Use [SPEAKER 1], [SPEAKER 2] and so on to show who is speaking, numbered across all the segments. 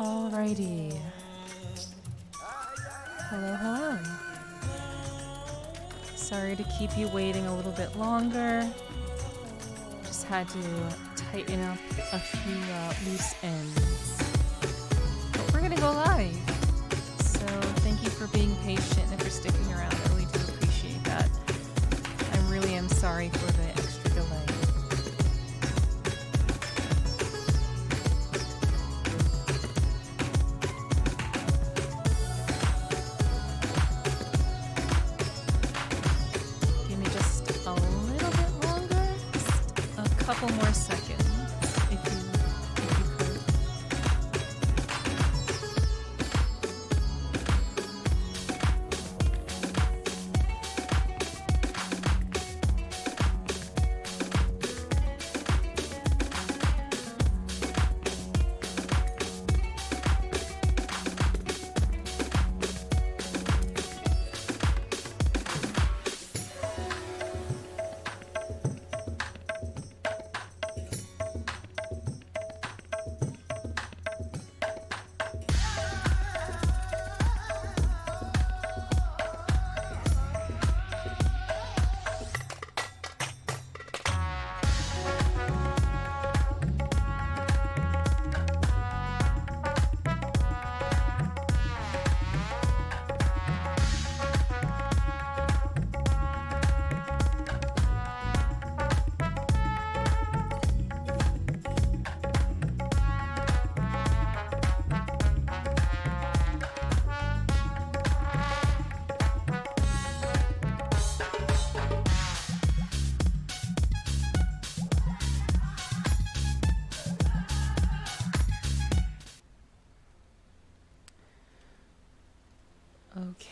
[SPEAKER 1] Alrighty. Hello, hello. Sorry to keep you waiting a little bit longer. Just had to tighten up a few loose ends. But we're gonna go live. So thank you for being patient and for sticking around. I really do appreciate that. I really am sorry for the extra delay. Couple more seconds, if you could.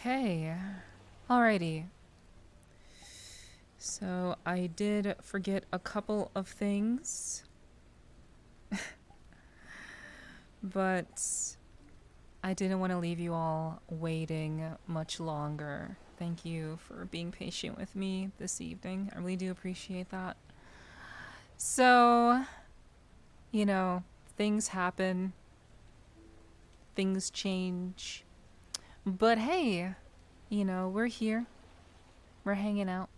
[SPEAKER 1] Okay, alrighty. So I did forget a couple of things, but I didn't want to leave you all waiting much longer. Thank you for being patient with me this evening. I really do appreciate that. So, you know, things happen, things change. But hey, you know, we're here. We're hanging out.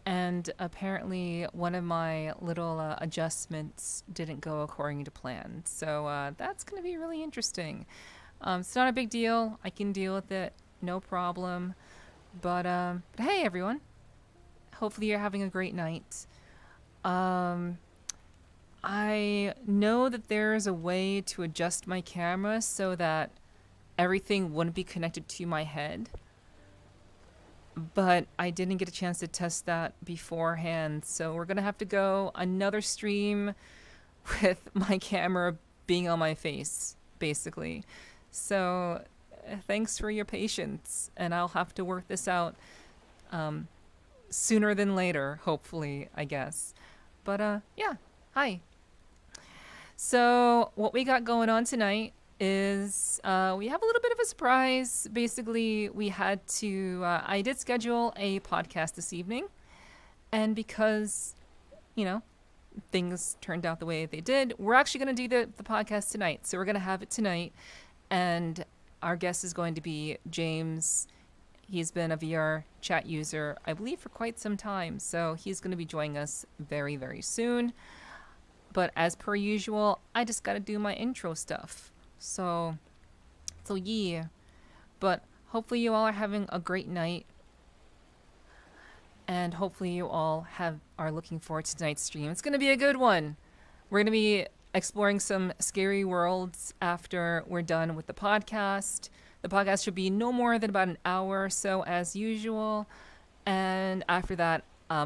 [SPEAKER 1] And apparently one of my little adjustments didn't go according to plan. So that's going to be really interesting. It's not a big deal. I can deal with it. No problem. But hey, everyone. Hopefully you're having a great night. I know that there's a way to adjust my camera so that everything wouldn't be connected to my head. But I didn't get a chance to test that beforehand, so we're gonna have to go another stream with my camera being on my face, basically. So thanks for your patience, and I'll have to work this out sooner than later, hopefully, I guess. But yeah, hi. So what we got going on tonight is we have a little bit of a surprise. Basically, we had to, I did schedule a podcast this evening, and because, you know, things turned out the way they did, we're actually going to do the podcast tonight. So we're going to have it tonight, and our guest is going to be James. He's been a VRChat user, I believe, for quite some time, so he's going to be joining us very, very soon. But as per usual, I just got to do my intro stuff. So yeah. But hopefully you all are having a great night. And hopefully you all are looking forward to tonight's stream. It's going to be a good one. We're going to be exploring some scary worlds after we're done with the podcast. The podcast should be no more than about an hour or so as usual. And after that,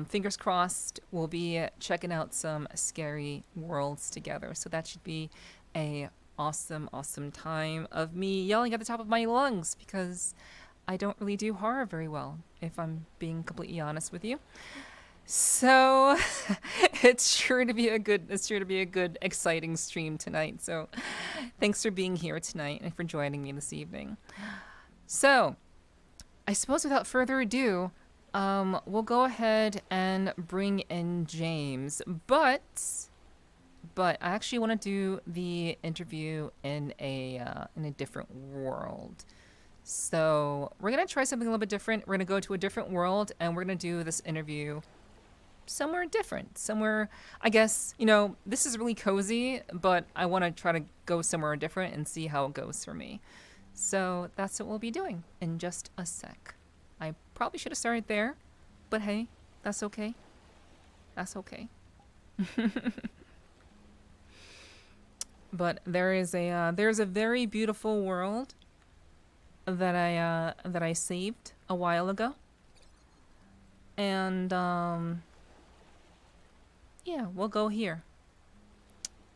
[SPEAKER 1] fingers crossed, we'll be checking out some scary worlds together. So that should be a awesome time of me yelling at the top of my lungs, because I don't really do horror very well, if I'm being completely honest with you. So it's sure to be a good, exciting stream tonight. So thanks for being here tonight and for joining me this evening. So I suppose without further ado, we'll go ahead and bring in James, but I actually want to do the interview in a different world. So we're gonna try something a little bit different. We're gonna go to a different world, and we're gonna do this interview somewhere different. Somewhere, I guess, this is really cozy, but I want to try to go somewhere different and see how it goes for me. So that's what we'll be doing in just a sec. I probably should have started there, but hey, that's okay. That's okay. But there's a very beautiful world that I saved a while ago, and yeah, we'll go here.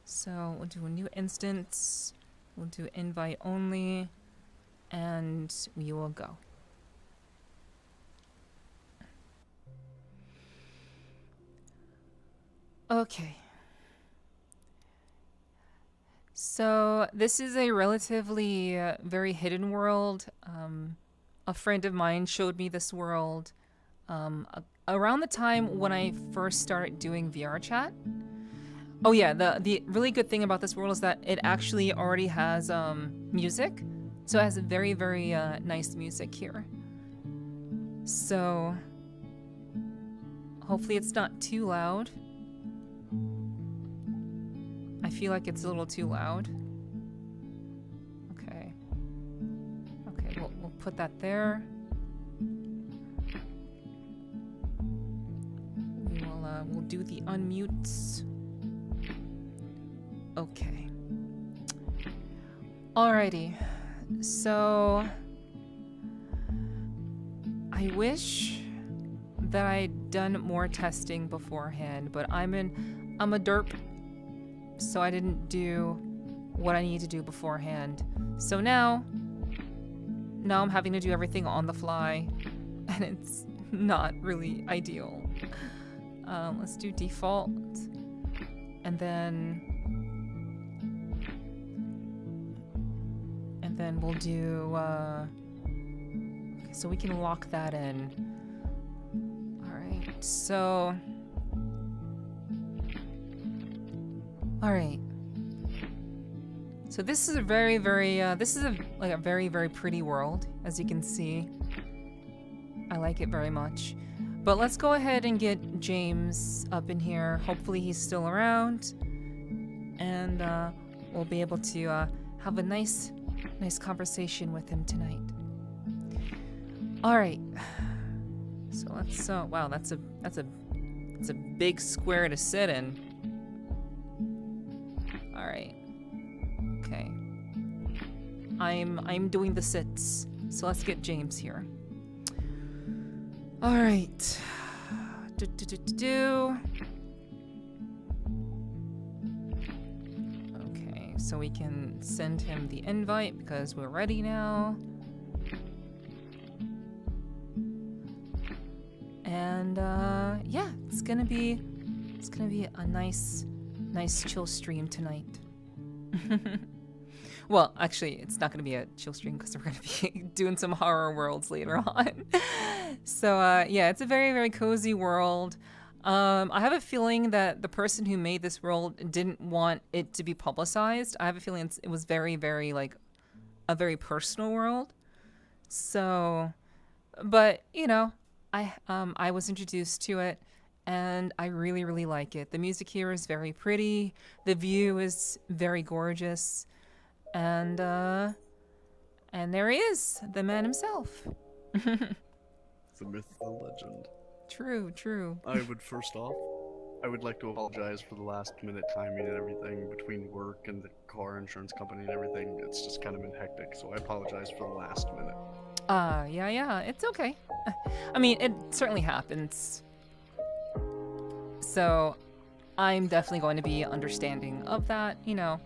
[SPEAKER 1] So we'll do a new instance. We'll do invite only, and we will go. Okay. So this is a relatively very hidden world. A friend of mine showed me this world around the time when I first started doing VRChat. Oh yeah, the really good thing about this world is that it actually already has music. So it has very, very nice music here. So hopefully it's not too loud. I feel like it's a little too loud. Okay. Okay, we'll put that there. We'll do the unmutes. Okay. Alrighty. So I wish that I'd done more testing beforehand, but I'm a derp. So I didn't do what I need to do beforehand. So now I'm having to do everything on the fly, and it's not really ideal. Let's do default, and then we'll do okay, so we can lock that in. All right, so all right. So this is a very, very, a very, very pretty world, as you can see. I like it very much. But let's go ahead and get James up in here. Hopefully he's still around. And we'll be able to have a nice conversation with him tonight. All right. So let's, wow, that's a big square to sit in. right. Okay. I'm doing the sits, so let's get James here. All right. Okay, so we can send him the invite because we're ready now. And yeah, it's gonna be a nice chill stream tonight. Well, actually, it's not gonna be a chill stream because we're gonna be doing some horror worlds later on. So yeah, it's a very, very cozy world. I have a feeling that the person who made this world didn't want it to be publicized. I have a feeling it was very, very like a very personal world. So, but you know, I was introduced to it, and I really, really like it. The music here is very pretty. The view is very gorgeous, and there he is, the man himself.
[SPEAKER 2] The myth, the legend.
[SPEAKER 1] True.
[SPEAKER 2] I would like to apologize for the last minute timing and everything between work and the car insurance company and everything. It's just kind of been hectic, so I apologize for the last minute.
[SPEAKER 1] Yeah, it's okay. I mean, it certainly happens. So, I'm definitely going to be understanding of that, you know.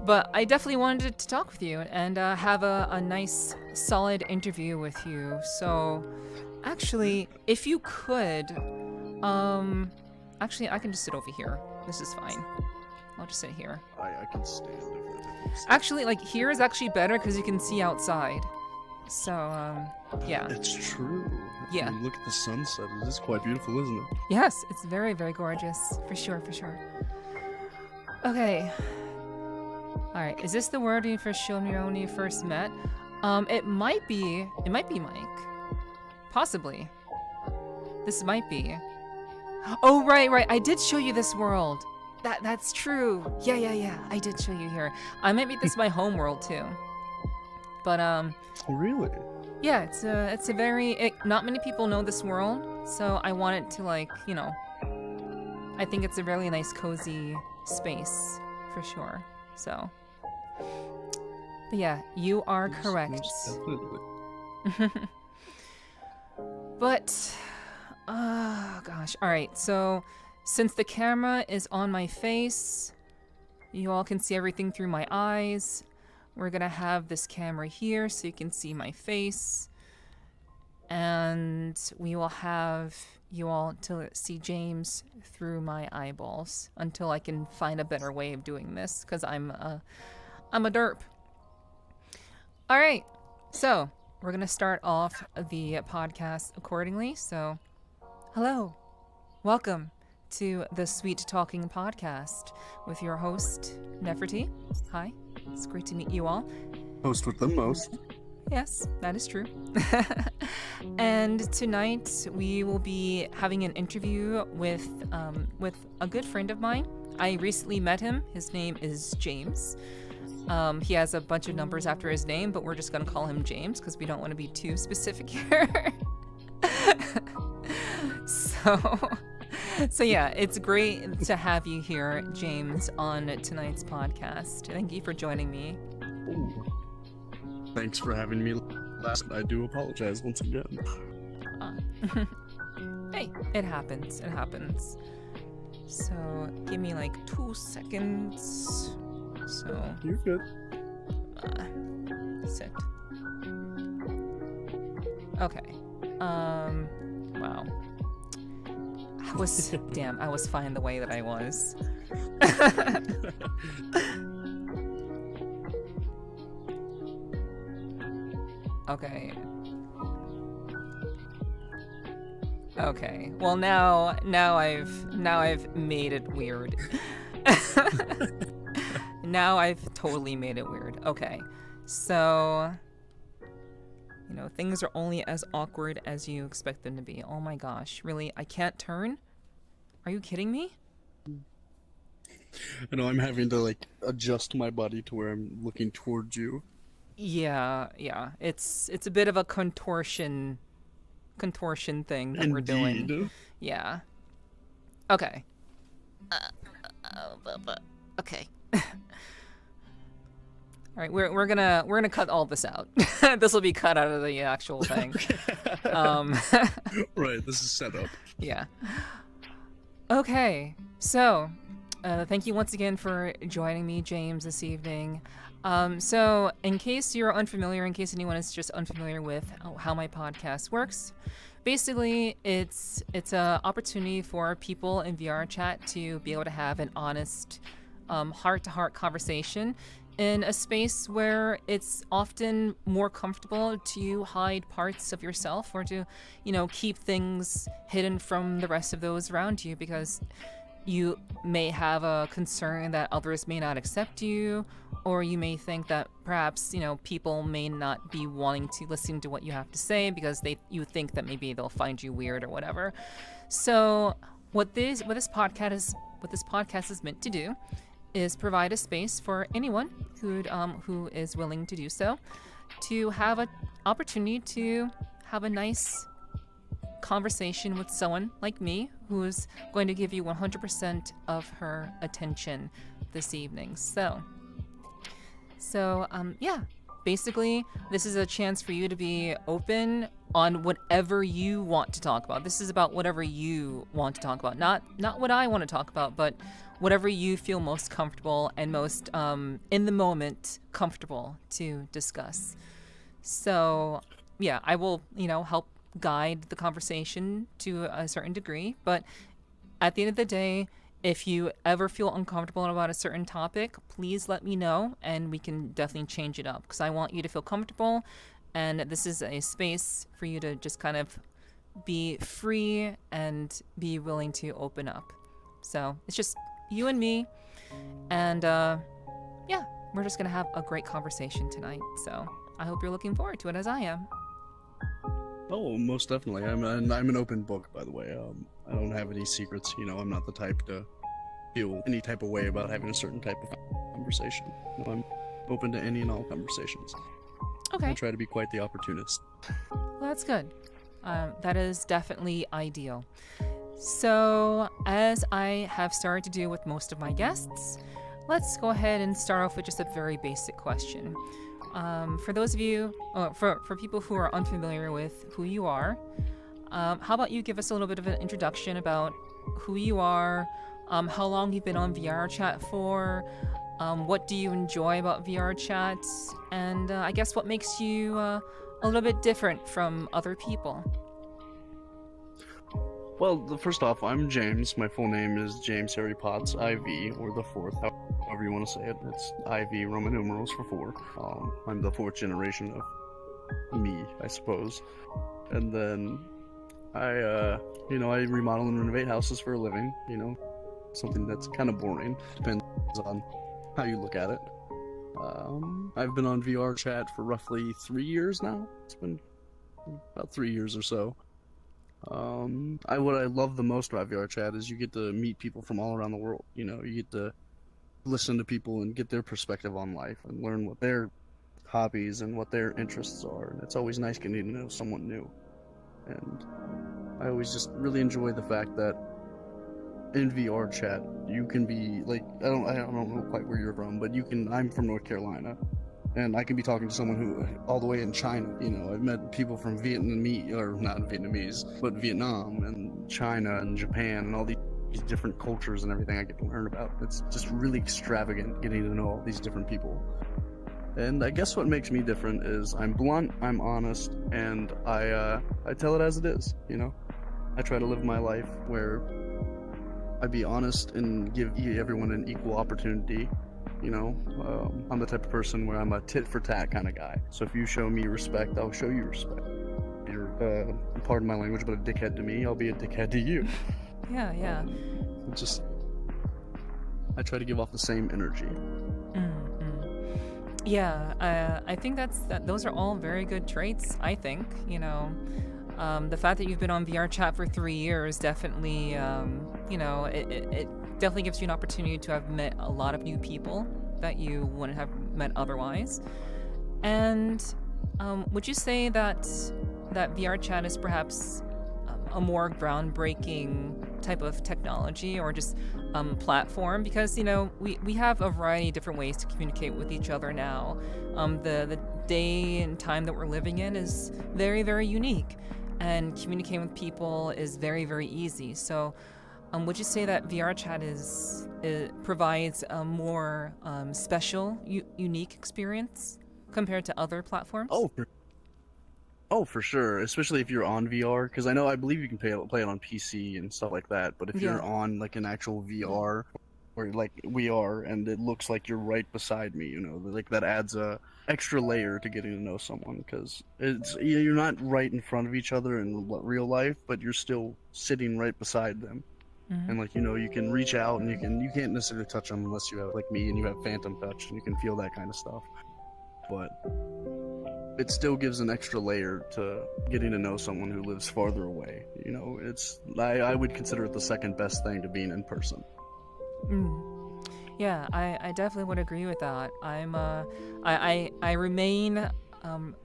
[SPEAKER 1] But I definitely wanted to talk with you and have a nice, solid interview with you. So, actually, if you could, actually, I can just sit over here. This is fine. I'll just sit here.
[SPEAKER 2] I can stand if that's...
[SPEAKER 1] Actually, like, here is actually better because you can see outside. So, yeah.
[SPEAKER 2] It's true.
[SPEAKER 1] Yeah.
[SPEAKER 2] Look at the sunset. It is quite beautiful, isn't it?
[SPEAKER 1] Yes, it's very, very gorgeous. For sure. Okay. Alright, is this the word you first showed me when you first met? It might be Mike. Possibly. This might be. Oh, right. I did show you this world. That's true. Yeah. I did show you here. I might make this my home world, too. But,
[SPEAKER 2] Oh, really?
[SPEAKER 1] yeah, it's a very, not many people know this world, so I want it to, like, you know, I think it's a really nice, cozy space, for sure, so. But yeah, you are correct.
[SPEAKER 2] Definitely.
[SPEAKER 1] But, oh gosh, alright, so, since the camera is on my face, you all can see everything through my eyes. We're gonna have this camera here so you can see my face. And we will have you all to see James through my eyeballs until I can find a better way of doing this, because I'm a derp. Alright, so we're gonna start off the podcast accordingly. So, hello, welcome to the Sweet Talking Podcast with your host, Nepherti. Hi. It's great to meet you all.
[SPEAKER 2] Host with the most.
[SPEAKER 1] Yes, that is true. And tonight we will be having an interview with a good friend of mine. I recently met him. His name is James. He has a bunch of numbers after his name, but we're just gonna call him James because we don't want to be too specific here. So yeah, it's great to have you here, James, on tonight's podcast. Thank you for joining me.
[SPEAKER 2] Ooh. Thanks for having me last. I do apologize once again.
[SPEAKER 1] Hey, it happens. So, give me like 2 seconds. So,
[SPEAKER 2] You're good.
[SPEAKER 1] Sit. Okay. Wow. I was fine the way that I was. Okay. Well, now I've made it weird. Now I've totally made it weird. Okay. So, you know, things are only as awkward as you expect them to be. Oh my gosh, really? I can't turn? Are you kidding me?
[SPEAKER 2] I know I'm having to like adjust my body to where I'm looking towards you.
[SPEAKER 1] Yeah. It's a bit of a contortion thing that we're doing. Yeah. Okay. Okay. All right, we're gonna cut all this out. This will be cut out of the actual thing.
[SPEAKER 2] Right, this is set up.
[SPEAKER 1] Yeah. Okay, so thank you once again for joining me, James, this evening. So in case you're unfamiliar, in case anyone is just unfamiliar with how my podcast works, basically it's a opportunity for people in VRChat to be able to have an honest, heart-to-heart conversation in a space where it's often more comfortable to hide parts of yourself or to, keep things hidden from the rest of those around you, because you may have a concern that others may not accept you, or you may think that perhaps, people may not be wanting to listen to what you have to say because you think that maybe they'll find you weird or whatever. So what this podcast is meant to do is provide a space for anyone who is willing to do so, to have an opportunity to have a nice conversation with someone like me who's going to give you 100% of her attention this evening. So yeah, basically this is a chance for you to be open on whatever you want to talk about. This is about whatever you want to talk about, not what I want to talk about, but whatever you feel most comfortable and most in the moment comfortable to discuss. So yeah, I will help guide the conversation to a certain degree, but at the end of the day, if you ever feel uncomfortable about a certain topic, please let me know and we can definitely change it up, because I want you to feel comfortable, and this is a space for you to just kind of be free and be willing to open up. So it's just you and me, and yeah, we're just gonna have a great conversation tonight. So I hope you're looking forward to it as I am.
[SPEAKER 2] Oh, most definitely. I'm an open book, by the way. I don't have any secrets. I'm not the type to feel any type of way about having a certain type of conversation. I'm open to any and all conversations.
[SPEAKER 1] Okay.
[SPEAKER 2] I try to be quite the opportunist.
[SPEAKER 1] Well, that's good. That is definitely ideal. So, as I have started to do with most of my guests, let's go ahead and start off with just a very basic question. For those of you, for people who are unfamiliar with who you are, how about you give us a little bit of an introduction about who you are, how long you've been on VRChat for, what do you enjoy about VRChat, and I guess what makes you a little bit different from other people.
[SPEAKER 2] Well, first off, I'm James. My full name is James Harry Potts, IV, or the fourth, however you want to say it. It's IV, Roman numerals for 4. I'm the 4th generation of me, I suppose. And then I remodel and renovate houses for a living. Something that's kind of boring. Depends on how you look at it. I've been on VRChat for roughly 3 years now. It's been about 3 years or so. What I love the most about VRChat is you get to meet people from all around the world. You get to listen to people and get their perspective on life and learn what their hobbies and what their interests are. And it's always nice getting to know someone new. And I always just really enjoy the fact that in VRChat you can be like, I don't know quite where you're from, but I'm from North Carolina. And I can be talking to someone who, all the way in China, I've met people from Vietnam and China and Japan and all these different cultures and everything I get to learn about. It's just really extravagant getting to know all these different people. And I guess what makes me different is I'm blunt, I'm honest, and I tell it as it is, I try to live my life where I be honest and give everyone an equal opportunity. I'm the type of person where I'm a tit for tat kind of guy. So if you show me respect, I'll show you respect. You're, pardon my language, but a dickhead to me, I'll be a dickhead to you.
[SPEAKER 1] Yeah.
[SPEAKER 2] I try to give off the same energy.
[SPEAKER 1] Yeah, I think those are all very good traits, I think. The fact that you've been on VRChat for 3 years definitely, it definitely gives you an opportunity to have met a lot of new people that you wouldn't have met otherwise. And would you say that VRChat is perhaps a more groundbreaking type of technology or just platform, because we have a variety of different ways to communicate with each other now. The day and time that we're living in is very, very unique, and communicating with people is very, very easy. So would you say that VRChat provides a more special, unique experience compared to other platforms?
[SPEAKER 2] For sure, especially if you're on VR, because I believe you can play it on PC and stuff like that. But if you're on like an actual VR, or like we are, and it looks like you're right beside me, like that adds a extra layer to getting to know someone, because you're not right in front of each other in real life, but you're still sitting right beside them.
[SPEAKER 1] Mm-hmm.
[SPEAKER 2] And like you can reach out and you can't necessarily touch them unless you have like me and you have phantom touch and you can feel that kind of stuff. But it still gives an extra layer to getting to know someone who lives farther away. I would consider it the second best thing to being in person.
[SPEAKER 1] Yeah, I definitely would agree with that. I remain a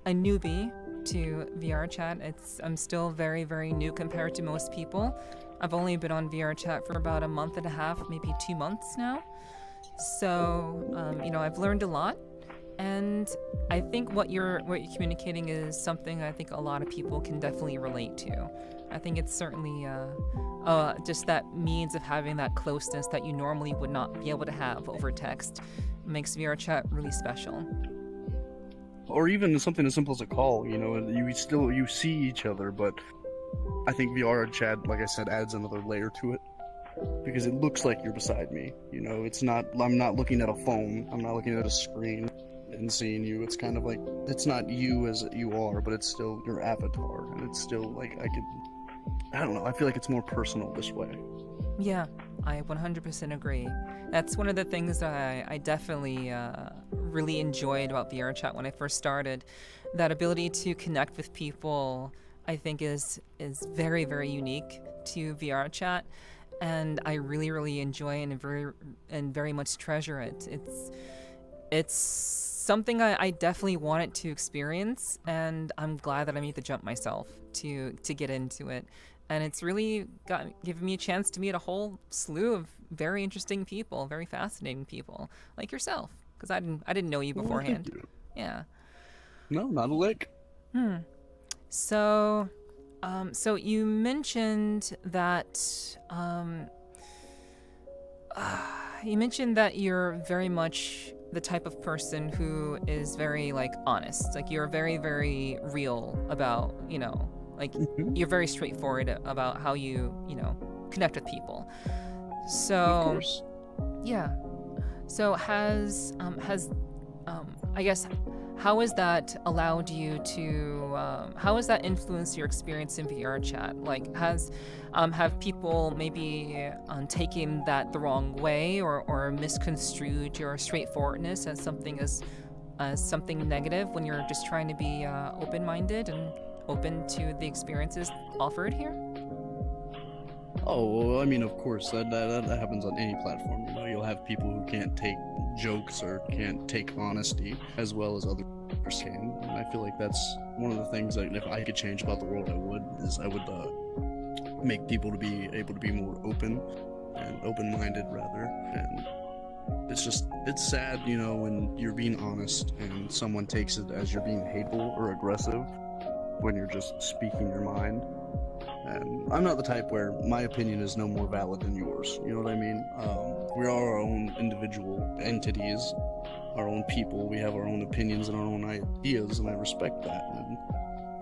[SPEAKER 1] newbie to VRChat. I'm still very, very new compared to most people. I've only been on VRChat for about a month and a half, maybe 2 months now. So, I've learned a lot. And I think what you're communicating is something I think a lot of people can definitely relate to. I think it's certainly just that means of having that closeness that you normally would not be able to have over text makes VRChat really special.
[SPEAKER 2] Or even something as simple as a call. You see each other, but I think VRChat, like I said, adds another layer to it. Because it looks like you're beside me. I'm not looking at a phone. I'm not looking at a screen and seeing you. It's kind of like, it's not you as you are, but it's still your avatar, and it's still like I don't know, I feel like it's more personal this way.
[SPEAKER 1] Yeah, I 100% agree. That's one of the things that I definitely really enjoyed about VRChat when I first started. That ability to connect with people, I think is very, very unique to VRChat, and I really, really enjoy and very much treasure it. It's something I definitely wanted to experience, and I'm glad that I made the jump myself to get into it. And it's really given me a chance to meet a whole slew of very interesting people, very fascinating people like yourself, because I didn't know you beforehand.
[SPEAKER 2] Thank you.
[SPEAKER 1] Yeah.
[SPEAKER 2] No, not a lick.
[SPEAKER 1] So you mentioned that you're very much the type of person who is very honest. Like you're very, very real about, you're very straightforward about how you connect with people. So
[SPEAKER 2] of course.
[SPEAKER 1] Yeah. So I guess, how has that allowed you to, how has that influenced your experience in VRChat? Like, have people maybe taken that the wrong way or misconstrued your straightforwardness as something negative when you're just trying to be open-minded and open to the experiences offered here?
[SPEAKER 2] Oh, well, I mean, of course, that happens on any platform. You'll have people who can't take jokes or can't take honesty as well as others can. And I feel like that's one of the things that if I could change about the world, I would make people to be able to be more open and open-minded rather. And it's sad, when you're being honest and someone takes it as you're being hateful or aggressive when you're just speaking your mind. And I'm not the type where my opinion is no more valid than yours. You know what I mean? We are our own individual entities, our own people. We have our own opinions and our own ideas, and I respect that. And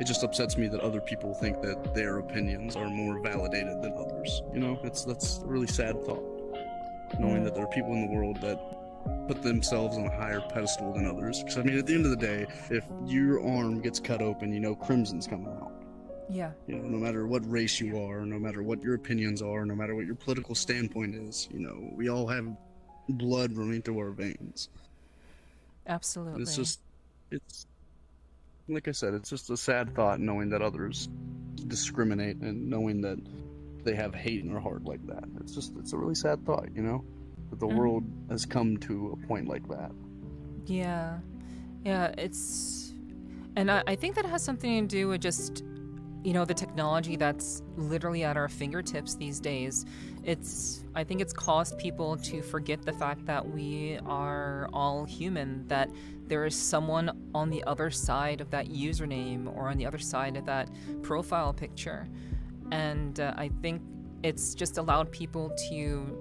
[SPEAKER 2] it just upsets me that other people think that their opinions are more validated than others. That's a really sad thought. Knowing that there are people in the world that put themselves on a higher pedestal than others. Because, I mean, at the end of the day, if your arm gets cut open, crimson's coming out.
[SPEAKER 1] Yeah.
[SPEAKER 2] No matter what race you are, no matter what your opinions are, no matter what your political standpoint is, we all have blood running through our veins.
[SPEAKER 1] Absolutely.
[SPEAKER 2] It's like I said, it's just a sad thought knowing that others discriminate and knowing that they have hate in their heart like that. It's a really sad thought, that the world has come to a point like that.
[SPEAKER 1] Yeah, and I think that has something to do with just the technology that's literally at our fingertips these days, I think it's caused people to forget the fact that we are all human, that there is someone on the other side of that username or on the other side of that profile picture. And I think it's just allowed people to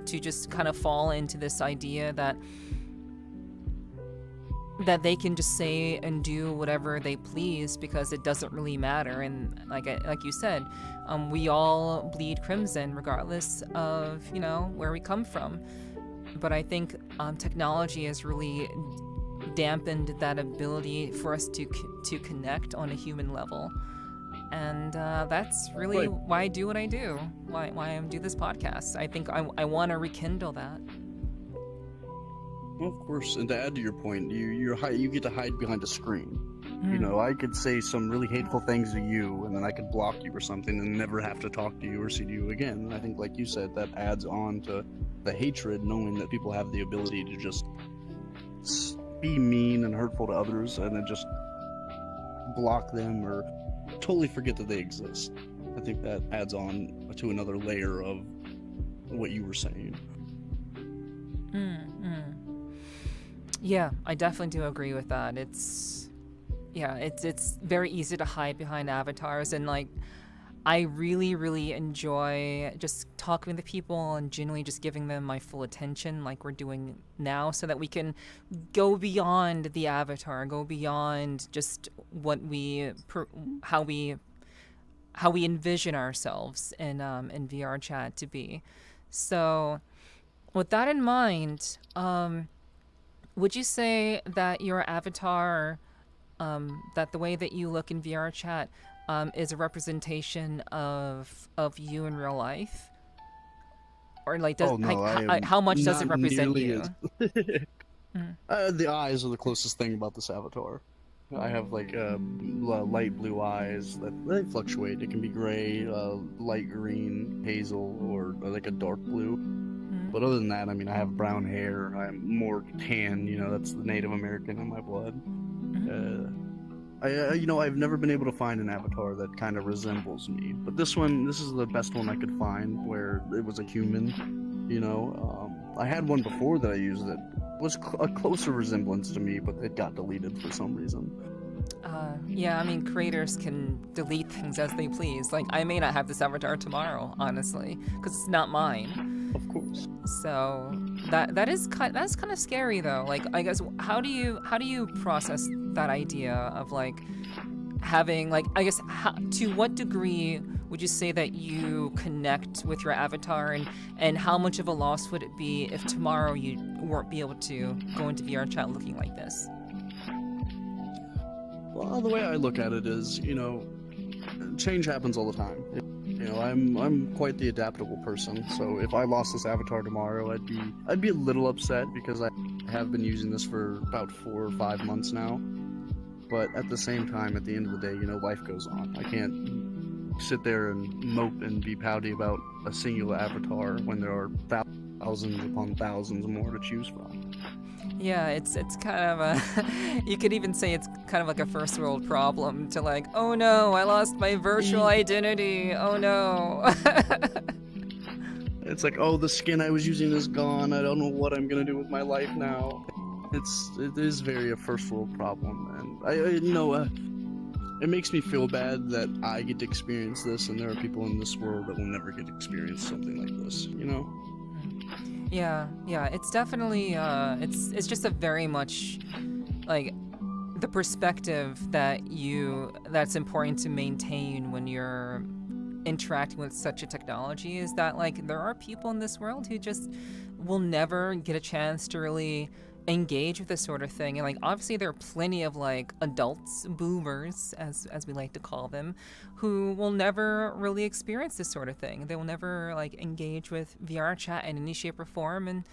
[SPEAKER 1] just kind of fall into this idea that they can just say and do whatever they please because it doesn't really matter. And like you said, we all bleed crimson regardless of where we come from. But I think technology has really dampened that ability for us to connect on a human level. And that's really why I do what I do, why I do this podcast. I think I want to rekindle that.
[SPEAKER 2] Well, of course, and to add to your point, you get to hide behind a screen. I could say some really hateful things to you, and then I could block you or something and never have to talk to you or see you again. And I think, like you said, that adds on to the hatred, knowing that people have the ability to just be mean and hurtful to others and then just block them or totally forget that they exist. I think that adds on to another layer of what you were saying.
[SPEAKER 1] Yeah, I definitely do agree with that. It's very easy to hide behind avatars, and like I really, really enjoy just talking to people and genuinely just giving them my full attention like we're doing now, so that we can go beyond the avatar, go beyond just how we envision ourselves in VRChat to be. So with that in mind, would you say that your avatar, that the way that you look in VRChat, is a representation of you in real life? Or like, how much does it represent you?
[SPEAKER 2] The eyes are the closest thing about this avatar. I have like light blue eyes that they fluctuate. It can be gray, light green, hazel, or like a dark blue. But other than that, I mean, I have brown hair. I'm more tan. That's the Native American in my blood. I've never been able to find an avatar that kind of resembles me. But this is the best one I could find where it was a human. I had one before that I used that was a closer resemblance to me, but it got deleted for some reason.
[SPEAKER 1] Yeah, I mean, creators can delete things as they please. Like, I may not have this avatar tomorrow, honestly, because it's not mine.
[SPEAKER 2] Of course.
[SPEAKER 1] So that's kind of scary, though. Like, I guess how do you process that idea of like having like, I guess, to what degree would you say that you connect with your avatar, and how much of a loss would it be if tomorrow you weren't be able to go into VRChat looking like this?
[SPEAKER 2] Well, the way I look at it is, change happens all the time. I'm quite the adaptable person. So if I lost this avatar tomorrow, I'd be a little upset because I have been using this for about 4 or 5 months now. But at the same time, at the end of the day, life goes on. I can't sit there and mope and be pouty about a singular avatar when there are thousands upon thousands more to choose from.
[SPEAKER 1] Yeah, it's kind of a, you could even say it's kind of like a first world problem to like, oh no, I lost my virtual identity, oh no.
[SPEAKER 2] It's like, oh, the skin I was using is gone, I don't know what I'm gonna do with my life now. It is very a first world problem, and it makes me feel bad that I get to experience this, and there are people in this world that will never get to experience something like this,
[SPEAKER 1] Yeah, it's definitely, it's just a very much, like, the perspective that's important to maintain when you're interacting with such a technology is that, like, there are people in this world who just will never get a chance to really engage with this sort of thing. And like, obviously there are plenty of like adults, boomers as we like to call them, who will never really experience this sort of thing. They will never like engage with VRChat in any shape or form. And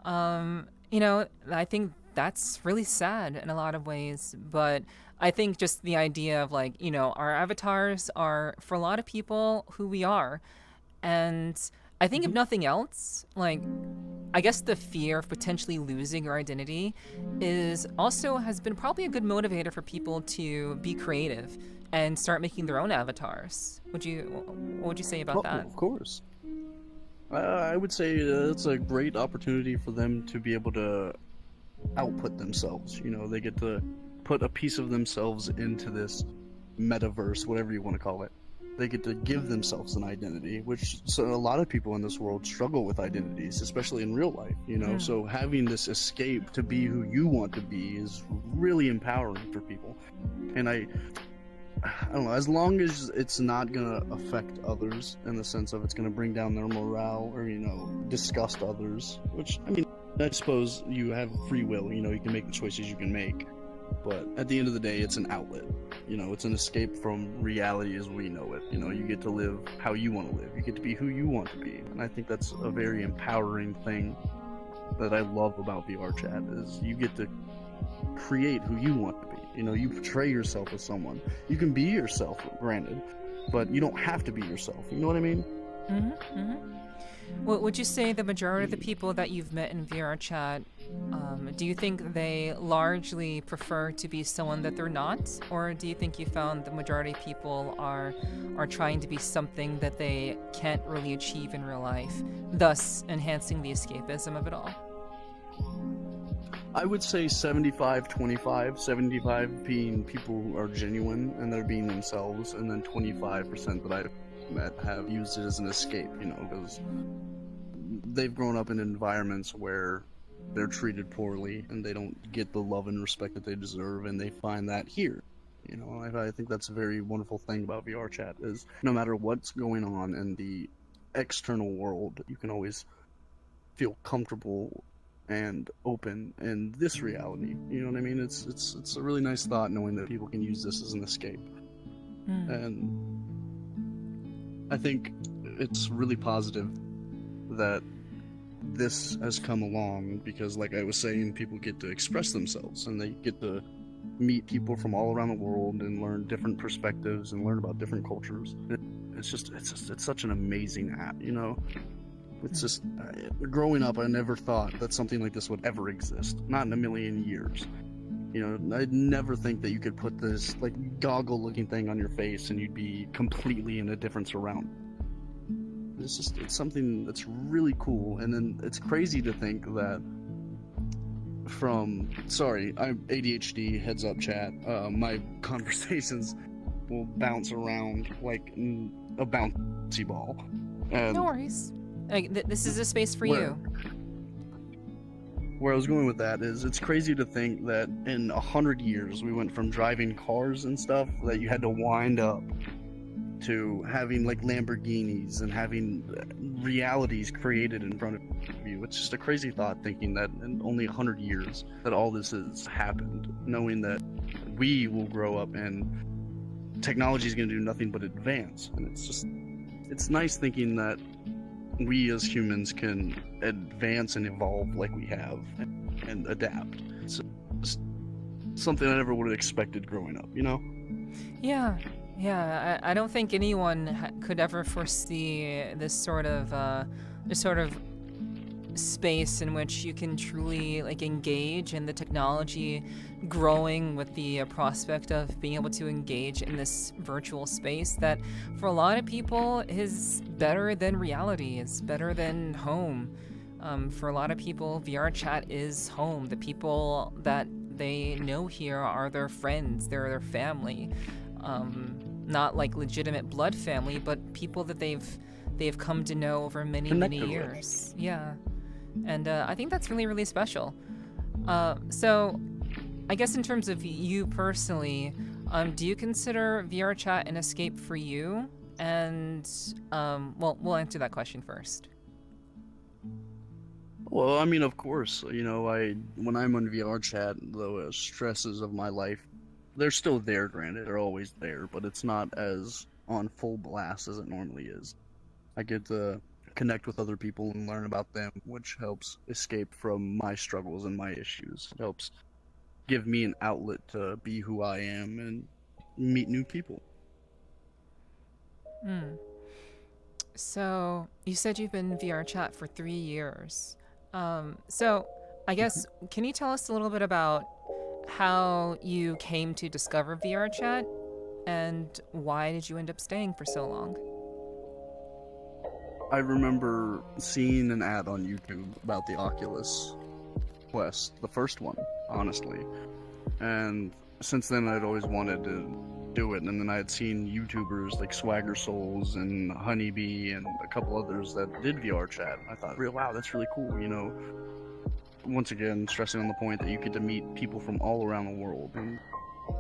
[SPEAKER 1] I think that's really sad in a lot of ways. But I think just the idea of like, our avatars are for a lot of people who we are. And I think if nothing else, like, I guess the fear of potentially losing your identity has been probably a good motivator for people to be creative and start making their own avatars. What would you say about
[SPEAKER 2] Oh,
[SPEAKER 1] that?
[SPEAKER 2] of course. I would say it's a great opportunity for them to be able to output themselves. You know, they get to put a piece of themselves into this metaverse, whatever you want to call it. They get to give themselves an identity, which so a lot of people in this world struggle with identities, especially in real life, you know. So having this escape to be who you want to be is really empowering for people. And I don't know, as long as it's not gonna affect others in the sense of it's gonna bring down their morale or, you know, disgust others, which, I mean, I suppose you have free will, you know, you can make the choices you can make, but at the end of the day, it's an outlet, you know, it's an escape from reality as we know it. You know, you get to live how you want to live, you get to be who you want to be, and I think that's a very empowering thing that I love about VRChat, is you get to create who you want to be. You know, you portray yourself as someone. You can be yourself, granted, but you don't have to be yourself. You know what I mean?
[SPEAKER 1] Well, would you say the majority of the people that you've met in VRChat, do you think they largely prefer to be someone that they're not, or do you think you found the majority of people are trying to be something that they can't really achieve in real life, thus enhancing the escapism of it all?
[SPEAKER 2] I would say 75-25, 75 being people who are genuine and they're being themselves, and then 25% that I've met have used it as an escape, you know, because they've grown up in environments where they're treated poorly and they don't get the love and respect that they deserve, and they find that here. You know, I think that's a very wonderful thing about VRChat, is no matter what's going on in the external world, you can always feel comfortable and open in this reality. You know what I mean? It's a really nice thought knowing that people can use this as an escape. And I think it's really positive that this has come along, because like I was saying, people get to express themselves and they get to meet people from all around the world and learn different perspectives and learn about different cultures. It's such an amazing app, you know. It's just, growing up, I never thought that something like this would ever exist. Not in a million years. You know, I'd never think that you could put this, like, goggle-looking thing on your face and you'd be completely in a different surround. It's something that's really cool. And then it's crazy to think that I'm ADHD, heads up chat, my conversations will bounce around like a bouncy ball. And
[SPEAKER 1] no worries. This is a space for you.
[SPEAKER 2] Where I was going with that is, it's crazy to think that in 100 years we went from driving cars and stuff that you had to wind up to having like Lamborghinis and having realities created in front of you. It's just a crazy thought, thinking that in only 100 years that all this has happened, knowing that we will grow up and technology is going to do nothing but advance. And it's nice thinking that we as humans can advance and evolve like we have and adapt. It's something I never would have expected growing up, you know?
[SPEAKER 1] Yeah. I don't think anyone could ever foresee this sort of space in which you can truly like engage in the technology growing with the prospect of being able to engage in this virtual space that for a lot of people is better than reality. It's better than home. For a lot of people, VRChat is home. The people that they know here are their friends, they're their family. Not like legitimate blood family, but people that they've come to know over many years. Yeah. And I think that's really, really special. So I guess in terms of you personally, do you consider VRChat an escape for you? And, well, we'll answer that question first.
[SPEAKER 2] Well, I mean, of course, you know, when I'm on VRChat, the stresses of my life, they're still there, granted, they're always there, but it's not as on full blast as it normally is. I get to connect with other people and learn about them, which helps escape from my struggles and my issues. It helps give me an outlet to be who I am and meet new people.
[SPEAKER 1] So you said you've been in VRChat for 3 years. So, I guess, can you tell us a little bit about how you came to discover VRChat and why did you end up staying for so long?
[SPEAKER 2] I remember seeing an ad on YouTube about the Oculus Quest, the first one, honestly. And since then, I'd always wanted to do it. And then I had seen YouTubers like Swagger Souls and Honeybee and a couple others that did VR chat. I thought, wow, that's really cool, you know. Once again, stressing on the point that you get to meet people from all around the world and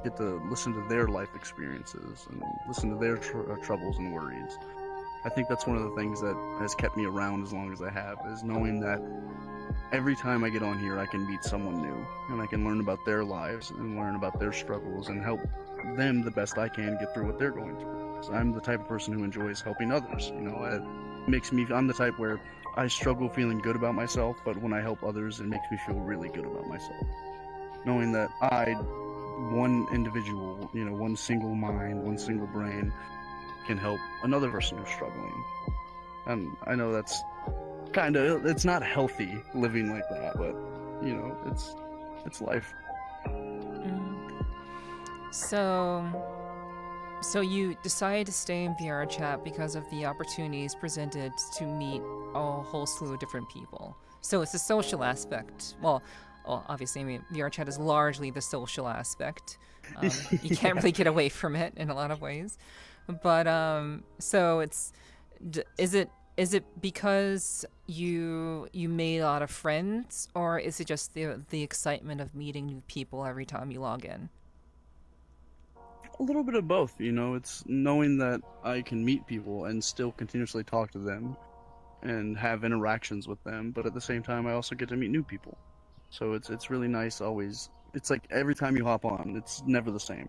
[SPEAKER 2] get to listen to their life experiences and listen to their troubles and worries. I think that's one of the things that has kept me around as long as I have, is knowing that every time I get on here, I can meet someone new, and I can learn about their lives and learn about their struggles and help them the best I can get through what they're going through. So I'm the type of person who enjoys helping others. You know, I'm the type where I struggle feeling good about myself, but when I help others, it makes me feel really good about myself. Knowing that one individual, you know, one single mind, one single brain, can help another person who's struggling. And I know that's it's not healthy living like that, but you know, it's life.
[SPEAKER 1] So you decided to stay in VRChat because of the opportunities presented to meet a whole slew of different people. So it's the social aspect. Well, obviously, I mean, VRChat is largely the social aspect. You can't really get away from it in a lot of ways. But so is it because you made a lot of friends, or is it just the excitement of meeting new people every time you log in?
[SPEAKER 2] A little bit of both, you know. It's knowing that I can meet people and still continuously talk to them and have interactions with them, but at the same time I also get to meet new people. So it's really nice always. It's like every time you hop on, it's never the same.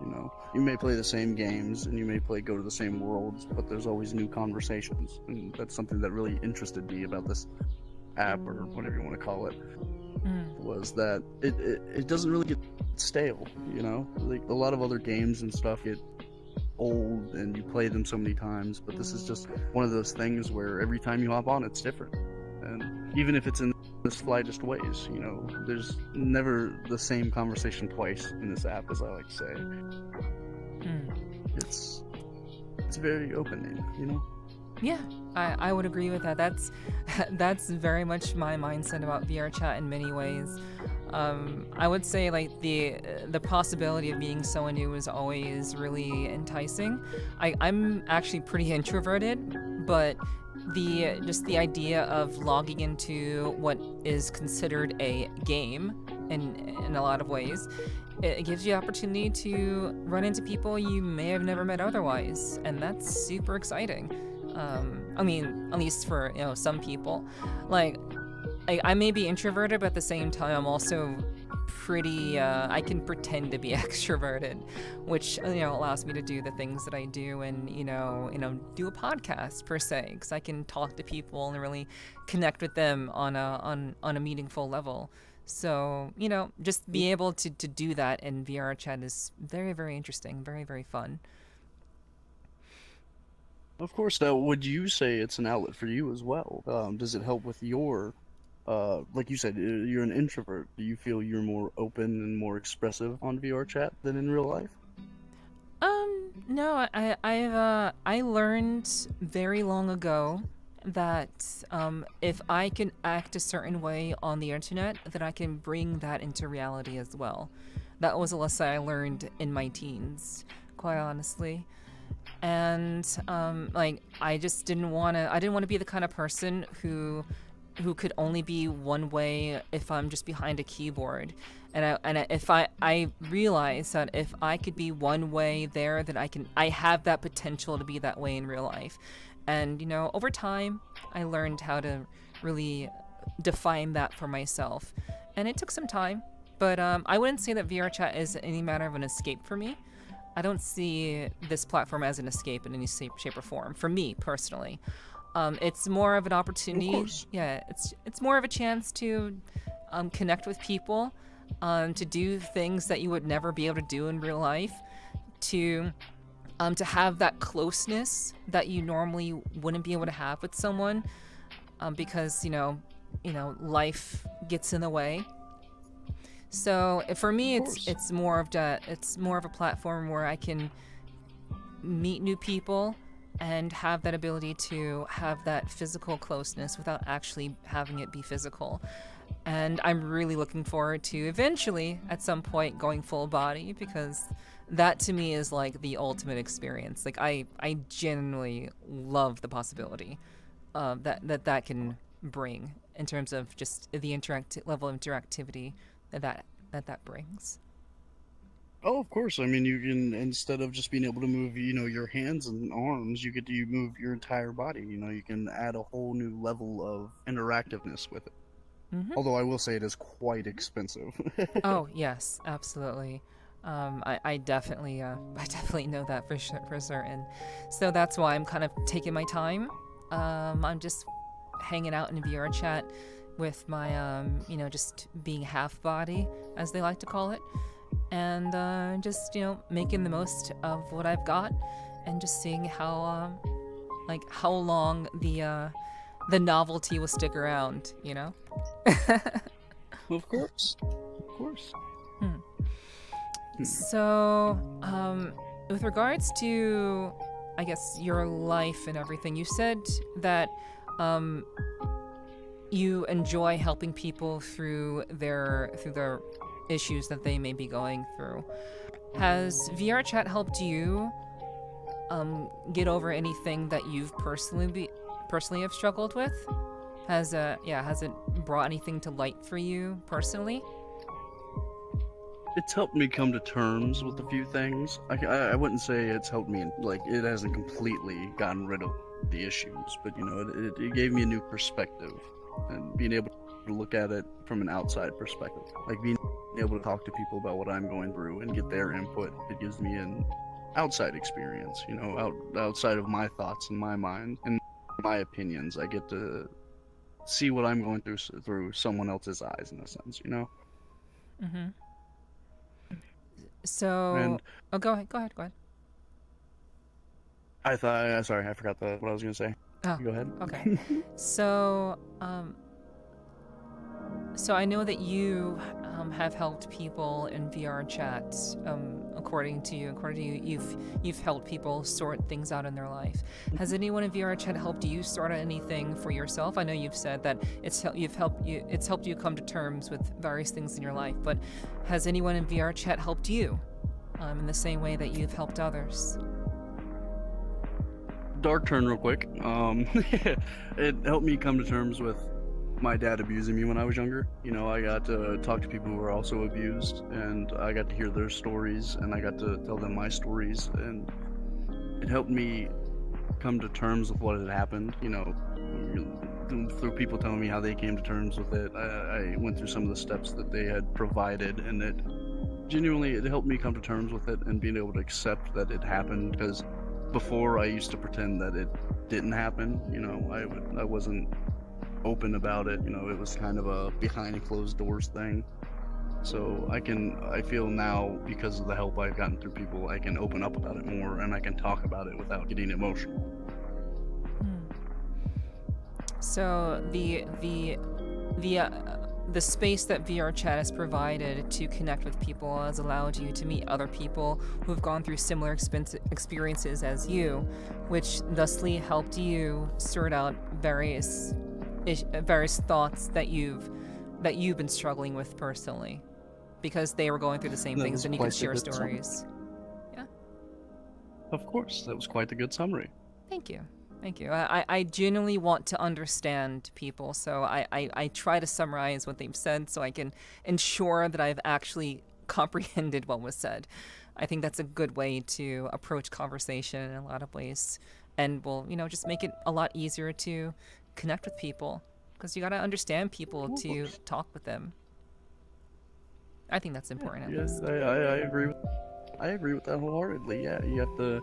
[SPEAKER 2] You know, you may play the same games and you may go to the same worlds, but there's always new conversations, and that's something that really interested me about this app, or whatever you want to call it, was that it doesn't really get stale, you know? Like a lot of other games and stuff get old and you play them so many times, but this is just one of those things where every time you hop on, it's different. And even if it's in the slightest ways, you know, there's never the same conversation twice in this app, as I like to say. It's very opening, you know?
[SPEAKER 1] Yeah, I would agree with that. That's very much my mindset about VRChat in many ways. I would say like the possibility of meeting someone new is always really enticing. I'm actually pretty introverted, but the idea of logging into what is considered a game in a lot of ways, it gives you the opportunity to run into people you may have never met otherwise, and that's super exciting. I mean, at least for, you know, some people. Like, I may be introverted, but at the same time, I'm also pretty, I can pretend to be extroverted, which, you know, allows me to do the things that I do and, you know, do a podcast per se, because I can talk to people and really connect with them on a meaningful level. So, you know, just be able to do that in VRChat is very, very interesting, very, very fun.
[SPEAKER 2] Of course. Now, would you say it's an outlet for you as well? Does it help with your, like you said, you're an introvert. Do you feel you're more open and more expressive on VR chat than in real life?
[SPEAKER 1] No, I learned very long ago that if I can act a certain way on the internet, that I can bring that into reality as well. That was a lesson I learned in my teens, quite honestly. And like I just didn't want to be the kind of person who could only be one way if I'm just behind a keyboard. If I realized that if I could be one way there, then I have that potential to be that way in real life. And, you know, over time, I learned how to really define that for myself. And it took some time, but I wouldn't say that VRChat is any matter of an escape for me. I don't see this platform as an escape in any shape or form, for me personally. It's more of an opportunity.
[SPEAKER 2] Of course.
[SPEAKER 1] Yeah, it's more of a chance to connect with people, to do things that you would never be able to do in real life, to have that closeness that you normally wouldn't be able to have with someone, because, you know, life gets in the way. So for me,
[SPEAKER 2] Of course.
[SPEAKER 1] it's more of a platform where I can meet new people and have that ability to have that physical closeness without actually having it be physical. And I'm really looking forward to eventually, at some point, going full body, because that to me is like the ultimate experience. Like I genuinely love the possibility that can bring in terms of just the level of interactivity that brings.
[SPEAKER 2] Oh, of course. I mean, you can, instead of just being able to move, your hands and arms, you get to move your entire body. You can add a whole new level of interactiveness with it.
[SPEAKER 1] Mm-hmm.
[SPEAKER 2] Although I will say it is quite expensive.
[SPEAKER 1] Oh yes, absolutely. I definitely know that for certain. So that's why I'm kind of taking my time. I'm just hanging out in VRChat with my just being half body, as they like to call it, and just making the most of what I've got, and just seeing how long the novelty will stick around.
[SPEAKER 2] Of course. Of course.
[SPEAKER 1] So, with regards to, I guess, your life and everything, you said that you enjoy helping people through their issues that they may be going through. Has VRChat helped you get over anything that you've personally have struggled with? Has it brought anything to light for you personally?
[SPEAKER 2] It's helped me come to terms with a few things. I wouldn't say it's helped me, like, it hasn't completely gotten rid of the issues, but it gave me a new perspective, and being able to look at it from an outside perspective, like being able to talk to people about what I'm going through and get their input. It gives me an outside experience, outside of my thoughts and my mind and my opinions. I get to see what I'm going through someone else's eyes, in a sense.
[SPEAKER 1] Mm-hmm. So, go ahead.
[SPEAKER 2] Sorry, I forgot what I was going to say.
[SPEAKER 1] Oh,
[SPEAKER 2] go ahead.
[SPEAKER 1] Okay. So I know that you have helped people in VRChat. According to you, you've helped people sort things out in their life. Has anyone in VRChat helped you sort out anything for yourself? I know you've said that it's helped you come to terms with various things in your life, but has anyone in VRChat helped you in the same way that you've helped others?
[SPEAKER 2] Dark turn real quick. It helped me come to terms with my dad abusing me when I was younger. I got to talk to people who were also abused, and I got to hear their stories, and I got to tell them my stories, and it helped me come to terms with what had happened. Through people telling me how they came to terms with it, I went through some of the steps that they had provided, and it helped me come to terms with it and being able to accept that it happened, because before I used to pretend that it didn't happen. I wasn't open about it. It was kind of a behind closed doors thing. So I feel now, because of the help I've gotten through people, I can open up about it more, and I can talk about it without getting emotional.
[SPEAKER 1] So the space that VRChat has provided to connect with people has allowed you to meet other people who have gone through similar experiences as you, which thusly helped you sort out various thoughts that you've been struggling with personally, because they were going through the same things, and you could share stories. Yeah.
[SPEAKER 2] Of course, that was quite a good summary.
[SPEAKER 1] Thank you. I genuinely want to understand people, so I try to summarize what they've said so I can ensure that I've actually comprehended what was said. I think that's a good way to approach conversation in a lot of ways, and will just make it a lot easier to connect with people, because you got to understand people to talk with them. I think that's important.
[SPEAKER 2] Yes, I agree. I agree with that wholeheartedly. Yeah, you have to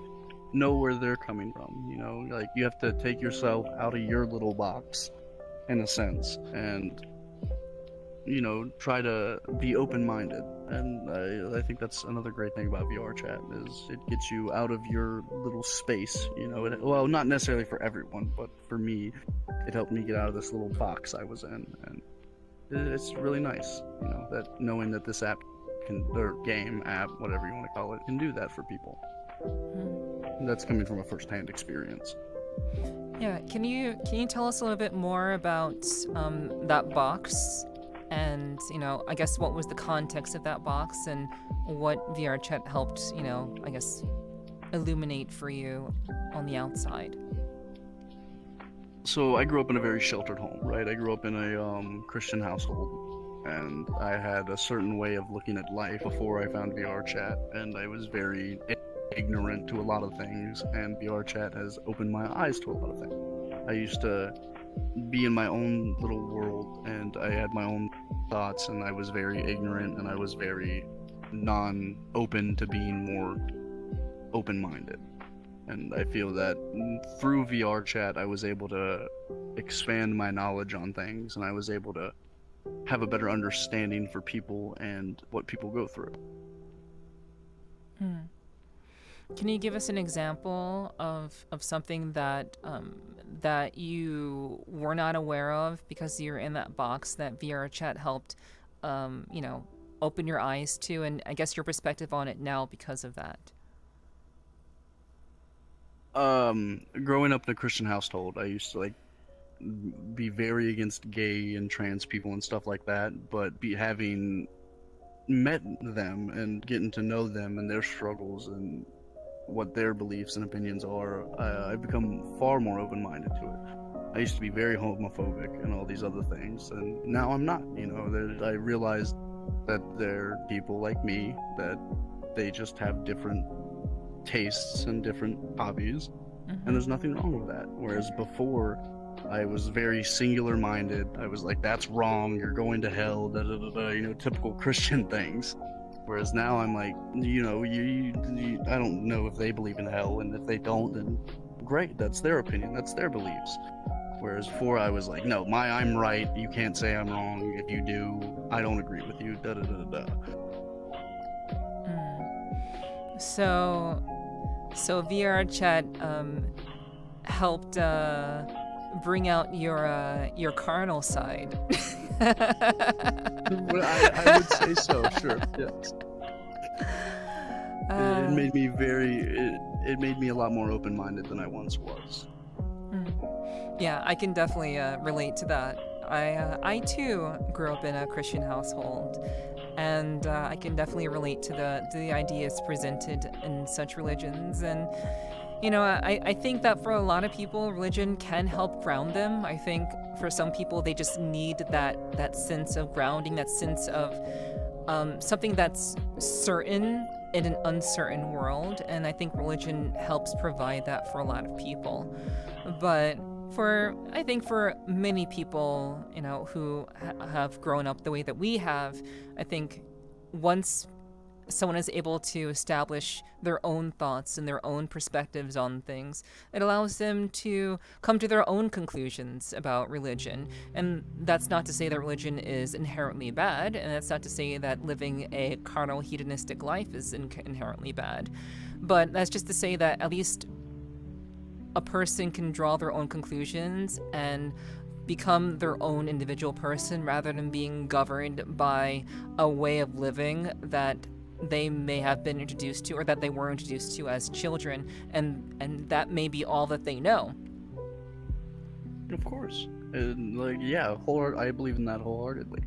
[SPEAKER 2] know where they're coming from. Like, you have to take yourself out of your little box, in a sense, and try to be open-minded. And I think that's another great thing about VRChat is it gets you out of your little space. You know, well, not necessarily for everyone, but for me, it helped me get out of this little box I was in, and it's really nice. You know, that knowing that this app or game app, whatever you want to call it, can do that for people. And that's coming from a first-hand experience.
[SPEAKER 1] Yeah, can you tell us a little bit more about that box, and I guess what was the context of that box and what VRChat helped I guess illuminate for you on the outside?
[SPEAKER 2] So I grew up in a very sheltered home, right? I grew up in a Christian household, and I had a certain way of looking at life before I found VRChat, and I was very ignorant to a lot of things, and VRChat has opened my eyes to a lot of things. I used to be in my own little world, and I had my own thoughts, and I was very ignorant, and I was very non-open to being more open-minded. And I feel that through VRChat, I was able to expand my knowledge on things, and I was able to have a better understanding for people and what people go through.
[SPEAKER 1] Can you give us an example of something that that you were not aware of because you're in that box that VRChat helped, open your eyes to, and I guess your perspective on it now because of that?
[SPEAKER 2] Growing up in a Christian household, I used to be very against gay and trans people and stuff like that, but having met them and getting to know them and their struggles and what their beliefs and opinions are, I've become far more open-minded to it. I used to be very homophobic and all these other things, and now I'm not. I realized that there are people like me, that they just have different tastes and different hobbies, and there's nothing wrong with that. Whereas before, I was very singular-minded. I was like, that's wrong, you're going to hell, typical Christian things. Whereas now I'm like, I don't know if they believe in hell, and if they don't, then great, that's their opinion, that's their beliefs. Whereas before I was like, no, I'm right, you can't say I'm wrong, if you do, I don't agree with you,
[SPEAKER 1] So VRChat helped bring out your carnal side.
[SPEAKER 2] I would say so, sure, yes. It made me it made me a lot more open-minded than I once was.
[SPEAKER 1] Yeah, I can definitely relate to that. I too grew up in a Christian household, and I can definitely relate to the ideas presented in such religions. And I think that for a lot of people, religion can help ground them. I think for some people, they just need that sense of grounding, that sense of something that's certain in an uncertain world. And I think religion helps provide that for a lot of people. But I think for many people, who have grown up the way that we have, I think once someone is able to establish their own thoughts and their own perspectives on things, it allows them to come to their own conclusions about religion. And that's not to say that religion is inherently bad, and that's not to say that living a carnal, hedonistic life is inherently bad. But that's just to say that at least a person can draw their own conclusions and become their own individual person rather than being governed by a way of living that they may have been introduced to or that they were introduced to as children, and that may be all that they know.
[SPEAKER 2] Of course. And I believe in that wholeheartedly.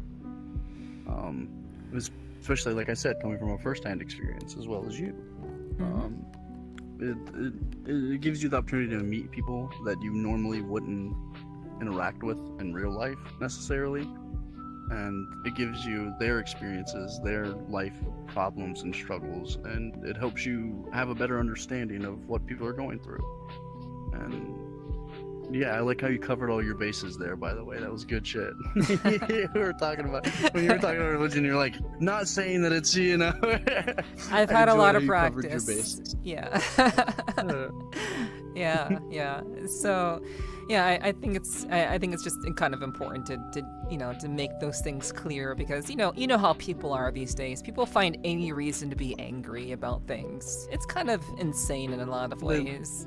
[SPEAKER 2] Especially, like I said, coming from a first-hand experience as well as you. It gives you the opportunity to meet people that you normally wouldn't interact with in real life necessarily, and it gives you their experiences, their life problems and struggles, and it helps you have a better understanding of what people are going through. And yeah, I like how you covered all your bases there, by the way. That was good shit. When you were talking about religion, you're like, not saying that it's,
[SPEAKER 1] I've had a lot of practice.
[SPEAKER 2] Your bases.
[SPEAKER 1] Yeah. Yeah. So, Yeah, I think it's just kind of important to make those things clear because you know how people are these days. People find any reason to be angry about things. It's kind of insane in a lot of
[SPEAKER 2] They,
[SPEAKER 1] ways.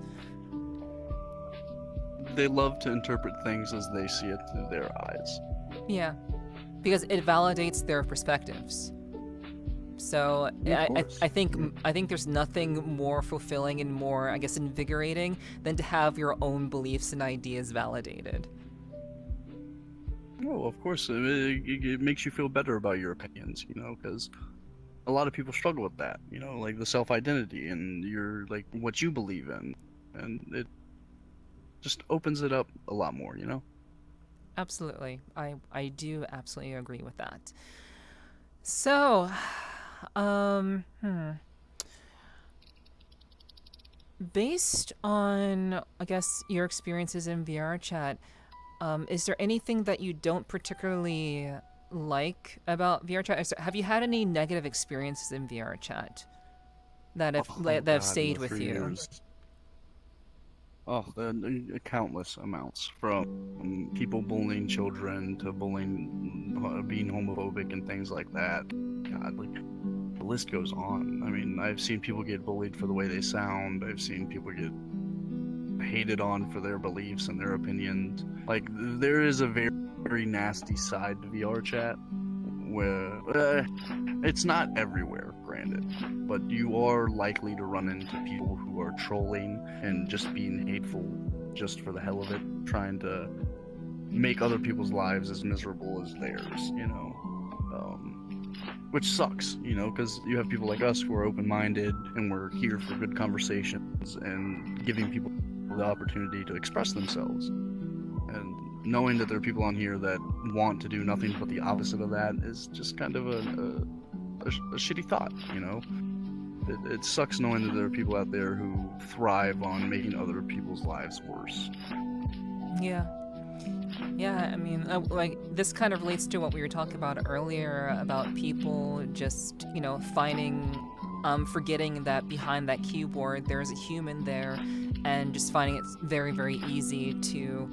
[SPEAKER 2] they love to interpret things as they see it through their eyes.
[SPEAKER 1] Yeah, because it validates their perspectives. So
[SPEAKER 2] Of course.
[SPEAKER 1] I think there's nothing more fulfilling and more, I guess, invigorating than to have your own beliefs and ideas validated.
[SPEAKER 2] Oh, of course, it makes you feel better about your opinions, because a lot of people struggle with that, like the self-identity and your like what you believe in, and it just opens it up a lot more.
[SPEAKER 1] Absolutely, I do absolutely agree with that. So, um, hmm. Based on, I guess, your experiences in VR chat, is there anything that you don't particularly like about VR chat? Have you had any negative experiences in VR chat
[SPEAKER 2] Oh
[SPEAKER 1] that have
[SPEAKER 2] God, in
[SPEAKER 1] stayed
[SPEAKER 2] the
[SPEAKER 1] with
[SPEAKER 2] three
[SPEAKER 1] you?
[SPEAKER 2] years, oh, countless amounts from people bullying children to bullying, being homophobic and things like that. God, like the list goes on. I mean, I've seen people get bullied for the way they sound. I've seen people get hated on for their beliefs and their opinions. Like there is a very, very nasty side to VR chat where it's not everywhere, granted, but you are likely to run into people who are trolling and just being hateful just for the hell of it, trying to make other people's lives as miserable as theirs. Which sucks, because you have people like us who are open-minded and we're here for good conversations and giving people the opportunity to express themselves. And knowing that there are people on here that want to do nothing but the opposite of that is just kind of a shitty thought. It sucks knowing that there are people out there who thrive on making other people's lives worse.
[SPEAKER 1] Yeah. Yeah, I mean, like this kind of relates to what we were talking about earlier about people just, forgetting that behind that keyboard there's a human there, and just finding it very, very easy to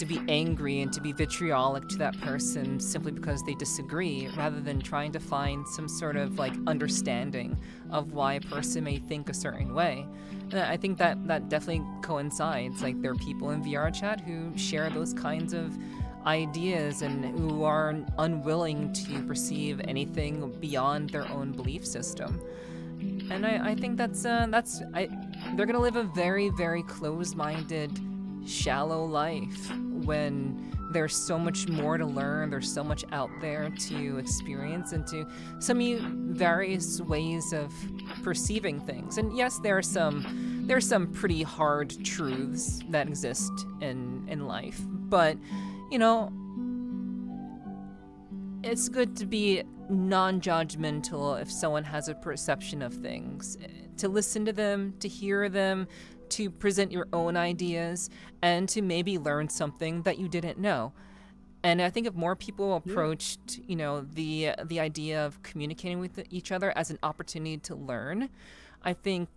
[SPEAKER 1] be angry and to be vitriolic to that person simply because they disagree, rather than trying to find some sort of like understanding of why a person may think a certain way. And I think that definitely coincides. Like there are people in VR chat who share those kinds of ideas and who are unwilling to perceive anything beyond their own belief system. And I think they're gonna live a very, very closed-minded, shallow life when there's so much more to learn, there's so much out there to experience and to some various ways of perceiving things. And yes, there's some pretty hard truths that exist in life, but it's good to be non-judgmental if someone has a perception of things, to listen to them, to hear them, to present your own ideas, and to maybe learn something that you didn't know. And I think if more people approached, the idea of communicating with each other as an opportunity to learn, I think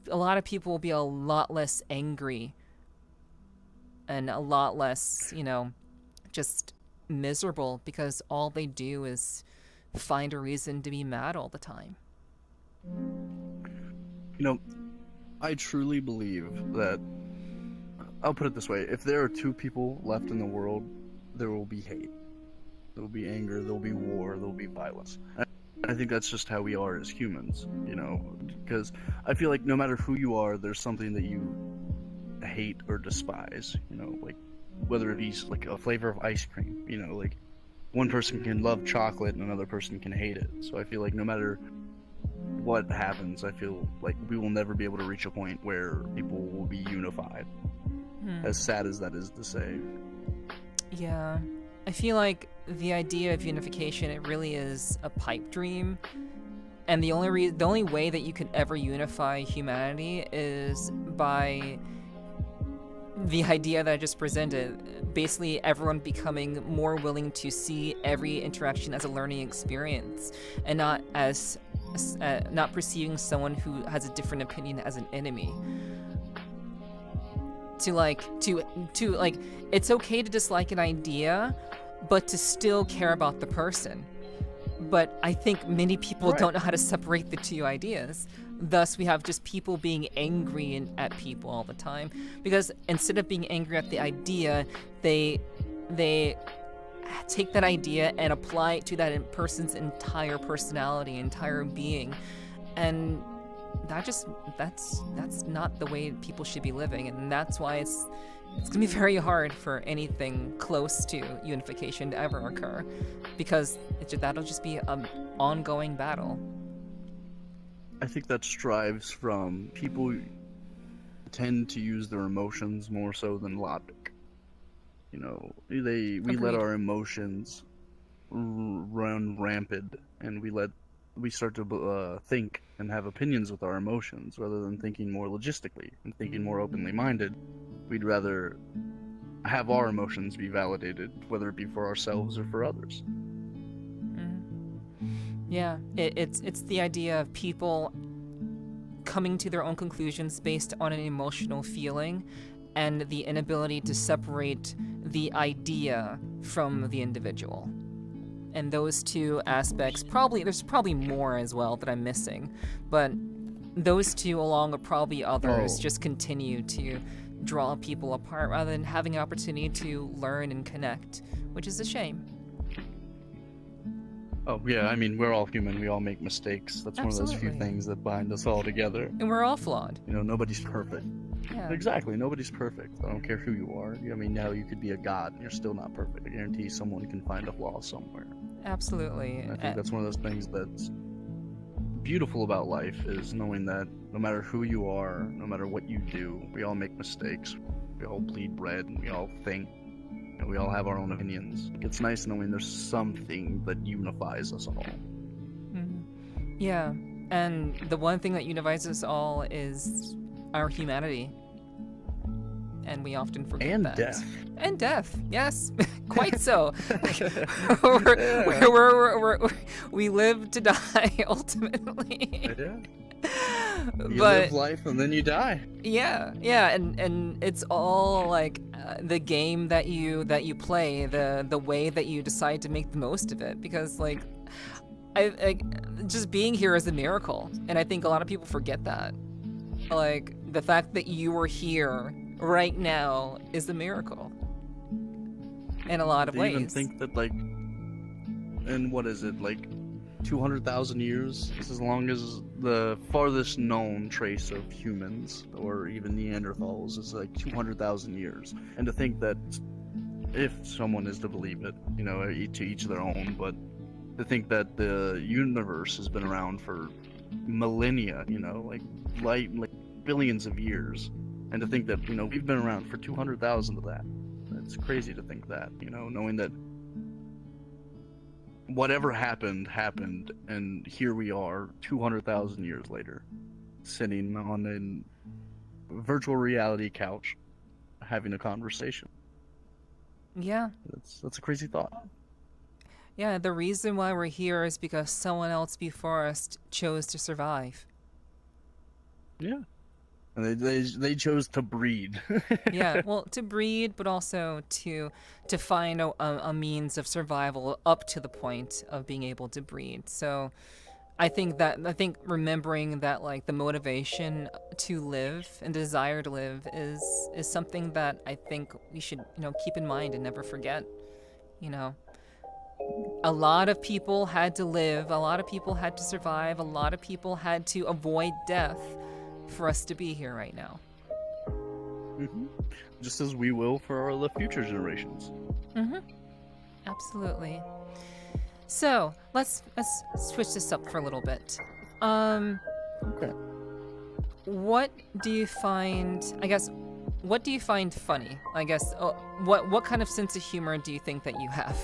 [SPEAKER 1] a lot of people will be a lot less angry and a lot less, just miserable because all they do is find a reason to be mad all the time.
[SPEAKER 2] I truly believe that, I'll put it this way, if there are two people left in the world, there will be hate. There will be anger, there will be war, there will be violence. And I think that's just how we are as humans, because I feel like no matter who you are, there's something that you hate or despise, like whether it be like a flavor of ice cream, like one person can love chocolate and another person can hate it. So I feel like no matter what happens, I feel like we will never be able to reach a point where people will be unified. As sad as that is to say.
[SPEAKER 1] Yeah. I feel like the idea of unification, it really is a pipe dream. And the only way that you could ever unify humanity is by the idea that I just presented. Basically, everyone becoming more willing to see every interaction as a learning experience and not as not perceiving someone who has a different opinion as an enemy. to like it's okay to dislike an idea, but to still care about the person. But I think many people don't know how to separate the two ideas. Thus, we have just people being angry at people all the time, because instead of being angry at the idea, they take that idea and apply it to that person's entire personality, entire being, and that's not the way people should be living, and that's why it's gonna be very hard for anything close to unification to ever occur, because that'll just be an ongoing battle.
[SPEAKER 2] I think that strives from people tend to use their emotions more so than logic. You know, we let our emotions run rampant, and we start to think and have opinions with our emotions rather than thinking more logistically and thinking more openly minded. We'd rather have our emotions be validated, whether it be for ourselves or for others.
[SPEAKER 1] Yeah, it's the idea of people coming to their own conclusions based on an emotional feeling, and the inability to separate the idea from the individual. And those two aspects, there's probably more as well that I'm missing, but those two, along with probably others, just continue to draw people apart rather than having an opportunity to learn and connect, which is a shame.
[SPEAKER 2] Oh yeah, I mean, we're all human. We all make mistakes. That's one of those few things that bind us all together.
[SPEAKER 1] And we're all flawed.
[SPEAKER 2] You know, nobody's perfect.
[SPEAKER 1] Yeah.
[SPEAKER 2] Exactly, nobody's perfect. I don't care who you are. I mean, now you could be a god and you're still not perfect. I guarantee someone can find a flaw somewhere.
[SPEAKER 1] Absolutely.
[SPEAKER 2] And I think that's one of those things that's beautiful about life, is knowing that no matter who you are, no matter what you do, we all make mistakes. We all bleed red, and we all think, and we all have our own opinions. It's nice knowing there's something that unifies us all.
[SPEAKER 1] Mm-hmm. Yeah, and the one thing that unifies us all is our humanity. And we often forget that.
[SPEAKER 2] Death.
[SPEAKER 1] And death, yes, quite so. We live to die, ultimately.
[SPEAKER 2] Yeah. You live life and then you die.
[SPEAKER 1] Yeah, and it's all like the game that you play, the way that you decide to make the most of it. Because like, I just being here is a miracle, and I think a lot of people forget that. Like, the fact that you are here right now is a miracle in a lot of ways.
[SPEAKER 2] Do you even think that, like, in what is it, like 200,000 years is as long as the farthest known trace of humans or even Neanderthals is like 200,000 years? And to think that, if someone is to believe it, you know, to each their own, but to think that the universe has been around for millennia, you know, like billions of years, and to think that, you know, we've been around for 200,000 of that. It's crazy to think that, you know, knowing that whatever happened, and here we are 200,000 years later, sitting on a virtual reality couch having a conversation.
[SPEAKER 1] Yeah.
[SPEAKER 2] That's a crazy thought.
[SPEAKER 1] Yeah, the reason why we're here is because someone else before us chose to survive.
[SPEAKER 2] Yeah. And they chose to breed.
[SPEAKER 1] Yeah, well, to breed, but also to find a means of survival up to the point of being able to breed. So I think remembering that, like, the motivation to live and desire to live is something that I think we should, you know, keep in mind and never forget. You know, a lot of people had to live, a lot of people had to survive, a lot of people had to avoid death for us to be here right now.
[SPEAKER 2] Mm-hmm. Just as we will for the future generations.
[SPEAKER 1] Mm-hmm. Absolutely. So let's switch this up for a little bit.
[SPEAKER 2] Okay.
[SPEAKER 1] What do you find funny? I guess what kind of sense of humor do you think that you have?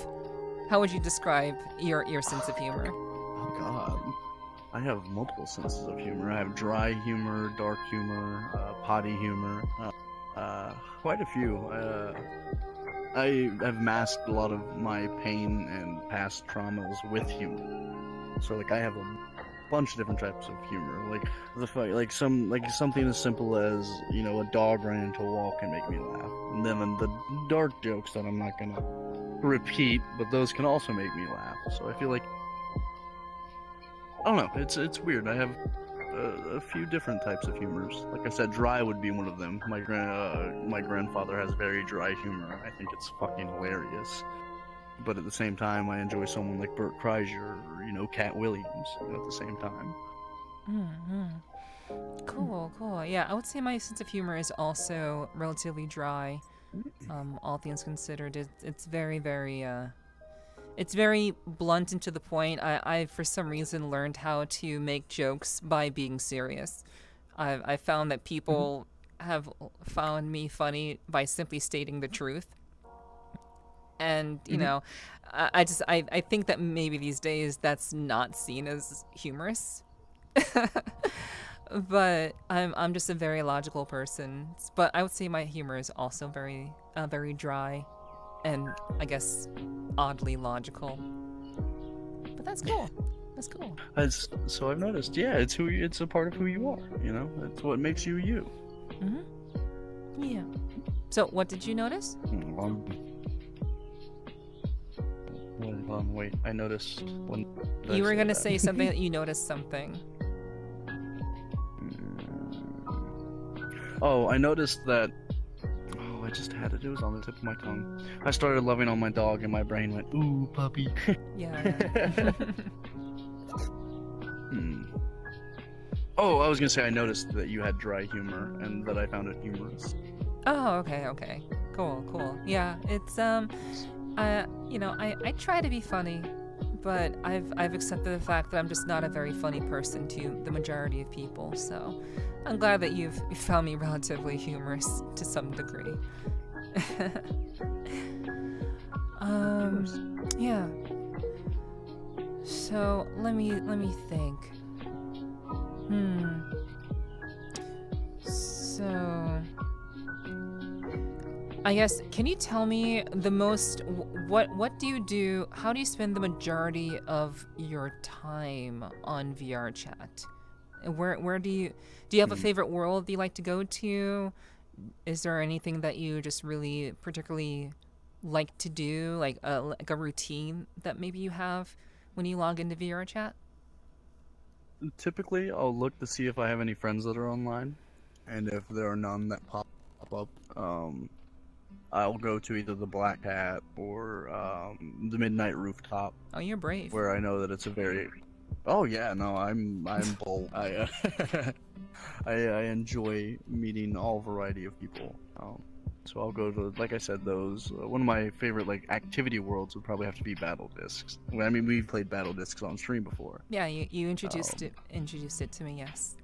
[SPEAKER 1] How would you describe your sense of humor?
[SPEAKER 2] Oh God. I have multiple senses of humor. I have dry humor, dark humor, potty humor, quite a few. I have masked a lot of my pain and past traumas with humor. So, like, I have bunch of different types of humor. Like something as simple as a dog running into a wall can make me laugh, and then the dark jokes that I'm not gonna repeat, but those can also make me laugh. So I feel like I don't know. It's weird. I have a few different types of humors. Like I said, dry would be one of them. My grandfather has very dry humor. I think it's fucking hilarious. But at the same time, I enjoy someone like Bert Kreischer or Cat Williams at the same time.
[SPEAKER 1] Cool. Yeah, I would say my sense of humor is also relatively dry. All things considered, it's very, very it's very blunt and to the point. I for some reason learned how to make jokes by being serious. I found that people have found me funny by simply stating the truth. And I think that maybe these days that's not seen as humorous. But I'm just a very logical person. But I would say my humor is also very very dry, and I guess oddly logical. But that's cool. That's cool.
[SPEAKER 2] So I've noticed. Yeah, it's a part of who you are. It's what makes you you.
[SPEAKER 1] Yeah. So what did you notice?
[SPEAKER 2] Wait, I noticed when...
[SPEAKER 1] You were going to say something that you noticed something.
[SPEAKER 2] Oh, I noticed that... Oh, I just had it. It was on the tip of my tongue. I started loving on my dog and my brain went, ooh, puppy.
[SPEAKER 1] Yeah.
[SPEAKER 2] Oh, I was going to say I noticed that you had dry humor and that I found it humorous.
[SPEAKER 1] Oh, okay. Cool. Yeah, it's I try to be funny, but I've accepted the fact that I'm just not a very funny person to the majority of people. So I'm glad that you found me relatively humorous to some degree. Yeah. So let me think. So I guess, can you tell me the most, what do you do, how do you spend the majority of your time on VRChat? Where do you have a favorite world that you like to go to? Is there anything that you just really particularly like to do, like a routine that maybe you have when you log into VRChat?
[SPEAKER 2] Typically, I'll look to see if I have any friends that are online, and if there are none that pop up, I'll go to either the Black Hat or the Midnight Rooftop.
[SPEAKER 1] Oh, you're brave.
[SPEAKER 2] Where I know that it's a very... Oh yeah, no, I'm bold. I enjoy meeting all variety of people. So I'll go to, like I said, those. One of my favorite activity worlds would probably have to be Battle Discs. I mean, we've played Battle Discs on stream before.
[SPEAKER 1] Yeah, you introduced it to me. Yes.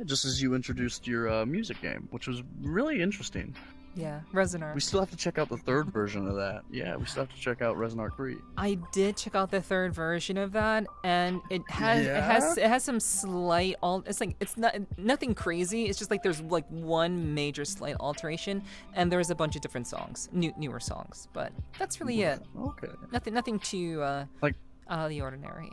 [SPEAKER 2] Just as you introduced your music game, which was really interesting.
[SPEAKER 1] Yeah, Resinark.
[SPEAKER 2] We still have to check out the third version of that. Yeah, we still have to check out Resinark 3.
[SPEAKER 1] I did check out the third version of that, and it has some slight it's not nothing crazy. It's just there's one major slight alteration, and there's a bunch of different songs, newer songs, but that's really it.
[SPEAKER 2] Okay.
[SPEAKER 1] Nothing too out of the ordinary.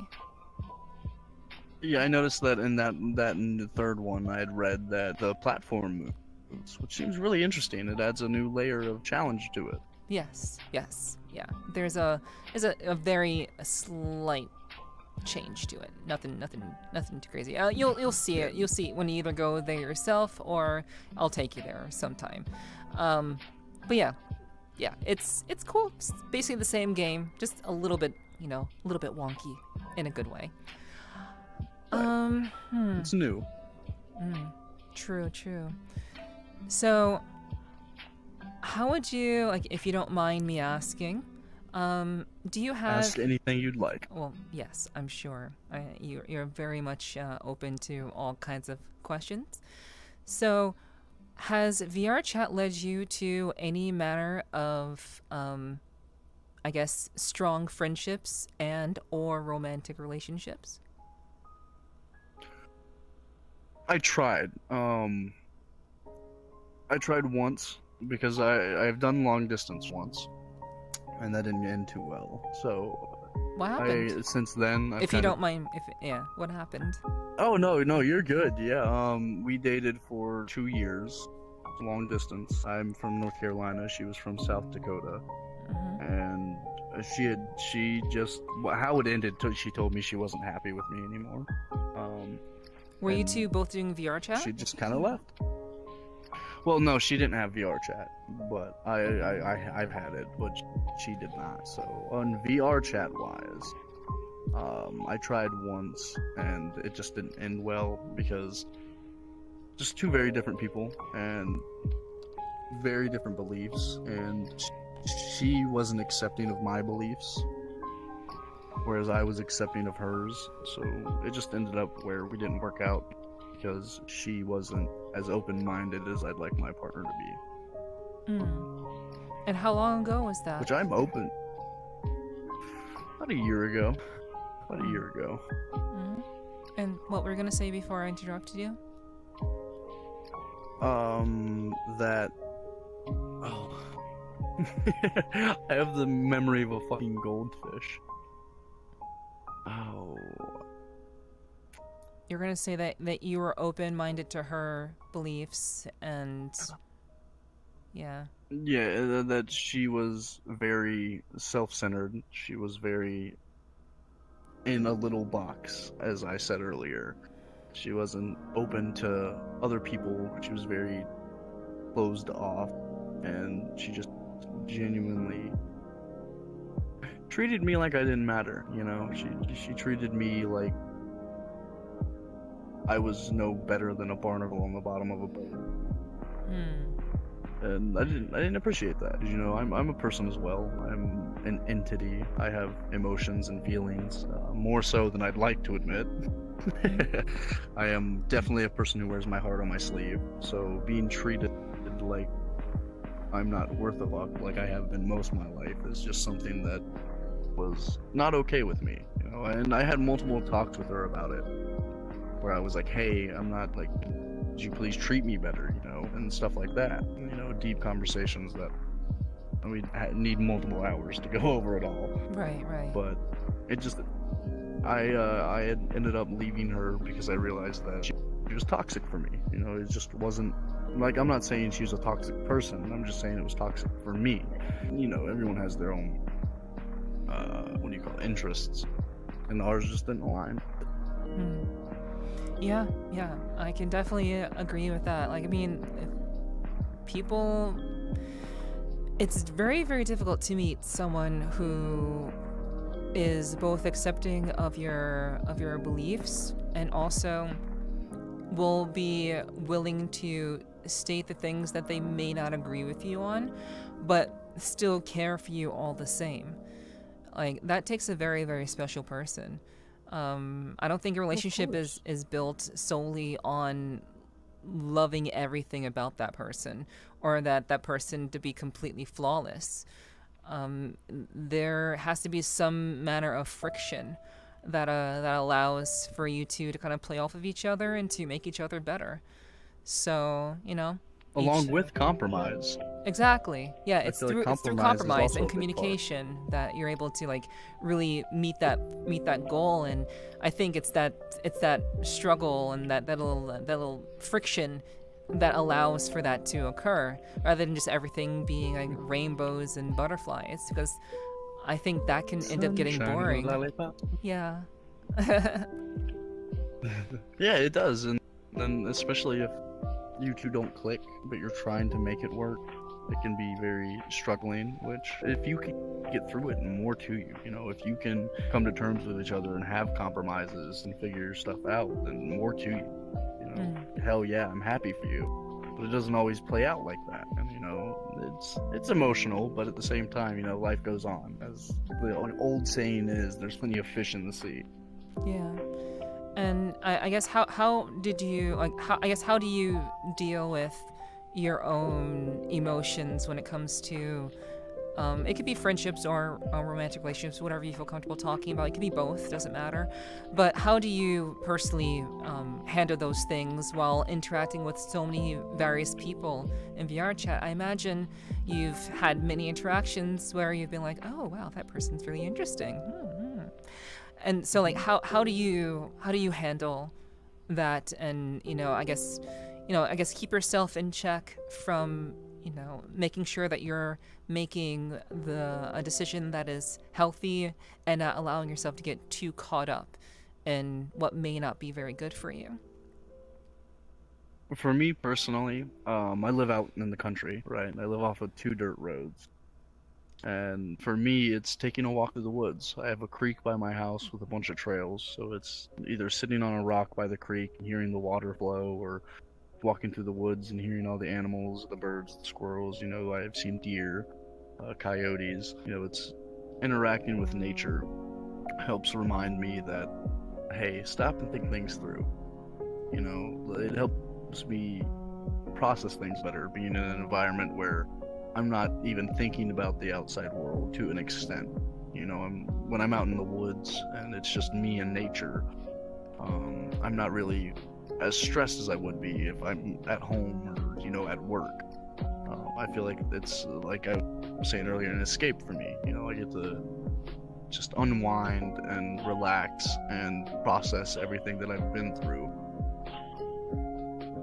[SPEAKER 2] Yeah, I noticed that in the third one, I had read that the platform moves, which seems really interesting. It adds a new layer of challenge to it.
[SPEAKER 1] Yes, yeah. There's a very slight change to it. Nothing too crazy. You'll see it. You'll see it when you either go there yourself or I'll take you there sometime. But yeah, it's cool. It's basically the same game, just a little bit wonky in a good way.
[SPEAKER 2] It's new.
[SPEAKER 1] True. So, how would you, if you don't mind me asking, do you have...
[SPEAKER 2] Ask anything you'd like.
[SPEAKER 1] Well, yes, I'm sure. You're very much open to all kinds of questions. So, has VRChat led you to any manner of, I guess, strong friendships and or romantic relationships?
[SPEAKER 2] I tried. I tried once because I've done long distance once, and that didn't end too well. So
[SPEAKER 1] What happened?
[SPEAKER 2] Since then, I've
[SPEAKER 1] If you
[SPEAKER 2] kind of.
[SPEAKER 1] don't mind, what happened?
[SPEAKER 2] Oh no, you're good. Yeah, we dated for 2 years, long distance. I'm from North Carolina. She was from South Dakota,
[SPEAKER 1] Hmm.
[SPEAKER 2] and she just how it ended. She told me she wasn't happy with me anymore.
[SPEAKER 1] Were you
[SPEAKER 2] And
[SPEAKER 1] two both doing VR chat?
[SPEAKER 2] she just kind of left. Well, no, she didn't have VRChat, but I've had it, but she did not. So on VRChat wise, I tried once and it just didn't end well because just two very different people and very different beliefs, and she wasn't accepting of my beliefs, whereas I was accepting of hers. So it just ended up where we didn't work out because she wasn't as open-minded as I'd like my partner to be.
[SPEAKER 1] And how long ago was that?
[SPEAKER 2] Which I'm open. About a year ago.
[SPEAKER 1] Mhm. And what were you gonna say before I interrupted you?
[SPEAKER 2] That. Oh. I have the memory of a fucking goldfish. Oh.
[SPEAKER 1] You're gonna say that you were open-minded to her beliefs and yeah.
[SPEAKER 2] Yeah, that she was very self-centered. She was very in a little box, as I said earlier. She wasn't open to other people. She was very closed off, and she just genuinely treated me like I didn't matter. You know, she treated me like I was no better than a barnacle on the bottom of a boat. And I didn't appreciate that. You know, I'm a person as well. I'm an entity. I have emotions and feelings, more so than I'd like to admit. I am definitely a person who wears my heart on my sleeve. So being treated like I'm not worth a fuck, like I have been most of my life, is just something that was not okay with me. You know, and I had multiple talks with her about it, where I was like, "Hey, I'm not like. Could you please treat me better?" You know, and stuff like that. You know, deep conversations that we need multiple hours to go over it all.
[SPEAKER 1] Right.
[SPEAKER 2] But it just, I had ended up leaving her because I realized that she was toxic for me. You know, it just wasn't like, I'm not saying she was a toxic person. I'm just saying it was toxic for me. You know, everyone has their own interests, and ours just didn't align.
[SPEAKER 1] Yeah, I can definitely agree with that. Like, I mean, people, it's very, very difficult to meet someone who is both accepting of your beliefs and also will be willing to state the things that they may not agree with you on, but still care for you all the same. Like, that takes a very, very special person. I don't think a relationship is built solely on loving everything about that person or that person to be completely flawless. There has to be some manner of friction that allows for you two to kind of play off of each other and to make each other better. So, you know,
[SPEAKER 2] Along with compromise.
[SPEAKER 1] exactly. Yeah, it's
[SPEAKER 2] feel
[SPEAKER 1] through
[SPEAKER 2] like
[SPEAKER 1] it's through
[SPEAKER 2] compromise is
[SPEAKER 1] compromise
[SPEAKER 2] also a
[SPEAKER 1] and
[SPEAKER 2] big part.
[SPEAKER 1] communication that you're able to like really meet that goal. And I think it's that struggle and that little friction that allows for that to occur, rather than just everything being like rainbows and butterflies. Because I think that can end up getting
[SPEAKER 2] Sunshine
[SPEAKER 1] boring.
[SPEAKER 2] lollipop.
[SPEAKER 1] Yeah.
[SPEAKER 2] Yeah, it does, and then especially if you two don't click, but you're trying to make it work, it can be very struggling. Which, if you can get through it, more to you. You know, if you can come to terms with each other and have compromises and figure your stuff out, then more to you. You know, hell yeah, I'm happy for you. But it doesn't always play out like that, and you know, it's emotional, but at the same time, you know, life goes on. As the old saying is, there's plenty of fish in the sea.
[SPEAKER 1] Yeah. And I guess how did you how do you deal with your own emotions when it comes to it could be friendships or romantic relationships, whatever you feel comfortable talking about. It could be both, doesn't matter. But how do you personally handle those things while interacting with so many various people in VRChat? I imagine you've had many interactions where you've been like, oh wow, that person's really interesting. and so like how do you handle that, and I guess keep yourself in check from making sure that you're making a decision that is healthy and not allowing yourself to get too caught up in what may not be very good for you.
[SPEAKER 2] For me personally, I live out in the country, right? I live off of 2 dirt roads. And for me, it's taking a walk through the woods. I have a creek by my house with a bunch of trails, so it's either sitting on a rock by the creek and hearing the water flow, or walking through the woods and hearing all the animals, the birds, the squirrels. I've seen deer, coyotes. It's interacting with nature helps remind me that, hey, stop and think things through. It helps me process things better, being in an environment where I'm not even thinking about the outside world to an extent. When I'm out in the woods and it's just me and nature, I'm not really as stressed as I would be if I'm at home or, at work. I feel like it's, like I was saying earlier, an escape for me. I get to just unwind and relax and process everything that I've been through.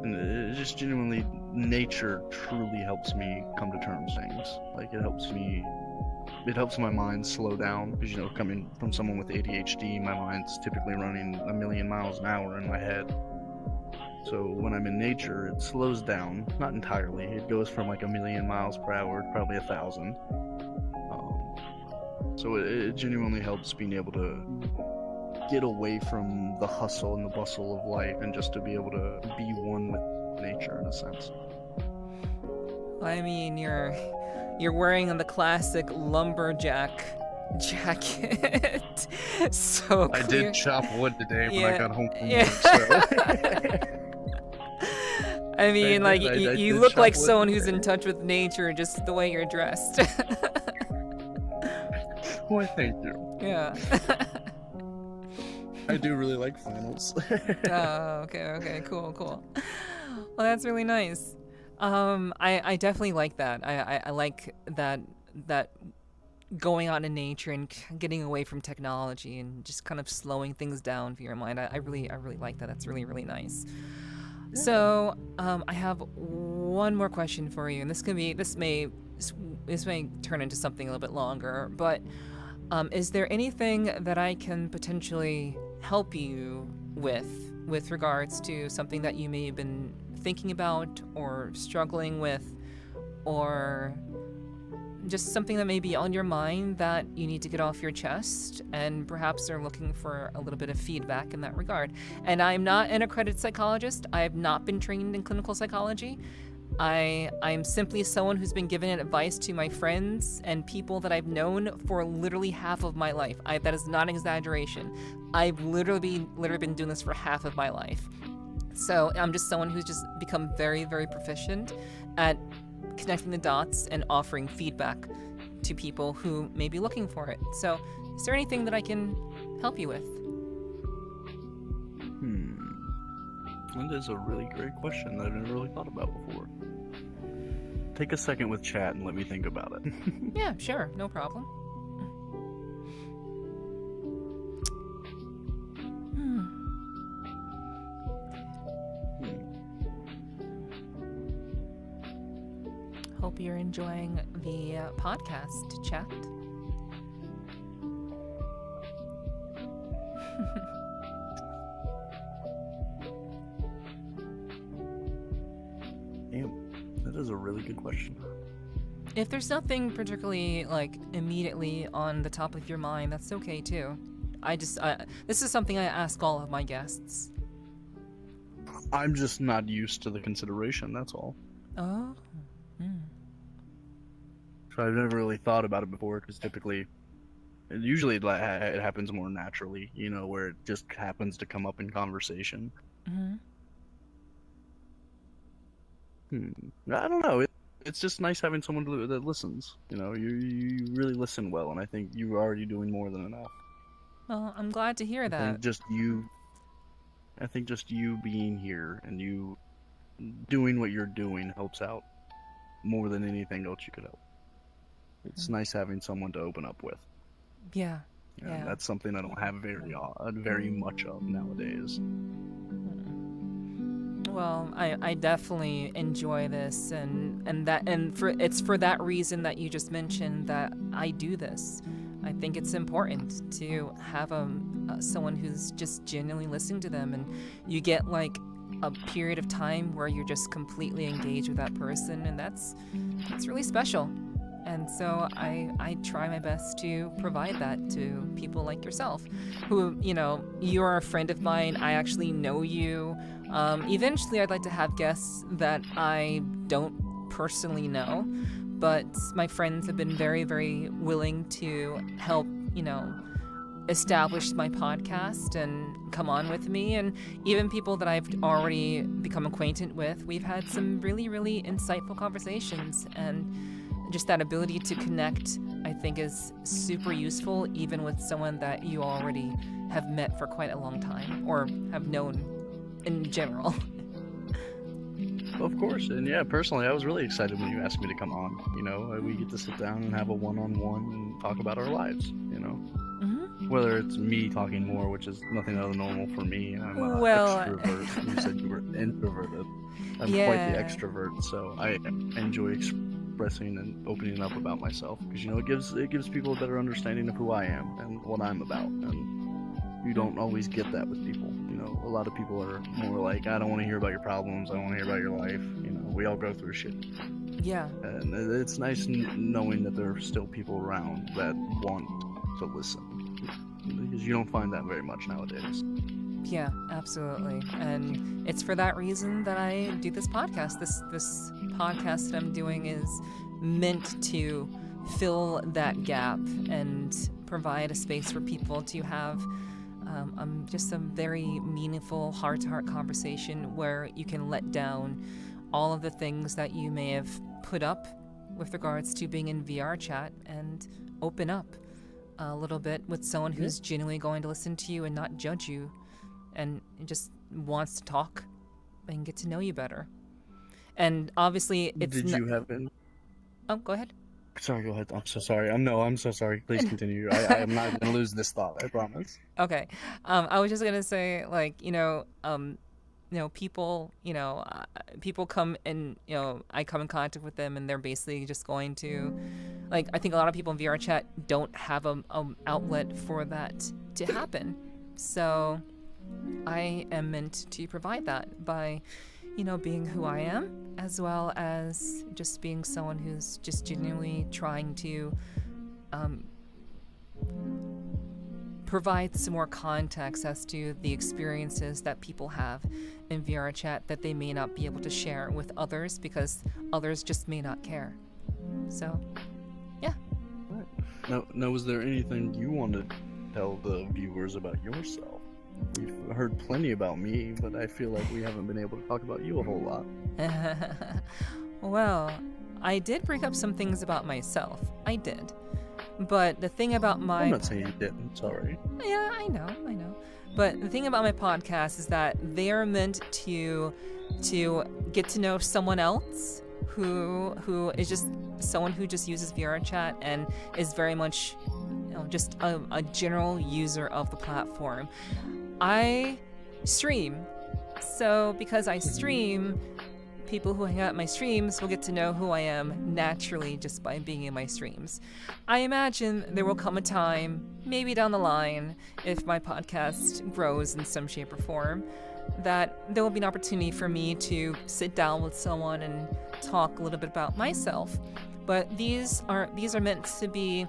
[SPEAKER 2] And it just genuinely, nature truly helps me come to terms with things. Like, it helps my mind slow down, because coming from someone with ADHD, my mind's typically running 1,000,000 miles an hour in my head. So when I'm in nature, it slows down, not entirely. It goes from like 1,000,000 miles per hour to probably 1,000. So it genuinely helps being able to get away from the hustle and the bustle of life, and just to be able to be one with nature in a sense.
[SPEAKER 1] I mean, you're wearing the classic lumberjack jacket. So
[SPEAKER 2] I did chop wood today when I got home from
[SPEAKER 1] yeah.
[SPEAKER 2] work, so.
[SPEAKER 1] I mean,
[SPEAKER 2] I
[SPEAKER 1] you
[SPEAKER 2] did
[SPEAKER 1] look
[SPEAKER 2] chop
[SPEAKER 1] like
[SPEAKER 2] wood
[SPEAKER 1] someone who's
[SPEAKER 2] today.
[SPEAKER 1] in touch with nature, just the way you're dressed.
[SPEAKER 2] Why, thank you.
[SPEAKER 1] Yeah.
[SPEAKER 2] I do really like flannels.
[SPEAKER 1] Oh, okay, cool. Well, that's really nice. I definitely like that. I like that going out in nature and getting away from technology and just kind of slowing things down for your mind. I really like that. That's really, really nice. So, I have one more question for you, and this may turn into something a little bit longer, but is there anything that I can potentially help you with regards to something that you may have been thinking about or struggling with, or just something that may be on your mind that you need to get off your chest, and perhaps are looking for a little bit of feedback in that regard? And I'm not an accredited psychologist. I have not been trained in clinical psychology. I'm simply someone who's been giving advice to my friends and people that I've known for literally half of my life. That is not an exaggeration. I've literally been doing this for half of my life. So I'm just someone who's just become very, very proficient at connecting the dots and offering feedback to people who may be looking for it. So is there anything that I can help you with?
[SPEAKER 2] That is a really great question that I've never really thought about before. Take a second with chat and let me think about it.
[SPEAKER 1] Yeah, sure, no problem. Hope you're enjoying the podcast, chat.
[SPEAKER 2] That is a really good question.
[SPEAKER 1] If there's nothing particularly immediately on the top of your mind, that's okay too. This is something I ask all of my guests.
[SPEAKER 2] I'm just not used to the consideration, that's all.
[SPEAKER 1] Oh.
[SPEAKER 2] So I've never really thought about it before, because usually it happens more naturally, where it just happens to come up in conversation.
[SPEAKER 1] Mm-hmm.
[SPEAKER 2] I don't know. It's just nice having someone that listens. You really listen well, and I think you're already doing more than enough.
[SPEAKER 1] Well, I'm glad to hear that.
[SPEAKER 2] I think just you being here and you doing what you're doing helps out more than anything else you could help. It's nice having someone to open up with.
[SPEAKER 1] Yeah.
[SPEAKER 2] And
[SPEAKER 1] Yeah.
[SPEAKER 2] that's something I don't have very much of nowadays.
[SPEAKER 1] Well, I definitely enjoy this, and for that reason that you just mentioned that I do this. I think it's important to have someone who's just genuinely listening to them, and you get like a period of time where you're just completely engaged with that person, and that's really special. And so I try my best to provide that to people like yourself, who, you're a friend of mine. I actually know you. Eventually, I'd like to have guests that I don't personally know, but my friends have been very, very willing to help, establish my podcast and come on with me. And even people that I've already become acquainted with, we've had some really, really insightful conversations. And just that ability to connect, I think, is super useful, even with someone that you already have met for quite a long time or have known in general.
[SPEAKER 2] Of course, and yeah, personally, I was really excited when you asked me to come on. We get to sit down and have a one-on-one and talk about our lives.
[SPEAKER 1] Mm-hmm.
[SPEAKER 2] Whether it's me talking more, which is nothing other than normal for me. I'm an
[SPEAKER 1] Well,
[SPEAKER 2] extrovert. You said you were introverted. I'm
[SPEAKER 1] yeah.
[SPEAKER 2] quite the extrovert, so I enjoy expressing and opening up about myself because it gives people a better understanding of who I am and what I'm about, and you don't always get that with people. A lot of people are more like, I don't want to hear about your problems. I don't want to hear about your life. We all go through shit.
[SPEAKER 1] Yeah.
[SPEAKER 2] And it's nice knowing that there are still people around that want to listen, because you don't find that very much nowadays.
[SPEAKER 1] Yeah, absolutely. And it's for that reason that I do this podcast. This podcast that I'm doing is meant to fill that gap and provide a space for people to have just a very meaningful heart-to-heart conversation where you can let down all of the things that you may have put up with regards to being in VRChat and open up a little bit with someone who's genuinely going to listen to you and not judge you and just wants to talk and get to know you better. And obviously it's
[SPEAKER 2] Did you have an...
[SPEAKER 1] Oh, go ahead.
[SPEAKER 2] Sorry, go ahead. I'm so sorry. I'm so sorry. Please continue. I am not going to lose this thought. I promise.
[SPEAKER 1] Okay. I was just going to say, people, people come and, I come in contact with them and they're basically just going to, I think a lot of people in VRChat don't have a outlet for that to happen. So I am meant to provide that by, being who I am, as well as just being someone who's just genuinely trying to provide some more context as to the experiences that people have in VRChat that they may not be able to share with others because others just may not care. So, yeah.
[SPEAKER 2] Right. Now, was there anything you wanted to tell the viewers about yourself? We've heard plenty about me, but I feel like we haven't been able to talk about you a whole lot.
[SPEAKER 1] Well, I did bring up some things about myself. I did. But the thing about my...
[SPEAKER 2] I'm not saying you didn't, sorry.
[SPEAKER 1] Yeah, I know. But the thing about my podcast is that they are meant to get to know someone else who is just someone who just uses VRChat and is very much, just a general user of the platform. I stream. So because I stream, people who hang out at my streams will get to know who I am naturally just by being in my streams. I imagine there will come a time, maybe down the line, if my podcast grows in some shape or form, that there will be an opportunity for me to sit down with someone and talk a little bit about myself. But these are meant to be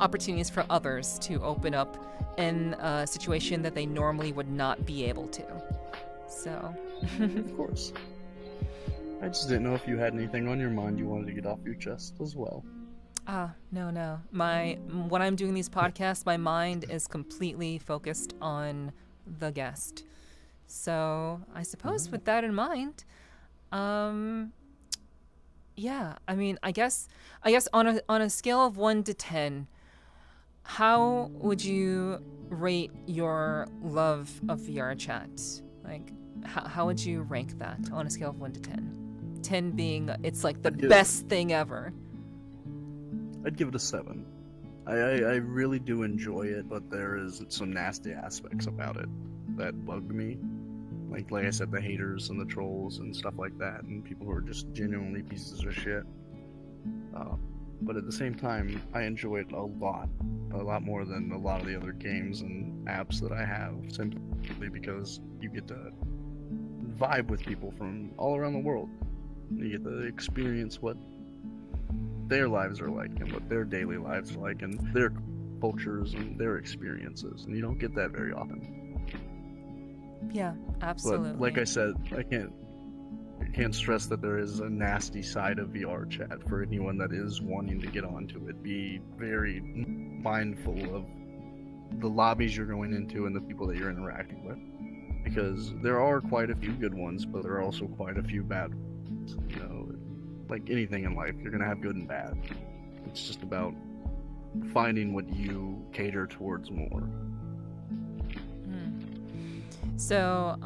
[SPEAKER 1] opportunities for others to open up in a situation that they normally would not be able to. So,
[SPEAKER 2] of course. I just didn't know if you had anything on your mind you wanted to get off your chest as well.
[SPEAKER 1] No. When I'm doing these podcasts, my mind is completely focused on the guest. So I suppose with that in mind, yeah, I mean, I guess on a scale of 1 to 10, how would you rate your love of VRChat? How would you rank that on a scale of 1 to 10? 10 being it's like the best thing ever.
[SPEAKER 2] I'd give it a 7. I really do enjoy it, but there is some nasty aspects about it that bug me. Like I said, the haters and the trolls and stuff like that, and people who are just genuinely pieces of shit. But at the same time, I enjoy it a lot more than a lot of the other games and apps that I have, simply because you get to vibe with people from all around the world. You get to experience what their lives are like and what their daily lives are like and their cultures and their experiences, and you don't get that very often.
[SPEAKER 1] Yeah, absolutely.
[SPEAKER 2] But like I said, I can't stress that there is a nasty side of VRChat for anyone that is wanting to get onto it. Be very mindful of the lobbies you're going into and the people that you're interacting with, because there are quite a few good ones, but there are also quite a few bad ones. You know, like anything in life, you're gonna have good and bad. It's just about finding what you cater towards more.
[SPEAKER 1] So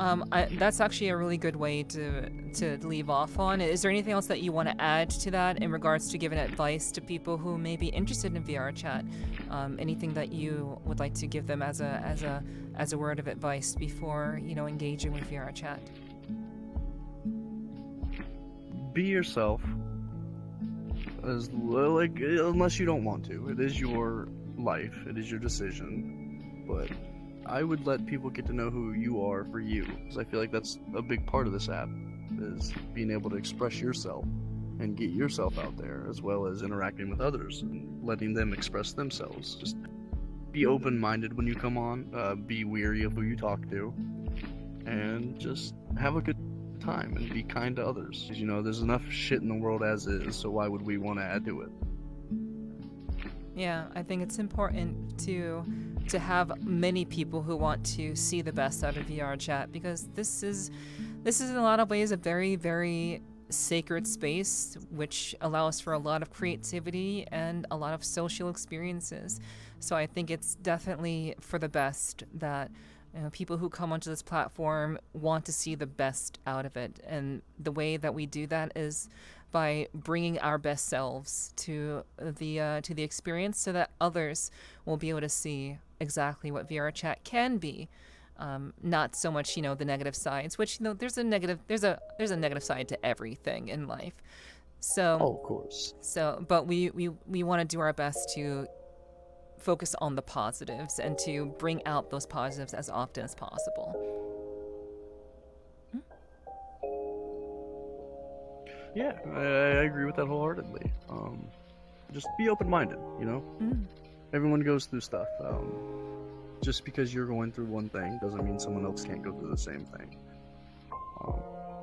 [SPEAKER 1] that's actually a really good way to leave off on. Is there anything else that you want to add to that in regards to giving advice to people who may be interested in VRChat? Anything that you would like to give them as a word of advice before engaging with VRChat?
[SPEAKER 2] Be yourself, unless you don't want to. It is your life. It is your decision. But I would let people get to know who you are for you, because I feel like that's a big part of this app, is being able to express yourself and get yourself out there, as well as interacting with others and letting them express themselves. Just be open-minded when you come on, be weary of who you talk to, and just have a good time and be kind to others. Because, there's enough shit in the world as is, so why would we want to add to it?
[SPEAKER 1] Yeah, I think it's important to have many people who want to see the best out of VRChat, because this is in a lot of ways a very, very sacred space, which allows for a lot of creativity and a lot of social experiences. So I think it's definitely for the best that people who come onto this platform want to see the best out of it, and the way that we do that is by bringing our best selves to the experience, so that others will be able to see exactly what VRChat can be. Not so much the negative sides, which there's a negative side to everything in life. So
[SPEAKER 2] of course.
[SPEAKER 1] So, but we want to do our best to focus on the positives and to bring out those positives as often as possible.
[SPEAKER 2] Yeah, I agree with that wholeheartedly. Just be open-minded, Everyone goes through stuff. Just because you're going through one thing doesn't mean someone else can't go through the same thing.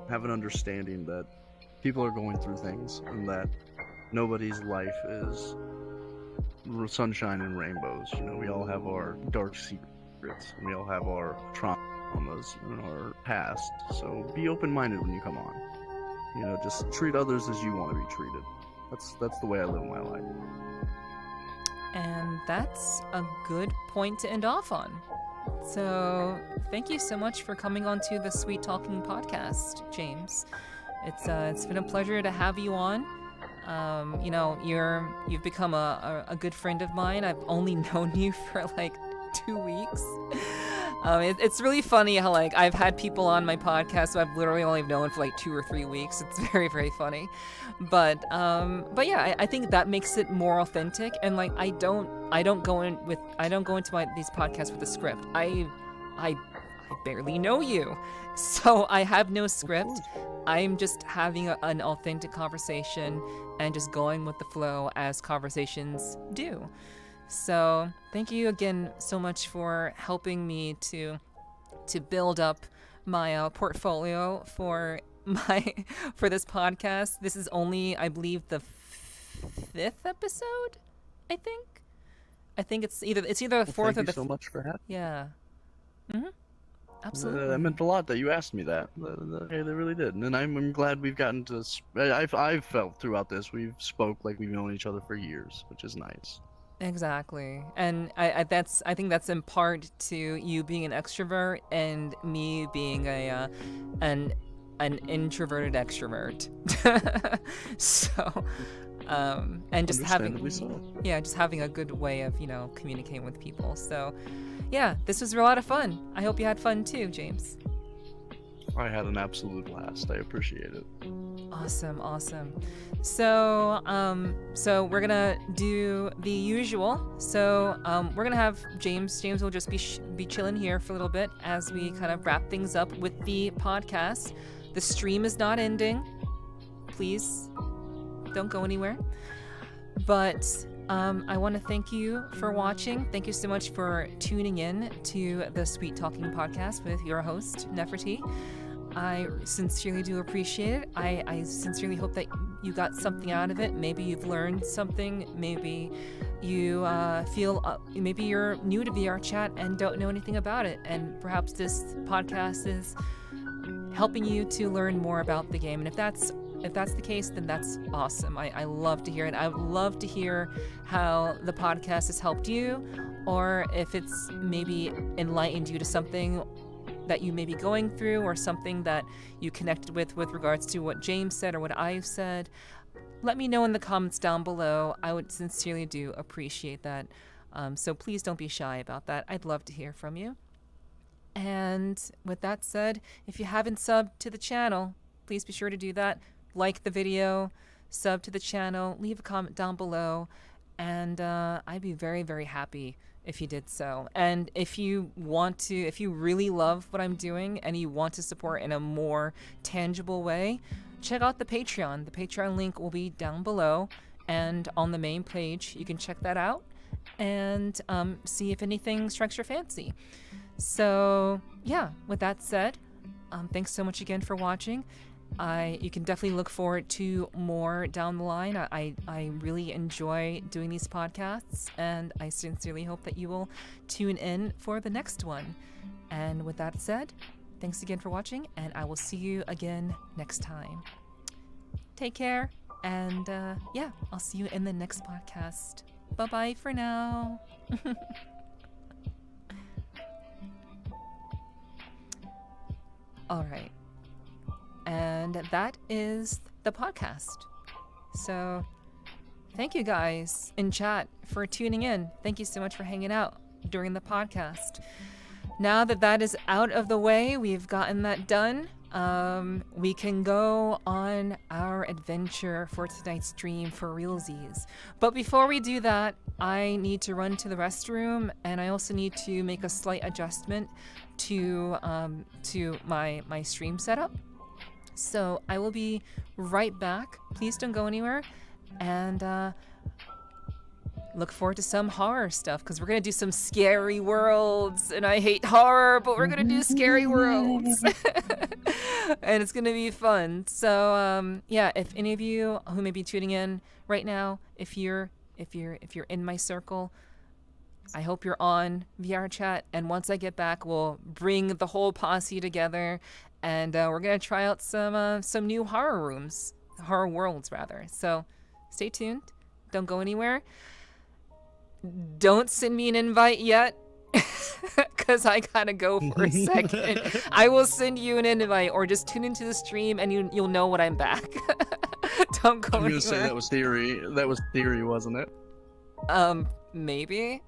[SPEAKER 2] Have an understanding that people are going through things, and that nobody's life is sunshine and rainbows. We all have our dark secrets, and we all have our traumas and our past. So be open-minded when you come on. Just treat others as you want to be treated. That's the way I live my life.
[SPEAKER 1] And that's a good point to end off on. So thank you so much for coming on to the Sweet Talking podcast, James. It's been a pleasure to have you on. You've become a good friend of mine. I've only known you for like 2 weeks. It's really funny how I've had people on my podcast who I've literally only known for 2 or 3 weeks. It's very, very funny, but yeah, I think that makes it more authentic. And I don't go into these podcasts with a script. I barely know you, so I have no script. I'm just having an authentic conversation and just going with the flow as conversations do. So thank you again so much for helping me to build up my portfolio for this podcast. This is only, I believe, the 5th episode. I think it's either the 4th or the.
[SPEAKER 2] Thank you so much for having.
[SPEAKER 1] Yeah. Mhm. Absolutely.
[SPEAKER 2] That meant a lot that you asked me that. They really did, and I'm glad we've gotten to. I've felt throughout this we've spoke like we've known each other for years, which is nice.
[SPEAKER 1] Exactly, and I think that's in part to you being an extrovert and me being an introverted extrovert. So And just
[SPEAKER 2] Understandably so.
[SPEAKER 1] just having a good way of, communicating with people. So, yeah, this was a lot of fun. I hope you had fun too, James.
[SPEAKER 2] I had an absolute blast. I appreciate it.
[SPEAKER 1] Awesome. So, we're gonna do the usual. So, we're gonna have James. James will just be chilling here for a little bit as we kind of wrap things up with the podcast. The stream is not ending. Please don't go anywhere. But I want to thank you for watching. Thank you so much for tuning in to the Sweet Talking Podcast with your host, Nepherti. I sincerely do appreciate it. I sincerely hope that you got something out of it. Maybe you've learned something. Maybe you feel, maybe you're new to VRChat and don't know anything about it. And perhaps this podcast is helping you to learn more about the game. And if that's the case, then that's awesome. I love to hear it. I would love to hear how the podcast has helped you, or if it's maybe enlightened you to something that you may be going through, or something that you connected with regards to what James said or what I've said. Let me know in the comments down below. I would sincerely do appreciate that. So please don't be shy about that. I'd love to hear from you. And with that said, if you haven't subbed to the channel, please be sure to do that. Like the video, sub to the channel, leave a comment down below, and I'd be very, very happy if you did so. And if you really love what I'm doing and you want to support in a more tangible way, check out the Patreon. The Patreon link will be down below and on the main page. You can check that out and see if anything strikes your fancy. So yeah, with that said, thanks so much again for watching. You can definitely look forward to more down the line. I really enjoy doing these podcasts, and I sincerely hope that you will tune in for the next one. And with that said, thanks again for watching, and I will see you again next time. Take care, and yeah, I'll see you in the next podcast. Bye-bye for now. All right. And that is the podcast. So thank you guys in chat for tuning in. Thank you so much for hanging out during the podcast. Now that that is out of the way, we've gotten that done. We can go on our adventure for tonight's stream for realsies. But before we do that, I need to run to the restroom, and I also need to make a slight adjustment to my stream setup. So I will be right back. Please don't go anywhere, and look forward to some horror stuff, because we're gonna do some scary worlds, and I hate horror, but we're gonna do scary worlds. And it's gonna be fun. So yeah, if any of you who may be tuning in right now, if you're in my circle, I hope you're on VRChat, and once I get back, we'll bring the whole posse together, and we're gonna try out some new horror worlds rather. So stay tuned. Don't go anywhere. Don't send me an invite yet, because I gotta go for a second. I will send you an invite, or just tune into the stream and you'll know when I'm back. Don't go anywhere.
[SPEAKER 2] I'm gonna say that was theory. That was theory, wasn't it?
[SPEAKER 1] Maybe.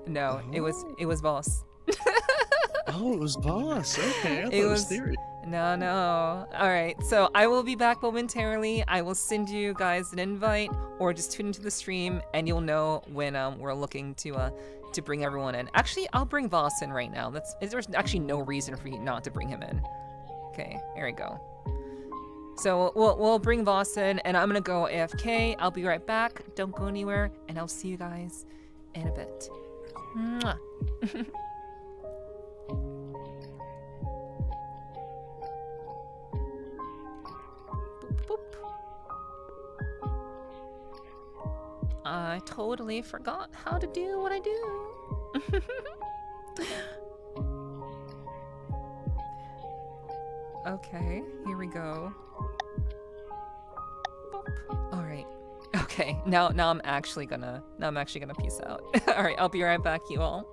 [SPEAKER 1] No, it was Boss.
[SPEAKER 2] Oh, it was Boss. Okay, I thought it was theory.
[SPEAKER 1] No. All right, so I will be back momentarily. I will send you guys an invite, or just tune into the stream, and you'll know when we're looking to bring everyone in. Actually, I'll bring Voss in right now. There's actually no reason for you not to bring him in. Okay, here we go. So we'll bring Voss in, and I'm gonna go AFK. I'll be right back. Don't go anywhere, and I'll see you guys in a bit. Mwah. Boop. I totally forgot how to do what I do. Okay, here we go. Boop. All right. Okay, now I'm actually gonna peace out. All right, I'll be right back, you all.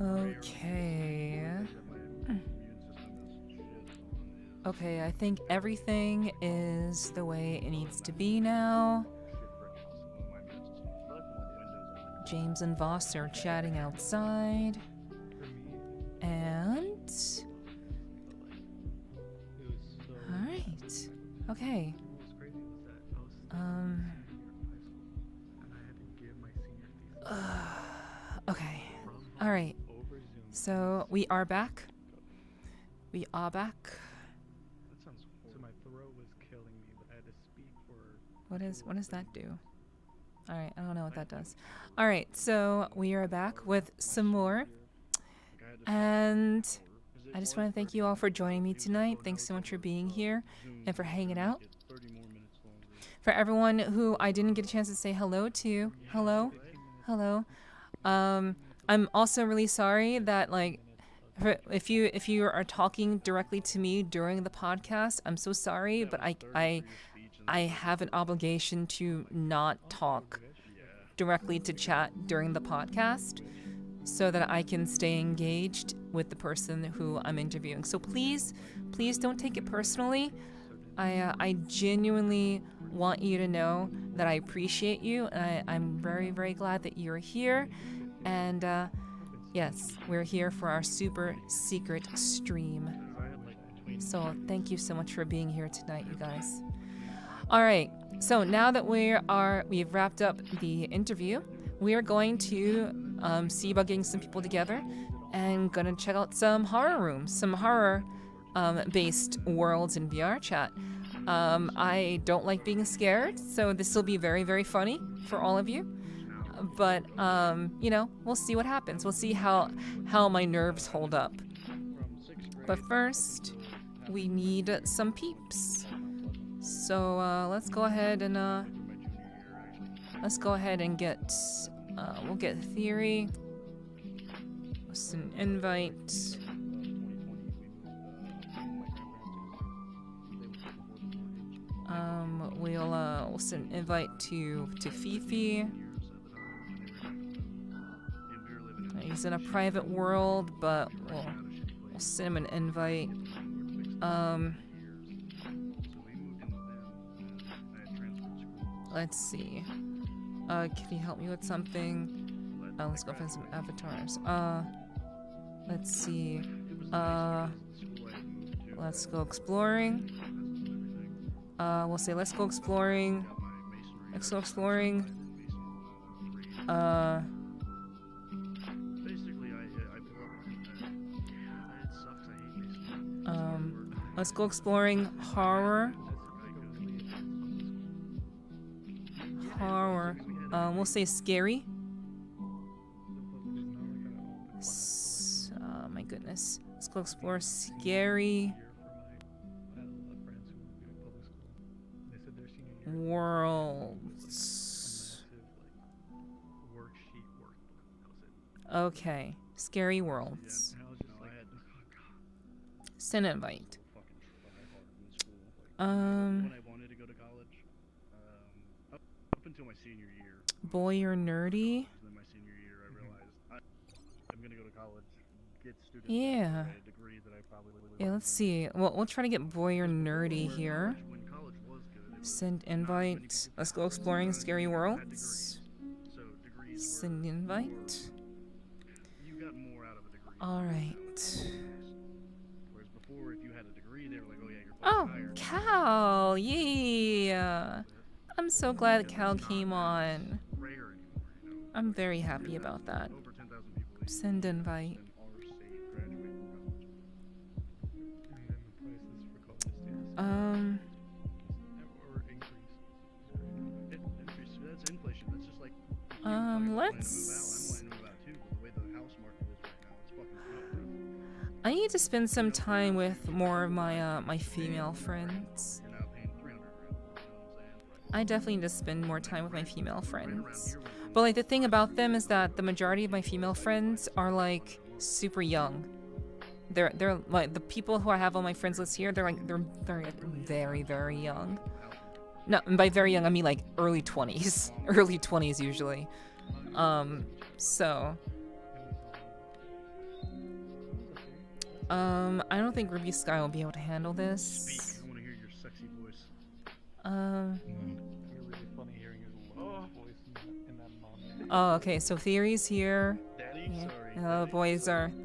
[SPEAKER 1] Okay. Okay, I think everything is the way it needs to be now. James and Voss are chatting outside. And... Alright. Okay. Okay. Alright. So, we are back. We are back. What does that do? Alright, I don't know what that does. Alright, so we are back with some more. And I just want to thank you all for joining me tonight. Thanks so much for being here and for hanging out. For everyone who I didn't get a chance to say hello to, hello. I'm also really sorry that, like, if you are talking directly to me during the podcast, I'm so sorry, but I have an obligation to not talk directly to chat during the podcast so that I can stay engaged with the person who I'm interviewing. So please don't take it personally. I genuinely want you to know that I appreciate you, and I'm very, very glad that you're here. And yes, we're here for our super secret stream. So thank you so much for being here tonight, you guys. All right, so now that we've wrapped up the interview, we are going to see about getting some people together and gonna check out some horror rooms, some horror based worlds in VRChat. I don't like being scared, so this will be very, very funny for all of you. But you know, we'll see what happens. We'll see how my nerves hold up. But first, we need some peeps. So let's go ahead and get we'll get Theory. Let's an invite. We'll send an invite to Fifi. He's in a private world, but we'll send him an invite. Let's see. Can you help me with something? Let's go find some avatars. Let's see. Let's go exploring. We'll say let's go exploring. Let's go exploring. Let's go exploring horror. We'll say scary. My goodness. Let's go explore scary worlds. Okay. Scary worlds. Send an invite.
[SPEAKER 2] When I wanted to go to college, up until my senior year.
[SPEAKER 1] Boy, you're nerdy.
[SPEAKER 2] Then my senior year, I realized I'm gonna go to college, get student
[SPEAKER 1] Yeah.
[SPEAKER 2] a degree that I probably would.
[SPEAKER 1] Yeah, let's see. Well, we'll try to get Boy, you're nerdy here.
[SPEAKER 2] When college was good,
[SPEAKER 1] Send invite. Let's go exploring scary worlds.
[SPEAKER 2] so degrees
[SPEAKER 1] Send invite.
[SPEAKER 2] you got more out of a degree.
[SPEAKER 1] All right.
[SPEAKER 2] Whereas before, if you had a degree, they were like, oh yeah, you're
[SPEAKER 1] Oh,
[SPEAKER 2] hired.
[SPEAKER 1] Cal. Yeah. I'm so glad Cal came on.
[SPEAKER 2] Rare anymore, you know.
[SPEAKER 1] I'm very happy about that.
[SPEAKER 2] Over 10,000 people
[SPEAKER 1] Send invite.
[SPEAKER 2] in our state graduate from college. Or increase. That's inflation. That's just like
[SPEAKER 1] let's.
[SPEAKER 2] I'm wanting to move out too, but the way the house market is right now, it's fucking up.
[SPEAKER 1] I need to spend some time with more of my my female friends.
[SPEAKER 2] You're now paying $300 grand. You know what I'm saying?
[SPEAKER 1] I definitely need to spend more time with my female friends. But like the thing about them is that the majority of my female friends are like super young. They're like the people who I have on my friends list here. They're very, very young. No, and by very young I mean like early 20s. Early 20s usually. So I don't think Ruby Sky will be able to handle
[SPEAKER 2] Speak.
[SPEAKER 1] this.
[SPEAKER 2] I want to hear your sexy voice.
[SPEAKER 3] You're really funny hearing your low voice in that mom.
[SPEAKER 1] Oh, okay. So Theory's here.
[SPEAKER 2] Daddy,
[SPEAKER 1] Yeah.
[SPEAKER 2] sorry.
[SPEAKER 1] The
[SPEAKER 2] Daddy.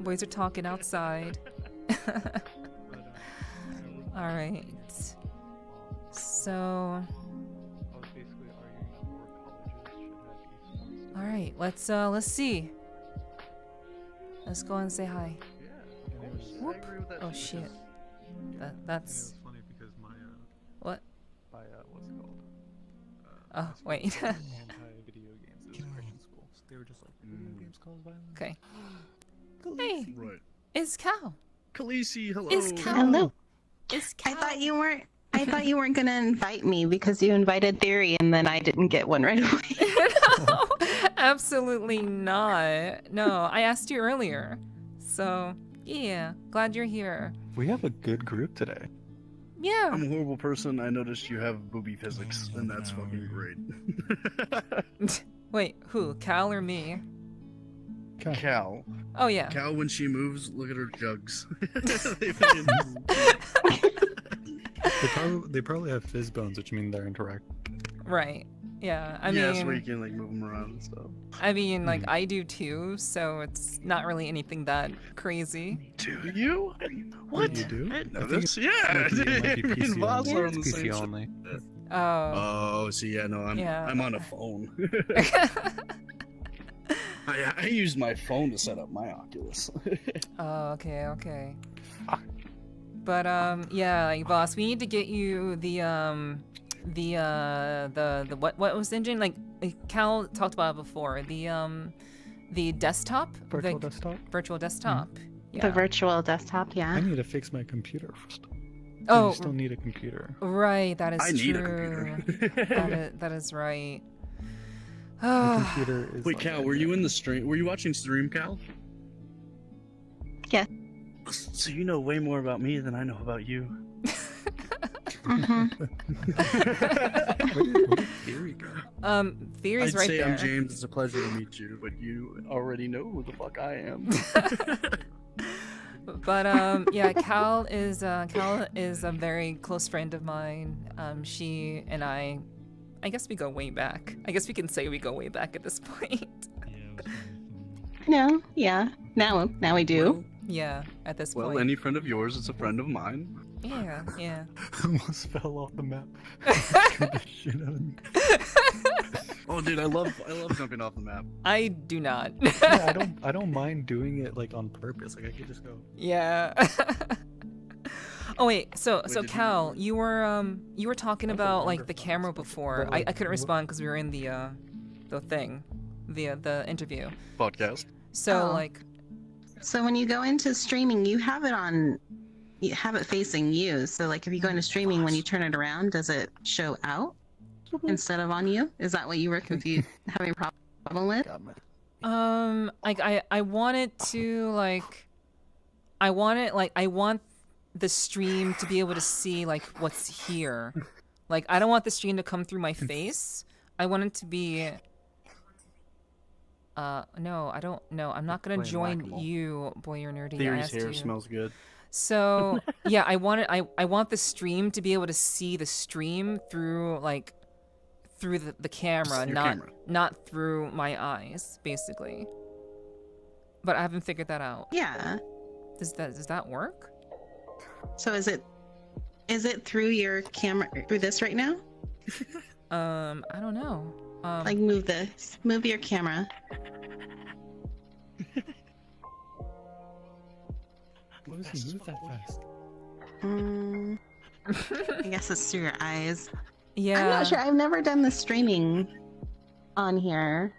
[SPEAKER 1] boys are talking outside. All right. So,
[SPEAKER 3] I was basically arguing that more colleges should have esports.
[SPEAKER 1] all right. Let's see. Let's go and say hi.
[SPEAKER 2] Yeah,
[SPEAKER 3] And it was,
[SPEAKER 1] Whoop.
[SPEAKER 2] I agree with that
[SPEAKER 1] Oh
[SPEAKER 2] too,
[SPEAKER 1] shit.
[SPEAKER 2] because-
[SPEAKER 3] and it
[SPEAKER 1] That's
[SPEAKER 3] was funny because my
[SPEAKER 1] what?
[SPEAKER 3] my what's it called?
[SPEAKER 1] Oh,
[SPEAKER 3] my school
[SPEAKER 1] wait.
[SPEAKER 3] was anti-video games. It was a Christian school. So they were just like, video games cause violence.
[SPEAKER 1] Okay. Hey,
[SPEAKER 2] Right.
[SPEAKER 1] it's Cal.
[SPEAKER 2] Khaleesi, hello.
[SPEAKER 1] It's Cal.
[SPEAKER 4] Hello.
[SPEAKER 1] It's Cal.
[SPEAKER 4] I thought you weren't. I thought you weren't gonna invite me because you invited Theory, and then I didn't get one right away.
[SPEAKER 1] No, absolutely not. No, I asked you earlier. So, yeah, glad you're here.
[SPEAKER 3] We have a good group today.
[SPEAKER 1] Yeah.
[SPEAKER 2] I'm a horrible person. I noticed you have booby physics, and that's fucking great.
[SPEAKER 1] Wait, who? Cal or me?
[SPEAKER 2] Cal.
[SPEAKER 1] Oh, yeah.
[SPEAKER 2] Cal, when she moves, look at her jugs.
[SPEAKER 3] They probably have fizz bones, which mean they're interact.
[SPEAKER 1] Right. Yeah. I
[SPEAKER 2] yeah, so you
[SPEAKER 1] mean,
[SPEAKER 2] can like move them around and stuff.
[SPEAKER 1] like I do too, so it's not really anything that crazy.
[SPEAKER 2] Do you? What?
[SPEAKER 3] You do?
[SPEAKER 2] I didn't know
[SPEAKER 3] I think
[SPEAKER 2] this.
[SPEAKER 3] it
[SPEAKER 2] Yeah,
[SPEAKER 3] might be
[SPEAKER 2] me and
[SPEAKER 3] PC
[SPEAKER 2] Voss
[SPEAKER 3] only.
[SPEAKER 2] are on the
[SPEAKER 3] It's
[SPEAKER 2] same
[SPEAKER 3] PC
[SPEAKER 2] shit.
[SPEAKER 3] only.
[SPEAKER 1] Oh.
[SPEAKER 2] Oh, so yeah, no,
[SPEAKER 1] Yeah.
[SPEAKER 2] I'm on a phone. I used my phone to set up my Oculus.
[SPEAKER 1] Oh, okay. But yeah, like boss, we need to get you the what was the engine? Like Cal talked about it before. The desktop,
[SPEAKER 3] Virtual
[SPEAKER 1] the
[SPEAKER 3] desktop.
[SPEAKER 1] virtual desktop. Yeah.
[SPEAKER 4] The virtual desktop, yeah.
[SPEAKER 3] I need to fix my computer first.
[SPEAKER 1] Oh.
[SPEAKER 3] You still need a computer.
[SPEAKER 1] Right, that is
[SPEAKER 2] I
[SPEAKER 1] true.
[SPEAKER 2] need a computer.
[SPEAKER 1] that is right.
[SPEAKER 3] My computer is.
[SPEAKER 2] Wait,
[SPEAKER 3] like
[SPEAKER 2] Cal, were you in the stream? Were you watching stream, Cal?
[SPEAKER 4] Yeah.
[SPEAKER 2] So you know way more about me than I know about you.
[SPEAKER 4] Mhm.
[SPEAKER 3] Where did Theory go?
[SPEAKER 1] Theory's
[SPEAKER 2] I'd
[SPEAKER 1] right
[SPEAKER 2] say
[SPEAKER 1] there.
[SPEAKER 2] I'm James. It's a pleasure to meet you, but you already know who the fuck I am.
[SPEAKER 1] But yeah, Cal is a very close friend of mine. She and I guess we go way back. I guess we can say we go way back at this point.
[SPEAKER 4] No, yeah. Now we do.
[SPEAKER 1] Yeah, at this
[SPEAKER 2] Well,
[SPEAKER 1] point.
[SPEAKER 2] any friend of yours is a friend of mine.
[SPEAKER 1] Yeah.
[SPEAKER 3] Almost fell off the map. Scared the shit out of me.
[SPEAKER 2] Oh, dude, I love jumping off the map.
[SPEAKER 1] I do not.
[SPEAKER 3] Yeah, I don't mind doing it like on purpose. Like I could just go.
[SPEAKER 1] Yeah. Oh wait, so
[SPEAKER 2] Wait, did
[SPEAKER 1] Cal, you were talking
[SPEAKER 3] That's a
[SPEAKER 1] about
[SPEAKER 3] longer
[SPEAKER 1] like the
[SPEAKER 3] file.
[SPEAKER 1] camera before.
[SPEAKER 3] But,
[SPEAKER 1] I
[SPEAKER 3] like,
[SPEAKER 1] couldn't
[SPEAKER 3] what-
[SPEAKER 1] respond because we were in the thing, the interview.
[SPEAKER 2] Podcast.
[SPEAKER 1] So
[SPEAKER 4] Oh.
[SPEAKER 1] like,
[SPEAKER 4] So when you go into streaming, you have it facing you. So like if you go into streaming, when you turn it around, does it show out instead of on you? Is that what you were confused having a problem with?
[SPEAKER 3] Got my.
[SPEAKER 1] like I want it to like, I want the stream to be able to see like what's here. Like I don't want the stream to come through my face. I want it to be. No, I don't. No, I'm not gonna
[SPEAKER 3] Playing
[SPEAKER 1] join
[SPEAKER 3] whack-a-mole.
[SPEAKER 1] you, boy. You're nerdy. I
[SPEAKER 2] Theory's
[SPEAKER 1] asked
[SPEAKER 2] hair
[SPEAKER 1] you.
[SPEAKER 2] smells good.
[SPEAKER 1] So yeah, I want the stream to be able to see the stream through like through the camera,
[SPEAKER 2] Your
[SPEAKER 1] not
[SPEAKER 2] camera.
[SPEAKER 1] not through my eyes, basically. But I haven't figured that out.
[SPEAKER 4] Yeah.
[SPEAKER 1] Does that work?
[SPEAKER 4] So is it through your camera through this right now?
[SPEAKER 1] I don't know.
[SPEAKER 4] Like move your camera.
[SPEAKER 3] Why does he move that fast?
[SPEAKER 4] I guess it's through your eyes.
[SPEAKER 1] yeah.
[SPEAKER 4] I'm not sure. I've never done the streaming on here.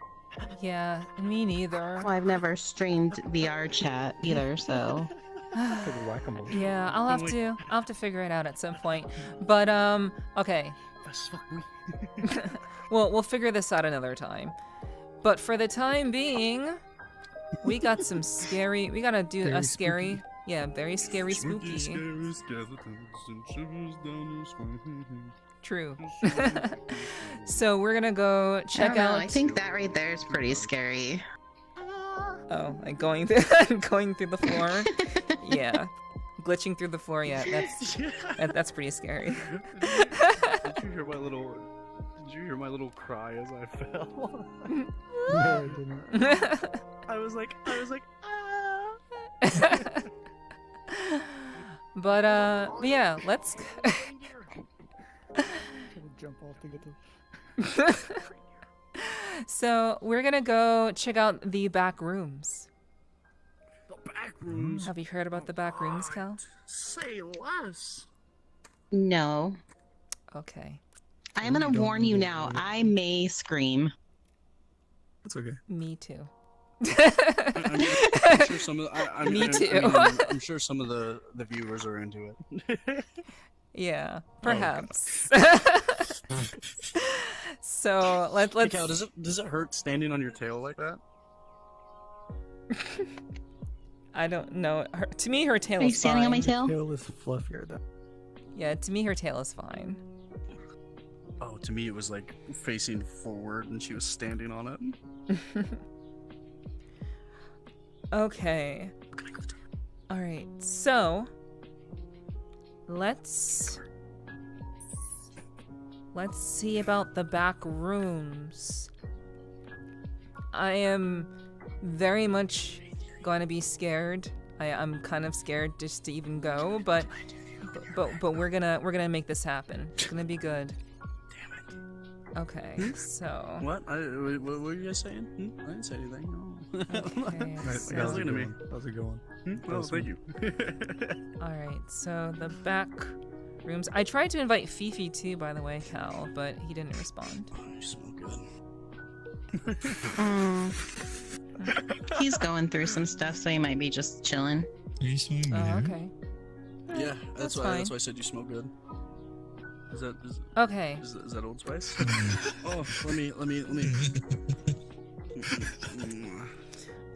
[SPEAKER 1] Yeah, me neither.
[SPEAKER 4] Well, I've never streamed VRChat either, so.
[SPEAKER 3] Like whack-a-mole.
[SPEAKER 1] Yeah, I'll have
[SPEAKER 2] Oh my-
[SPEAKER 1] to figure it out at some point. But okay.
[SPEAKER 2] That's fuck me.
[SPEAKER 1] We'll figure this out another time. But for the time being, we got some scary. We gotta do
[SPEAKER 3] Very
[SPEAKER 1] a scary.
[SPEAKER 3] spooky.
[SPEAKER 1] Yeah, very scary, spooky.
[SPEAKER 2] Scary skeletons and shivers down your spine.
[SPEAKER 1] True. So we're gonna go check
[SPEAKER 4] I don't know,
[SPEAKER 1] out.
[SPEAKER 4] I think that right there is pretty scary.
[SPEAKER 1] Oh, like going through going through the floor. Yeah. Glitching through the floor, yeah, that's pretty scary.
[SPEAKER 2] Did you hear my little? Did you hear my little cry as I fell?
[SPEAKER 3] No, I didn't.
[SPEAKER 2] I was like, ah.
[SPEAKER 1] But yeah, let's
[SPEAKER 3] Trying to jump off to get to.
[SPEAKER 1] So we're gonna go check out the back rooms.
[SPEAKER 2] The back rooms.
[SPEAKER 1] Have you heard about the back rooms, Cal?
[SPEAKER 2] Say less.
[SPEAKER 4] No.
[SPEAKER 1] Okay.
[SPEAKER 4] I'm gonna warn you now. I may scream.
[SPEAKER 5] That's okay.
[SPEAKER 1] Me too.
[SPEAKER 2] I'm sure some of
[SPEAKER 1] Me too.
[SPEAKER 2] I'm sure some of the viewers are into it.
[SPEAKER 1] Yeah, perhaps. So let's.
[SPEAKER 2] Hey, Cal, does it hurt standing on your tail like that?
[SPEAKER 1] I don't know. To me, her tail
[SPEAKER 4] Are you
[SPEAKER 1] is
[SPEAKER 4] standing on my
[SPEAKER 1] fine.
[SPEAKER 4] tail?
[SPEAKER 3] Tail is fluffier though.
[SPEAKER 1] Yeah, to me, her tail is fine.
[SPEAKER 2] Oh, to me it was like facing forward and she was standing on it.
[SPEAKER 1] Okay. All right. So let's see about the back rooms. I am very much going to be scared. I'm kind of scared just to even go, but we're gonna make this happen. It's gonna be good. Okay, so.
[SPEAKER 2] What were you guys saying? I didn't say anything. No.
[SPEAKER 1] Okay,
[SPEAKER 3] Nice.
[SPEAKER 2] Yeah,
[SPEAKER 1] so-
[SPEAKER 2] look at me.
[SPEAKER 3] How's it going?
[SPEAKER 2] Oh, thank you.
[SPEAKER 1] all right, so the back rooms. I tried to invite Fifi too, by the way, Cal, but he didn't respond.
[SPEAKER 2] Oh, you smell good.
[SPEAKER 4] He's going through some stuff, so he might be just chilling.
[SPEAKER 5] Are you swimming me
[SPEAKER 1] Oh,
[SPEAKER 5] there?
[SPEAKER 1] okay.
[SPEAKER 2] Yeah, that's why
[SPEAKER 1] fine.
[SPEAKER 2] I said you smell good. Is
[SPEAKER 1] Okay.
[SPEAKER 2] that Old Spice? Oh, let me.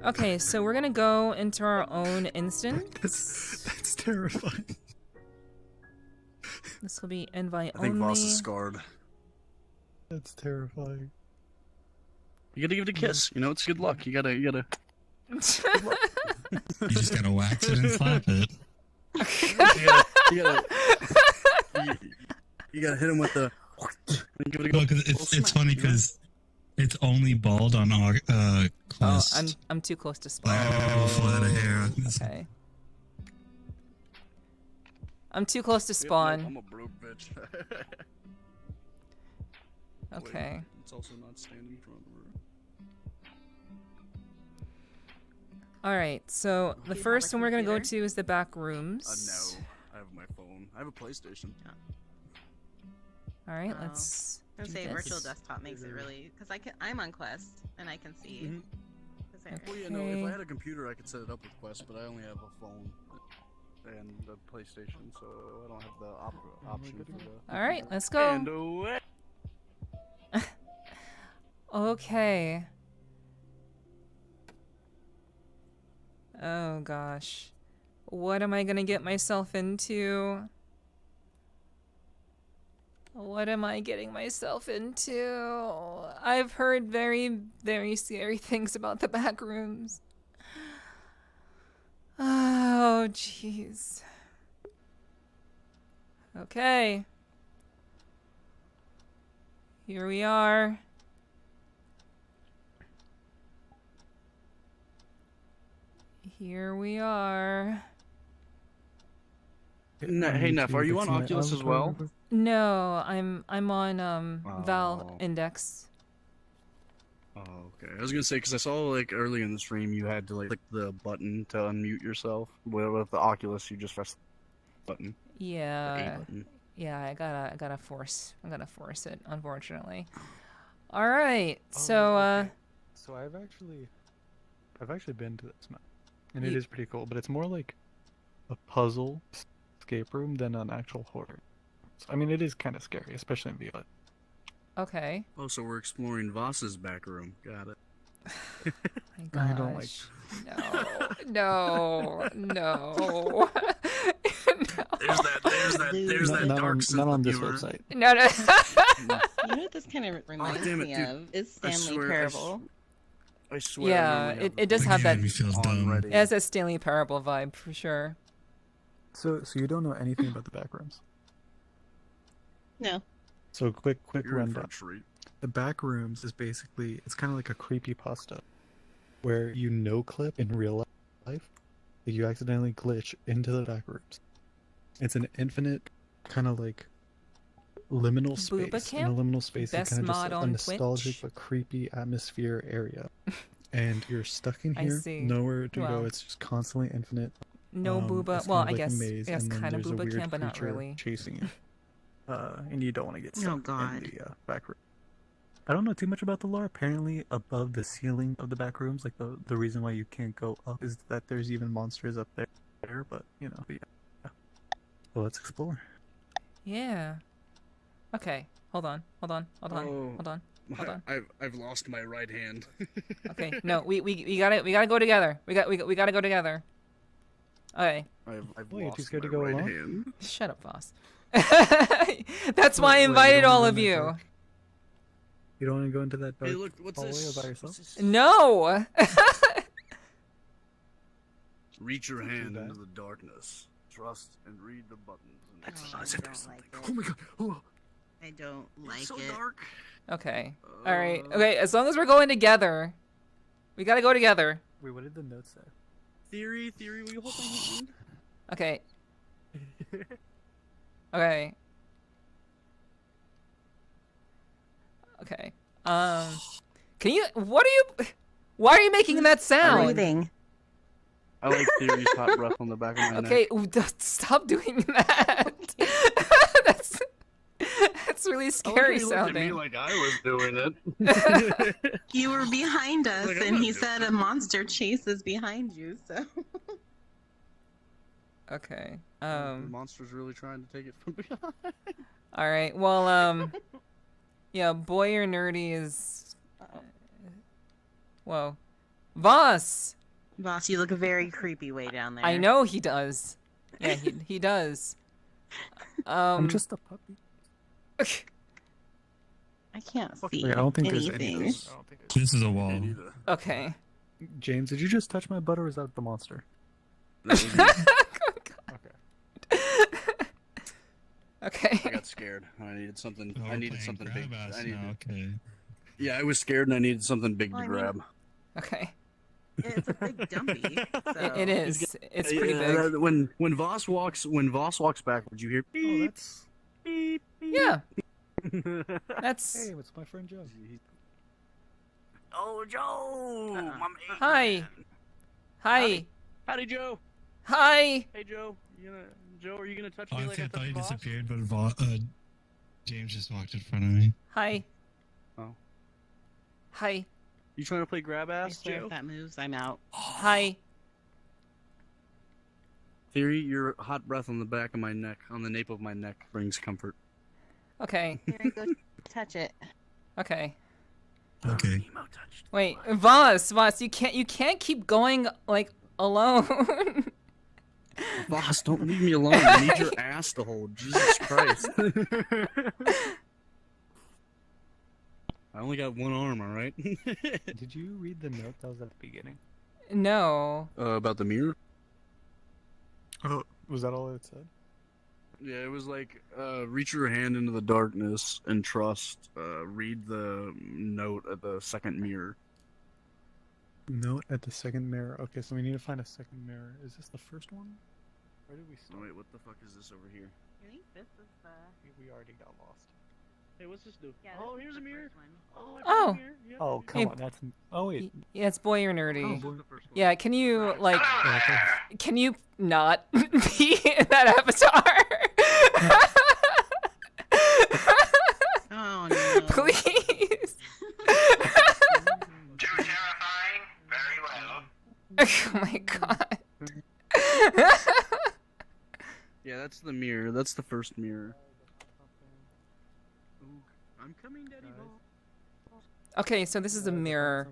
[SPEAKER 1] Okay, so we're gonna go into our own instance.
[SPEAKER 5] That's terrifying.
[SPEAKER 1] This will be invite
[SPEAKER 2] I think
[SPEAKER 1] only.
[SPEAKER 2] Voss is scarred.
[SPEAKER 3] That's terrifying.
[SPEAKER 2] You gotta give it a kiss. You know, it's good luck. You gotta.
[SPEAKER 5] You just gotta wax it and slap it.
[SPEAKER 2] You gotta hit him with the. And give it a
[SPEAKER 5] Well,
[SPEAKER 2] go.
[SPEAKER 5] 'cause
[SPEAKER 2] Little
[SPEAKER 5] it's
[SPEAKER 2] smack,
[SPEAKER 5] funny
[SPEAKER 2] you know?
[SPEAKER 5] because it's only bald on
[SPEAKER 1] Oh,
[SPEAKER 5] Quest.
[SPEAKER 1] I'm too close to spawn.
[SPEAKER 5] Full head of hair.
[SPEAKER 1] Okay. I'm too close to
[SPEAKER 2] Yep,
[SPEAKER 1] spawn.
[SPEAKER 2] I'm a broke bitch.
[SPEAKER 1] Okay.
[SPEAKER 2] Wait, it's also not standing in front of her.
[SPEAKER 1] All right. So the
[SPEAKER 4] you have
[SPEAKER 1] first
[SPEAKER 4] a
[SPEAKER 1] one we're gonna go
[SPEAKER 4] computer?
[SPEAKER 1] to is the back rooms.
[SPEAKER 2] No, I have my phone. I have a PlayStation.
[SPEAKER 1] All right.
[SPEAKER 4] Oh.
[SPEAKER 1] Let's.
[SPEAKER 4] I would
[SPEAKER 1] do
[SPEAKER 4] say
[SPEAKER 1] this.
[SPEAKER 4] virtual desktop makes it really, because I'm on Quest and I can see.
[SPEAKER 2] Mhm.
[SPEAKER 4] Is there-
[SPEAKER 2] Well, yeah, no. If
[SPEAKER 1] Okay.
[SPEAKER 2] I had a computer, I could set it up with Quest, but I only have a phone and a PlayStation, so I don't have the option for the.
[SPEAKER 1] All right. Let's go.
[SPEAKER 2] And away.
[SPEAKER 1] Okay. Oh gosh. What am I gonna get myself into? What am I getting myself into? I've heard very, very scary things about the back rooms. Oh, jeez. Okay. Here we are. Here we are.
[SPEAKER 2] Hey, Neff, are you on Oculus as well?
[SPEAKER 1] No, I'm on Valve
[SPEAKER 2] Oh.
[SPEAKER 1] Index.
[SPEAKER 2] Oh, okay. I was gonna say because I saw like early in the stream you had to like click the button to unmute yourself. With the Oculus, you just press the button. The A
[SPEAKER 1] Yeah,
[SPEAKER 2] button.
[SPEAKER 1] yeah. I'm gonna force it. Unfortunately. All right. So
[SPEAKER 3] okay. So I've actually been to this map, and it
[SPEAKER 1] Ye-
[SPEAKER 3] is pretty cool. But it's more like a puzzle escape room than an actual horror. So, I mean, it is kind of scary, especially in Violet.
[SPEAKER 1] okay.
[SPEAKER 2] Oh, so we're exploring Voss's back room. Got it.
[SPEAKER 1] My
[SPEAKER 3] I don't like-
[SPEAKER 1] gosh. No. No.
[SPEAKER 2] There's that
[SPEAKER 3] not
[SPEAKER 2] dark
[SPEAKER 3] on,
[SPEAKER 2] side
[SPEAKER 3] not on
[SPEAKER 2] of the
[SPEAKER 3] this
[SPEAKER 2] viewer.
[SPEAKER 3] website.
[SPEAKER 1] No.
[SPEAKER 4] You know what this kind of reminds
[SPEAKER 2] damn it,
[SPEAKER 4] me
[SPEAKER 2] dude.
[SPEAKER 4] of? Is
[SPEAKER 2] I
[SPEAKER 4] Stanley
[SPEAKER 2] swear,
[SPEAKER 4] Parable.
[SPEAKER 2] I swear.
[SPEAKER 1] Yeah,
[SPEAKER 2] I normally have
[SPEAKER 1] it
[SPEAKER 2] this
[SPEAKER 1] does have that.
[SPEAKER 5] Again, we feel dumb.
[SPEAKER 2] already.
[SPEAKER 1] It has that Stanley Parable vibe, for sure.
[SPEAKER 3] So, you don't know anything about the Backrooms.
[SPEAKER 4] No.
[SPEAKER 3] So, quick
[SPEAKER 2] You're in for a
[SPEAKER 3] rundown.
[SPEAKER 2] treat.
[SPEAKER 3] The Backrooms is basically, it's kind of like a creepypasta, where you no clip in real life, that you accidentally glitch into the Backrooms. It's an infinite kind of like liminal
[SPEAKER 1] Booba
[SPEAKER 3] space. In a
[SPEAKER 1] camp?
[SPEAKER 3] liminal space,
[SPEAKER 1] Best
[SPEAKER 3] kind of just
[SPEAKER 1] mod
[SPEAKER 3] a
[SPEAKER 1] on
[SPEAKER 3] nostalgic
[SPEAKER 1] Twitch?
[SPEAKER 3] but creepy atmosphere area. And you're stuck in
[SPEAKER 1] I
[SPEAKER 3] here,
[SPEAKER 1] see.
[SPEAKER 3] nowhere to
[SPEAKER 1] Well.
[SPEAKER 3] go. It's just constantly infinite.
[SPEAKER 1] No booba.
[SPEAKER 3] It's
[SPEAKER 1] Well,
[SPEAKER 3] kind of
[SPEAKER 1] I
[SPEAKER 3] like
[SPEAKER 1] guess
[SPEAKER 3] a maze,
[SPEAKER 1] it's
[SPEAKER 3] and then
[SPEAKER 1] kind of
[SPEAKER 3] there's a
[SPEAKER 1] booba
[SPEAKER 3] weird
[SPEAKER 1] camp, but not
[SPEAKER 3] creature
[SPEAKER 1] really.
[SPEAKER 3] chasing you. And you don't want to get stuck
[SPEAKER 4] God.
[SPEAKER 3] in the back room. I don't know too much about the lore. Apparently, above the ceiling of the back rooms, like the reason why you can't go up is that there's even monsters up there. But you know, yeah. So let's explore.
[SPEAKER 1] Yeah. Okay. Hold on. Hold on. Hold on.
[SPEAKER 2] Oh.
[SPEAKER 1] Hold on. Hold on.
[SPEAKER 2] I've lost my right hand.
[SPEAKER 1] Okay. No, we gotta go together. We gotta go together. Okay.
[SPEAKER 2] I've
[SPEAKER 3] Oh, you're too
[SPEAKER 2] lost
[SPEAKER 3] scared
[SPEAKER 2] my
[SPEAKER 3] to go
[SPEAKER 2] right
[SPEAKER 3] alone?
[SPEAKER 2] hand.
[SPEAKER 1] Shut up, boss. That's why I
[SPEAKER 3] Wait, you
[SPEAKER 1] invited
[SPEAKER 3] don't
[SPEAKER 1] all
[SPEAKER 3] wanna
[SPEAKER 1] of
[SPEAKER 3] go in that
[SPEAKER 1] you.
[SPEAKER 3] dark- You don't want to go into that dark
[SPEAKER 2] Hey, look, what's
[SPEAKER 3] hallway
[SPEAKER 2] this?
[SPEAKER 3] all by yourself?
[SPEAKER 2] What's this?
[SPEAKER 1] No.
[SPEAKER 2] Reach your
[SPEAKER 3] Not too
[SPEAKER 2] hand
[SPEAKER 3] bad.
[SPEAKER 2] into the darkness. Trust and read the buttons. And
[SPEAKER 3] That's
[SPEAKER 4] Oh,
[SPEAKER 3] as
[SPEAKER 4] I
[SPEAKER 3] if
[SPEAKER 4] don't
[SPEAKER 3] there's
[SPEAKER 4] like
[SPEAKER 3] something.
[SPEAKER 4] it.
[SPEAKER 3] Oh my god! Oh.
[SPEAKER 4] I don't like
[SPEAKER 2] it's so
[SPEAKER 4] it.
[SPEAKER 2] dark.
[SPEAKER 1] Okay. All right.
[SPEAKER 2] Uh,
[SPEAKER 1] Okay. As long as we're going together, we gotta go together.
[SPEAKER 3] Wait, what did the note say?
[SPEAKER 2] Theory, will you hold my hand?
[SPEAKER 1] Okay. Okay. Okay. Can you? What are you? Why are you making that sound?
[SPEAKER 4] Breathing.
[SPEAKER 2] I like Theory's hot breath on the back of my
[SPEAKER 1] Okay,
[SPEAKER 2] neck.
[SPEAKER 1] stop doing that. that's really scary
[SPEAKER 2] He looked at me
[SPEAKER 1] sounding.
[SPEAKER 2] like I was doing it.
[SPEAKER 4] You were behind us,
[SPEAKER 2] Like, I'm
[SPEAKER 4] and
[SPEAKER 2] not
[SPEAKER 4] he
[SPEAKER 2] doing
[SPEAKER 4] said
[SPEAKER 2] it.
[SPEAKER 4] a monster chases behind you. So
[SPEAKER 1] Okay.
[SPEAKER 2] The monster's really trying to take it from behind.
[SPEAKER 1] All right. Well. Yeah. Boy or nerdy is. Whoa. Voss.
[SPEAKER 4] boss, you look very creepy way down there.
[SPEAKER 1] I know he does. Yeah, he does.
[SPEAKER 3] I'm just a puppy.
[SPEAKER 4] I can't see
[SPEAKER 3] Wait, I don't think
[SPEAKER 4] anything.
[SPEAKER 3] there's anything. I don't think
[SPEAKER 5] This is a wall.
[SPEAKER 2] Me neither.
[SPEAKER 1] Okay.
[SPEAKER 3] James, did you just touch my butt, or is that the monster?
[SPEAKER 2] That was me.
[SPEAKER 3] Okay.
[SPEAKER 1] Okay.
[SPEAKER 2] I got scared. I needed something.
[SPEAKER 5] Oh,
[SPEAKER 2] I
[SPEAKER 5] we're
[SPEAKER 2] needed
[SPEAKER 5] playing
[SPEAKER 2] something
[SPEAKER 5] grab
[SPEAKER 2] big.
[SPEAKER 5] ass
[SPEAKER 2] I needed.
[SPEAKER 5] now, okay.
[SPEAKER 2] Yeah, I was scared and I needed something big
[SPEAKER 4] Well,
[SPEAKER 2] to
[SPEAKER 4] I mean-
[SPEAKER 2] grab.
[SPEAKER 1] Okay.
[SPEAKER 4] It's a big dumpy. So.
[SPEAKER 1] It is. It's pretty
[SPEAKER 2] Yeah,
[SPEAKER 1] big.
[SPEAKER 2] When Voss walks backwards, you hear
[SPEAKER 3] Oh,
[SPEAKER 2] beep.
[SPEAKER 3] that's.
[SPEAKER 2] beep, beep.
[SPEAKER 1] Yeah.
[SPEAKER 2] Hey,
[SPEAKER 1] That's.
[SPEAKER 3] What's my friend Joe?
[SPEAKER 2] oh, Joe, my man.
[SPEAKER 1] Hi. Hi.
[SPEAKER 2] Howdy, Joe.
[SPEAKER 1] Hi.
[SPEAKER 2] Hey, Joe. Are you gonna touch
[SPEAKER 5] Oh,
[SPEAKER 2] me
[SPEAKER 5] I
[SPEAKER 2] like I
[SPEAKER 5] thought he
[SPEAKER 2] touched Voss?
[SPEAKER 5] disappeared, but James just walked in front of me.
[SPEAKER 1] Hi.
[SPEAKER 2] Oh.
[SPEAKER 1] Hi.
[SPEAKER 2] You trying to play grab
[SPEAKER 4] I
[SPEAKER 2] ass,
[SPEAKER 4] swear
[SPEAKER 2] Joe?
[SPEAKER 4] if that moves, I'm out.
[SPEAKER 1] Hi.
[SPEAKER 2] Theory, your hot breath on the back of my neck, on the nape of my neck, brings comfort.
[SPEAKER 1] Okay.
[SPEAKER 4] Here, go touch it.
[SPEAKER 1] Okay.
[SPEAKER 5] Okay.
[SPEAKER 2] Emo touched.
[SPEAKER 1] Wait, Voss, you can't keep going like alone.
[SPEAKER 2] Voss, don't leave me alone. I need your ass to hold. Jesus Christ. I only got one arm, alright?
[SPEAKER 3] Did you read the note that was at the beginning?
[SPEAKER 1] No.
[SPEAKER 2] About the mirror?
[SPEAKER 3] Oh, was that all it said?
[SPEAKER 2] Yeah, it was like, reach your hand into the darkness and trust. Read the note at the second mirror.
[SPEAKER 3] Note at the second mirror. Okay, so we need to find a second mirror. Is this the first one? Where did we
[SPEAKER 2] Oh,
[SPEAKER 3] start?
[SPEAKER 2] wait, what the fuck is this over here?
[SPEAKER 4] I think this is the.
[SPEAKER 3] We already got lost.
[SPEAKER 2] Hey, what's this do?
[SPEAKER 4] Yeah,
[SPEAKER 2] Oh,
[SPEAKER 4] this is
[SPEAKER 2] here's a
[SPEAKER 4] the
[SPEAKER 2] mirror.
[SPEAKER 4] first one.
[SPEAKER 2] Oh, I
[SPEAKER 1] Oh.
[SPEAKER 2] found a mirror. Yeah.
[SPEAKER 3] Oh, come
[SPEAKER 1] Hey,
[SPEAKER 3] on, that's. Oh, wait.
[SPEAKER 1] Yeah, it's boy or nerdy.
[SPEAKER 2] Oh, the first one.
[SPEAKER 1] Yeah, can you like
[SPEAKER 3] Oh, okay.
[SPEAKER 1] can you not be in that avatar?
[SPEAKER 4] Oh no.
[SPEAKER 1] Please.
[SPEAKER 6] Too terrifying? Very well.
[SPEAKER 1] Oh my god.
[SPEAKER 2] Yeah, that's the mirror. That's the first mirror. Ooh, I'm coming, Daddy Ball.
[SPEAKER 1] Okay, so this is a mirror.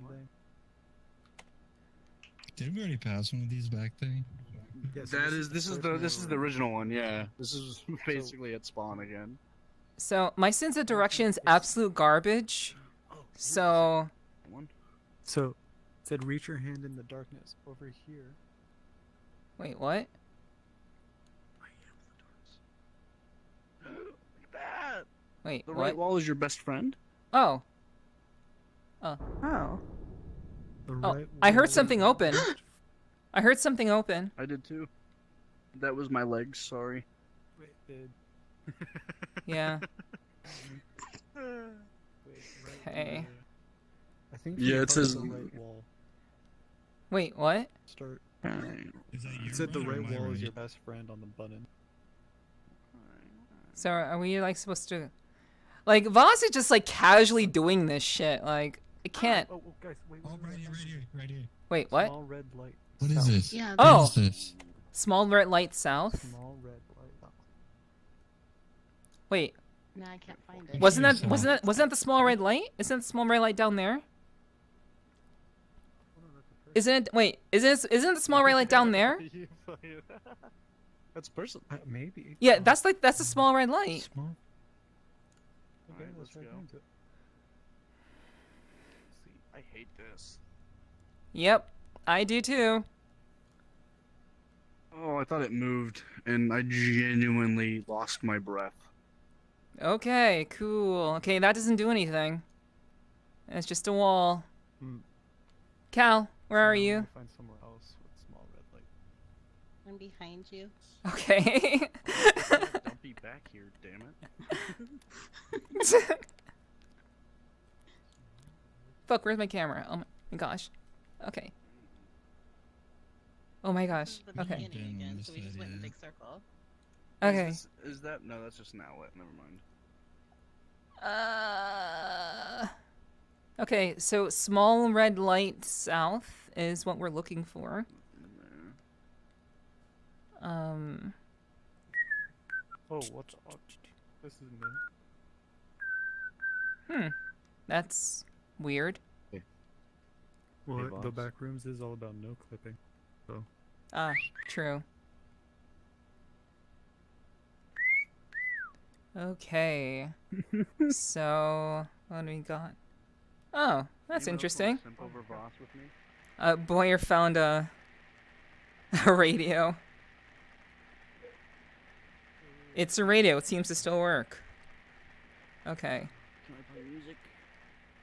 [SPEAKER 5] Did we already pass one of these back thing?
[SPEAKER 2] This is the original one. Yeah, this is basically at spawn again.
[SPEAKER 1] So my sense of direction is absolute garbage. So
[SPEAKER 2] One.
[SPEAKER 3] So, said reach your hand in the darkness over here.
[SPEAKER 1] Wait, what?
[SPEAKER 2] I am the darkness. Look at that.
[SPEAKER 1] Wait,
[SPEAKER 2] The
[SPEAKER 1] what?
[SPEAKER 2] right wall is your best friend.
[SPEAKER 1] Oh.
[SPEAKER 4] Oh.
[SPEAKER 3] The
[SPEAKER 1] Oh,
[SPEAKER 3] right
[SPEAKER 1] I
[SPEAKER 3] wall
[SPEAKER 1] heard
[SPEAKER 3] is
[SPEAKER 1] something
[SPEAKER 3] your
[SPEAKER 1] open.
[SPEAKER 3] best-
[SPEAKER 1] I heard something open.
[SPEAKER 2] I did too. That was my legs. Sorry.
[SPEAKER 3] Wait, did...
[SPEAKER 1] Yeah.
[SPEAKER 3] Wait, right
[SPEAKER 1] Okay.
[SPEAKER 3] wall. I think
[SPEAKER 2] Yeah,
[SPEAKER 3] you
[SPEAKER 2] it
[SPEAKER 3] called
[SPEAKER 2] says-
[SPEAKER 3] the right wall.
[SPEAKER 1] Wait, what?
[SPEAKER 3] Start.
[SPEAKER 5] Is that your
[SPEAKER 3] It said the
[SPEAKER 5] right or
[SPEAKER 3] right
[SPEAKER 5] my
[SPEAKER 3] wall is
[SPEAKER 5] right?
[SPEAKER 3] your best friend on the button.
[SPEAKER 1] So are we like supposed to? Like Voss is just like casually doing this shit. Like I can't.
[SPEAKER 3] Oh, guys, wait.
[SPEAKER 5] Oh, right here, right here, right here.
[SPEAKER 1] Wait, what?
[SPEAKER 3] Small red light.
[SPEAKER 5] What is
[SPEAKER 3] south.
[SPEAKER 5] this?
[SPEAKER 4] Yeah.
[SPEAKER 1] Oh.
[SPEAKER 5] What is this?
[SPEAKER 1] Small red light south.
[SPEAKER 3] Small red light. south.
[SPEAKER 1] Wait,
[SPEAKER 4] No, I can't find it.
[SPEAKER 1] wasn't
[SPEAKER 5] Yes,
[SPEAKER 1] that the small red light? Isn't the small red light down there? Isn't it? Wait, isn't the small red light down there?
[SPEAKER 2] That's person.
[SPEAKER 3] Maybe.
[SPEAKER 1] Yeah, that's the small red light.
[SPEAKER 3] Small. Okay,
[SPEAKER 2] Alright,
[SPEAKER 3] let's
[SPEAKER 2] let's
[SPEAKER 3] try
[SPEAKER 2] go.
[SPEAKER 3] into it.
[SPEAKER 2] See, I hate this.
[SPEAKER 1] Yep, I do too.
[SPEAKER 2] Oh, I thought it moved, and I genuinely lost my breath.
[SPEAKER 1] Okay, cool. Okay, that doesn't do anything. It's just a wall.
[SPEAKER 3] Hmm.
[SPEAKER 1] Cal, where are
[SPEAKER 3] I'm
[SPEAKER 1] you?
[SPEAKER 3] gonna Find somewhere else with small red light.
[SPEAKER 4] I'm behind you.
[SPEAKER 1] Okay.
[SPEAKER 2] Don't be back here, damn it.
[SPEAKER 1] Fuck, where's my camera? Oh my gosh. Okay. Oh my gosh.
[SPEAKER 4] This is the
[SPEAKER 1] Okay.
[SPEAKER 4] beginning again, so we just went in a
[SPEAKER 5] Yeah.
[SPEAKER 4] big circle.
[SPEAKER 1] Okay.
[SPEAKER 2] Is that no? That's just an outlet. Never mind.
[SPEAKER 1] Okay, so small red light south is what we're looking for.
[SPEAKER 3] Oh, what's up? This is new.
[SPEAKER 1] That's weird.
[SPEAKER 3] Well, the
[SPEAKER 2] boss.
[SPEAKER 3] back rooms is all about no clipping. So
[SPEAKER 1] Ah, true. Okay. So, what do we got? Oh, that's interesting.
[SPEAKER 2] Over Voss with me.
[SPEAKER 1] Boyer found a radio. It's a radio. It seems to still work. Okay.
[SPEAKER 2] Can I play music?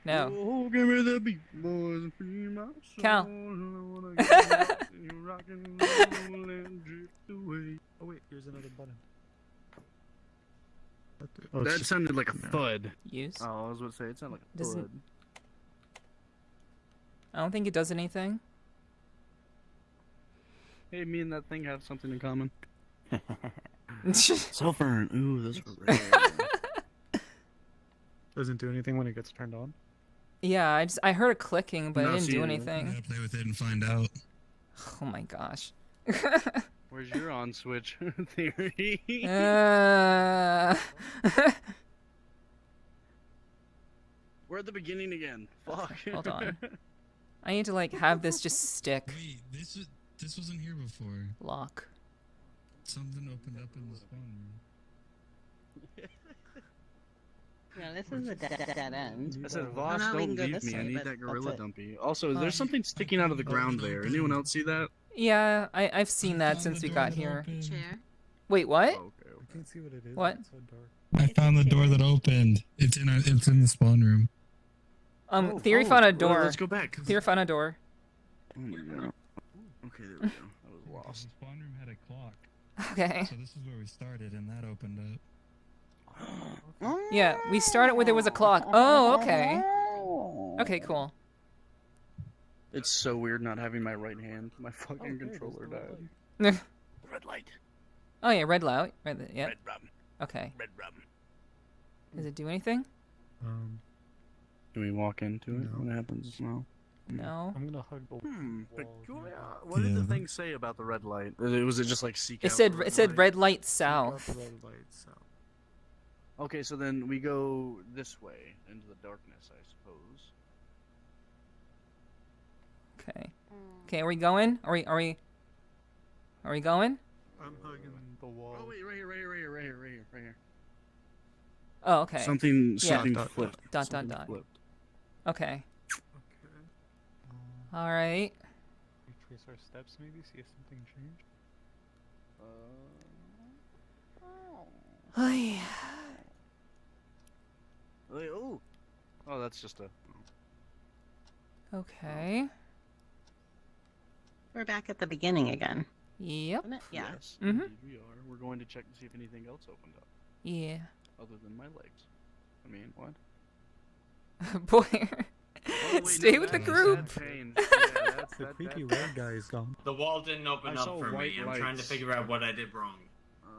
[SPEAKER 1] No.
[SPEAKER 2] Oh, give me the beat, boys, free my soul.
[SPEAKER 1] Cal.
[SPEAKER 2] I wanna get rock and rock and roll and drift away.
[SPEAKER 3] oh wait, here's another button.
[SPEAKER 2] That sounded like a thud.
[SPEAKER 1] Use.
[SPEAKER 2] Oh, I was about to say it sounded like a
[SPEAKER 1] Doesn't-
[SPEAKER 2] thud.
[SPEAKER 1] I don't think it does anything.
[SPEAKER 2] Hey, me and that thing have something in common.
[SPEAKER 1] Yeah,
[SPEAKER 2] Sulfur. Ooh, those are rare.
[SPEAKER 3] Doesn't do anything when it gets turned on.
[SPEAKER 1] I heard a clicking, but
[SPEAKER 2] No,
[SPEAKER 1] it didn't
[SPEAKER 2] see,
[SPEAKER 1] do
[SPEAKER 2] you
[SPEAKER 5] You
[SPEAKER 1] anything.
[SPEAKER 5] gotta play with it and find out.
[SPEAKER 1] Oh my gosh.
[SPEAKER 2] Where's your on switch theory? We're at the beginning again. Fuck.
[SPEAKER 1] Hold on. I need to like have this just stick.
[SPEAKER 5] Wait, this wasn't here before.
[SPEAKER 1] Lock.
[SPEAKER 5] Something opened up in the spawn room.
[SPEAKER 4] No, this is a dead end.
[SPEAKER 2] I said, Voss,
[SPEAKER 4] no, we
[SPEAKER 2] don't
[SPEAKER 4] can go
[SPEAKER 2] leave
[SPEAKER 4] this
[SPEAKER 2] me. I
[SPEAKER 4] way,
[SPEAKER 2] need
[SPEAKER 4] but
[SPEAKER 2] that gorilla
[SPEAKER 4] that's it.
[SPEAKER 2] dumpy. Also,
[SPEAKER 1] Um,
[SPEAKER 2] there's something sticking out of the ground there. Anyone else see that?
[SPEAKER 1] Yeah, I've seen that
[SPEAKER 5] Found
[SPEAKER 1] since
[SPEAKER 5] the
[SPEAKER 1] we
[SPEAKER 5] door
[SPEAKER 1] got
[SPEAKER 5] that
[SPEAKER 1] here.
[SPEAKER 5] opened.
[SPEAKER 4] Chair.
[SPEAKER 1] Wait, what?
[SPEAKER 2] Oh, okay.
[SPEAKER 3] I can't see what it is.
[SPEAKER 1] What?
[SPEAKER 3] It's so dark.
[SPEAKER 5] I found the door that opened. It's in the spawn room.
[SPEAKER 1] Theory found a
[SPEAKER 2] Well,
[SPEAKER 1] door.
[SPEAKER 2] let's go back.
[SPEAKER 1] Theory found a door.
[SPEAKER 2] Oh my god. Okay, there we go. I was
[SPEAKER 5] The
[SPEAKER 2] lost.
[SPEAKER 5] spawn room had a clock.
[SPEAKER 1] Okay.
[SPEAKER 5] So this is where we started, and that opened up.
[SPEAKER 1] Yeah, we started where there was a clock. Oh, okay. Okay, cool.
[SPEAKER 2] It's so weird not having my right hand. My fucking
[SPEAKER 3] Oh, there it is,
[SPEAKER 2] controller
[SPEAKER 3] the red
[SPEAKER 2] died.
[SPEAKER 1] Oh
[SPEAKER 2] Red light.
[SPEAKER 1] yeah, red light. Yep.
[SPEAKER 2] Red rum.
[SPEAKER 1] Okay.
[SPEAKER 2] Red rum.
[SPEAKER 1] Does it do anything?
[SPEAKER 2] Do we walk into it?
[SPEAKER 3] No.
[SPEAKER 2] What happens now?
[SPEAKER 1] No.
[SPEAKER 3] I'm gonna hug the wall.
[SPEAKER 2] Peculiar. What did the
[SPEAKER 5] Yeah.
[SPEAKER 2] thing say about the red light? Was it just like seek
[SPEAKER 1] It
[SPEAKER 2] out
[SPEAKER 1] said
[SPEAKER 2] the
[SPEAKER 1] it said
[SPEAKER 2] light?
[SPEAKER 1] red light
[SPEAKER 3] Got
[SPEAKER 1] south.
[SPEAKER 3] the red light south.
[SPEAKER 2] Okay, so then we go this way into the darkness, I suppose.
[SPEAKER 1] Okay. Okay, are we going? Are we going?
[SPEAKER 3] I'm hugging the wall.
[SPEAKER 2] Oh wait, right here.
[SPEAKER 1] Oh, okay.
[SPEAKER 2] Something
[SPEAKER 1] Yeah.
[SPEAKER 2] something
[SPEAKER 3] Dot,
[SPEAKER 2] flipped.
[SPEAKER 1] dot,
[SPEAKER 2] Something
[SPEAKER 1] dot.
[SPEAKER 2] flipped.
[SPEAKER 1] Okay.
[SPEAKER 3] Okay.
[SPEAKER 1] All right.
[SPEAKER 3] Retrace our steps, maybe see if something changed.
[SPEAKER 1] Ay.
[SPEAKER 2] Oh, oh, that's just a.
[SPEAKER 1] Okay.
[SPEAKER 4] We're back at the beginning again.
[SPEAKER 1] Yep.
[SPEAKER 4] Isn't it? Yeah.
[SPEAKER 2] Yes,
[SPEAKER 1] Mhm.
[SPEAKER 2] indeed we are. We're going to check to see if anything else opened up,
[SPEAKER 1] Yeah.
[SPEAKER 2] other than my legs. I mean, what?
[SPEAKER 1] Boy.
[SPEAKER 2] Oh, wait,
[SPEAKER 1] Stay
[SPEAKER 2] no,
[SPEAKER 1] with the
[SPEAKER 2] that-
[SPEAKER 1] group.
[SPEAKER 2] that changed. Yeah, that's,
[SPEAKER 3] The
[SPEAKER 2] that,
[SPEAKER 3] creepy
[SPEAKER 2] that,
[SPEAKER 3] red guy is gone.
[SPEAKER 6] The wall didn't open
[SPEAKER 2] I
[SPEAKER 6] up
[SPEAKER 2] saw
[SPEAKER 6] for
[SPEAKER 2] white
[SPEAKER 6] me. I'm trying to
[SPEAKER 2] lights.
[SPEAKER 6] figure out what I did wrong.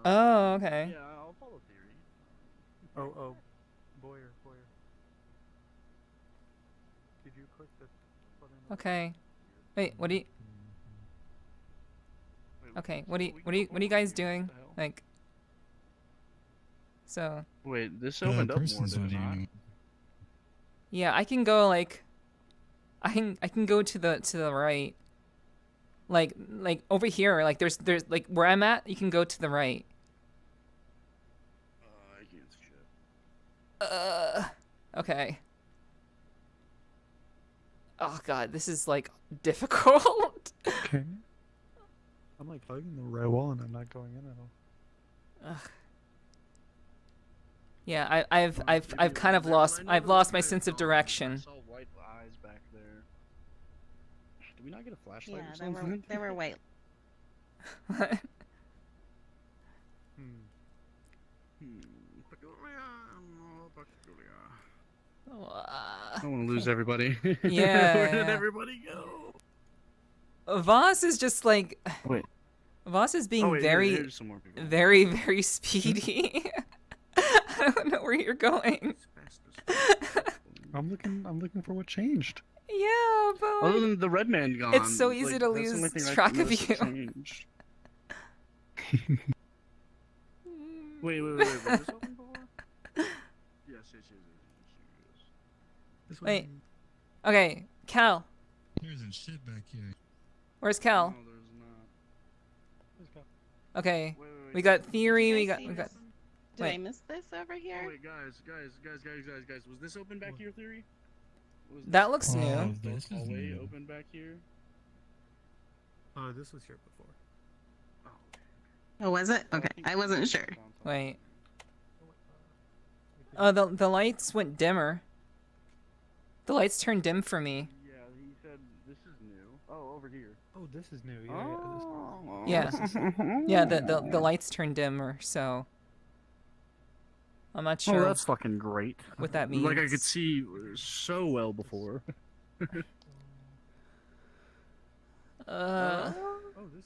[SPEAKER 1] Oh, okay.
[SPEAKER 2] Yeah, I'll follow theory.
[SPEAKER 3] Oh, Boyer. Did you click the button?
[SPEAKER 1] Okay. Wait, what do you?
[SPEAKER 2] Wait,
[SPEAKER 1] Okay,
[SPEAKER 2] so
[SPEAKER 1] what are you?
[SPEAKER 2] we
[SPEAKER 1] What
[SPEAKER 2] can
[SPEAKER 1] are you?
[SPEAKER 2] go
[SPEAKER 1] What are you
[SPEAKER 2] over
[SPEAKER 1] guys
[SPEAKER 2] here, what
[SPEAKER 1] doing?
[SPEAKER 2] the hell?
[SPEAKER 1] Like. So.
[SPEAKER 2] Wait, this opened up more,
[SPEAKER 5] person's
[SPEAKER 2] did it
[SPEAKER 5] not
[SPEAKER 2] not?
[SPEAKER 5] even-
[SPEAKER 1] Yeah, I can go like. I can go to the right. Like over here, like there's like where I'm at, you can go to the right.
[SPEAKER 2] I can't see shit.
[SPEAKER 1] Okay. Oh god, this is like difficult.
[SPEAKER 3] Okay. I'm like hugging the red wall and I'm not going in at all.
[SPEAKER 1] Ugh. Yeah, I've kind of lost my sense of
[SPEAKER 2] I
[SPEAKER 1] direction.
[SPEAKER 2] saw white eyes back there. Did we not get a flashlight
[SPEAKER 4] Yeah,
[SPEAKER 2] or
[SPEAKER 4] there
[SPEAKER 2] something?
[SPEAKER 4] were white.
[SPEAKER 2] I don't want to lose everybody.
[SPEAKER 1] Yeah,
[SPEAKER 2] Where did
[SPEAKER 1] yeah.
[SPEAKER 2] everybody go?
[SPEAKER 1] Voss is just like
[SPEAKER 2] Wait.
[SPEAKER 1] Voss is being
[SPEAKER 2] Oh, wait,
[SPEAKER 1] very
[SPEAKER 2] here's some more people.
[SPEAKER 1] very speedy. I don't know where you're going.
[SPEAKER 3] I'm looking for what changed.
[SPEAKER 1] Yeah, but
[SPEAKER 2] Other
[SPEAKER 1] like,
[SPEAKER 2] than the red man gone.
[SPEAKER 1] It's so easy
[SPEAKER 2] like,
[SPEAKER 1] to
[SPEAKER 2] that's the
[SPEAKER 1] lose
[SPEAKER 2] only thing I
[SPEAKER 1] track of
[SPEAKER 2] noticed
[SPEAKER 1] you.
[SPEAKER 2] changed. Wait, was this open before? Yes.
[SPEAKER 3] This
[SPEAKER 1] Wait.
[SPEAKER 3] way.
[SPEAKER 1] okay, Cal.
[SPEAKER 5] There isn't shit back here.
[SPEAKER 1] Where's Cal?
[SPEAKER 2] No, there's not.
[SPEAKER 3] Let's go.
[SPEAKER 1] Okay,
[SPEAKER 2] Wait,
[SPEAKER 1] we got theory.
[SPEAKER 4] Did
[SPEAKER 1] We
[SPEAKER 4] I
[SPEAKER 1] got
[SPEAKER 4] see
[SPEAKER 1] we got.
[SPEAKER 4] this? Did I
[SPEAKER 1] Wait.
[SPEAKER 4] miss this over
[SPEAKER 2] Oh,
[SPEAKER 4] here?
[SPEAKER 2] wait, guys. Was this open back here, theory? Was
[SPEAKER 1] That looks
[SPEAKER 5] Oh,
[SPEAKER 1] new.
[SPEAKER 5] this is
[SPEAKER 2] hallway
[SPEAKER 5] new.
[SPEAKER 2] open back here?
[SPEAKER 3] This was here before.
[SPEAKER 2] Oh,
[SPEAKER 4] Oh, was it? Okay, I wasn't sure.
[SPEAKER 1] Wait. Oh, the lights went dimmer. The lights turned dim for me.
[SPEAKER 2] Yeah, he said this is new. Oh, over here.
[SPEAKER 3] Oh, this is new.
[SPEAKER 1] Yeah. Yeah, the lights turned dimmer, so I'm not
[SPEAKER 2] Oh,
[SPEAKER 1] sure
[SPEAKER 2] that's fucking great.
[SPEAKER 1] what that means.
[SPEAKER 2] Like I could see so well before.
[SPEAKER 1] Uh.
[SPEAKER 3] Oh, this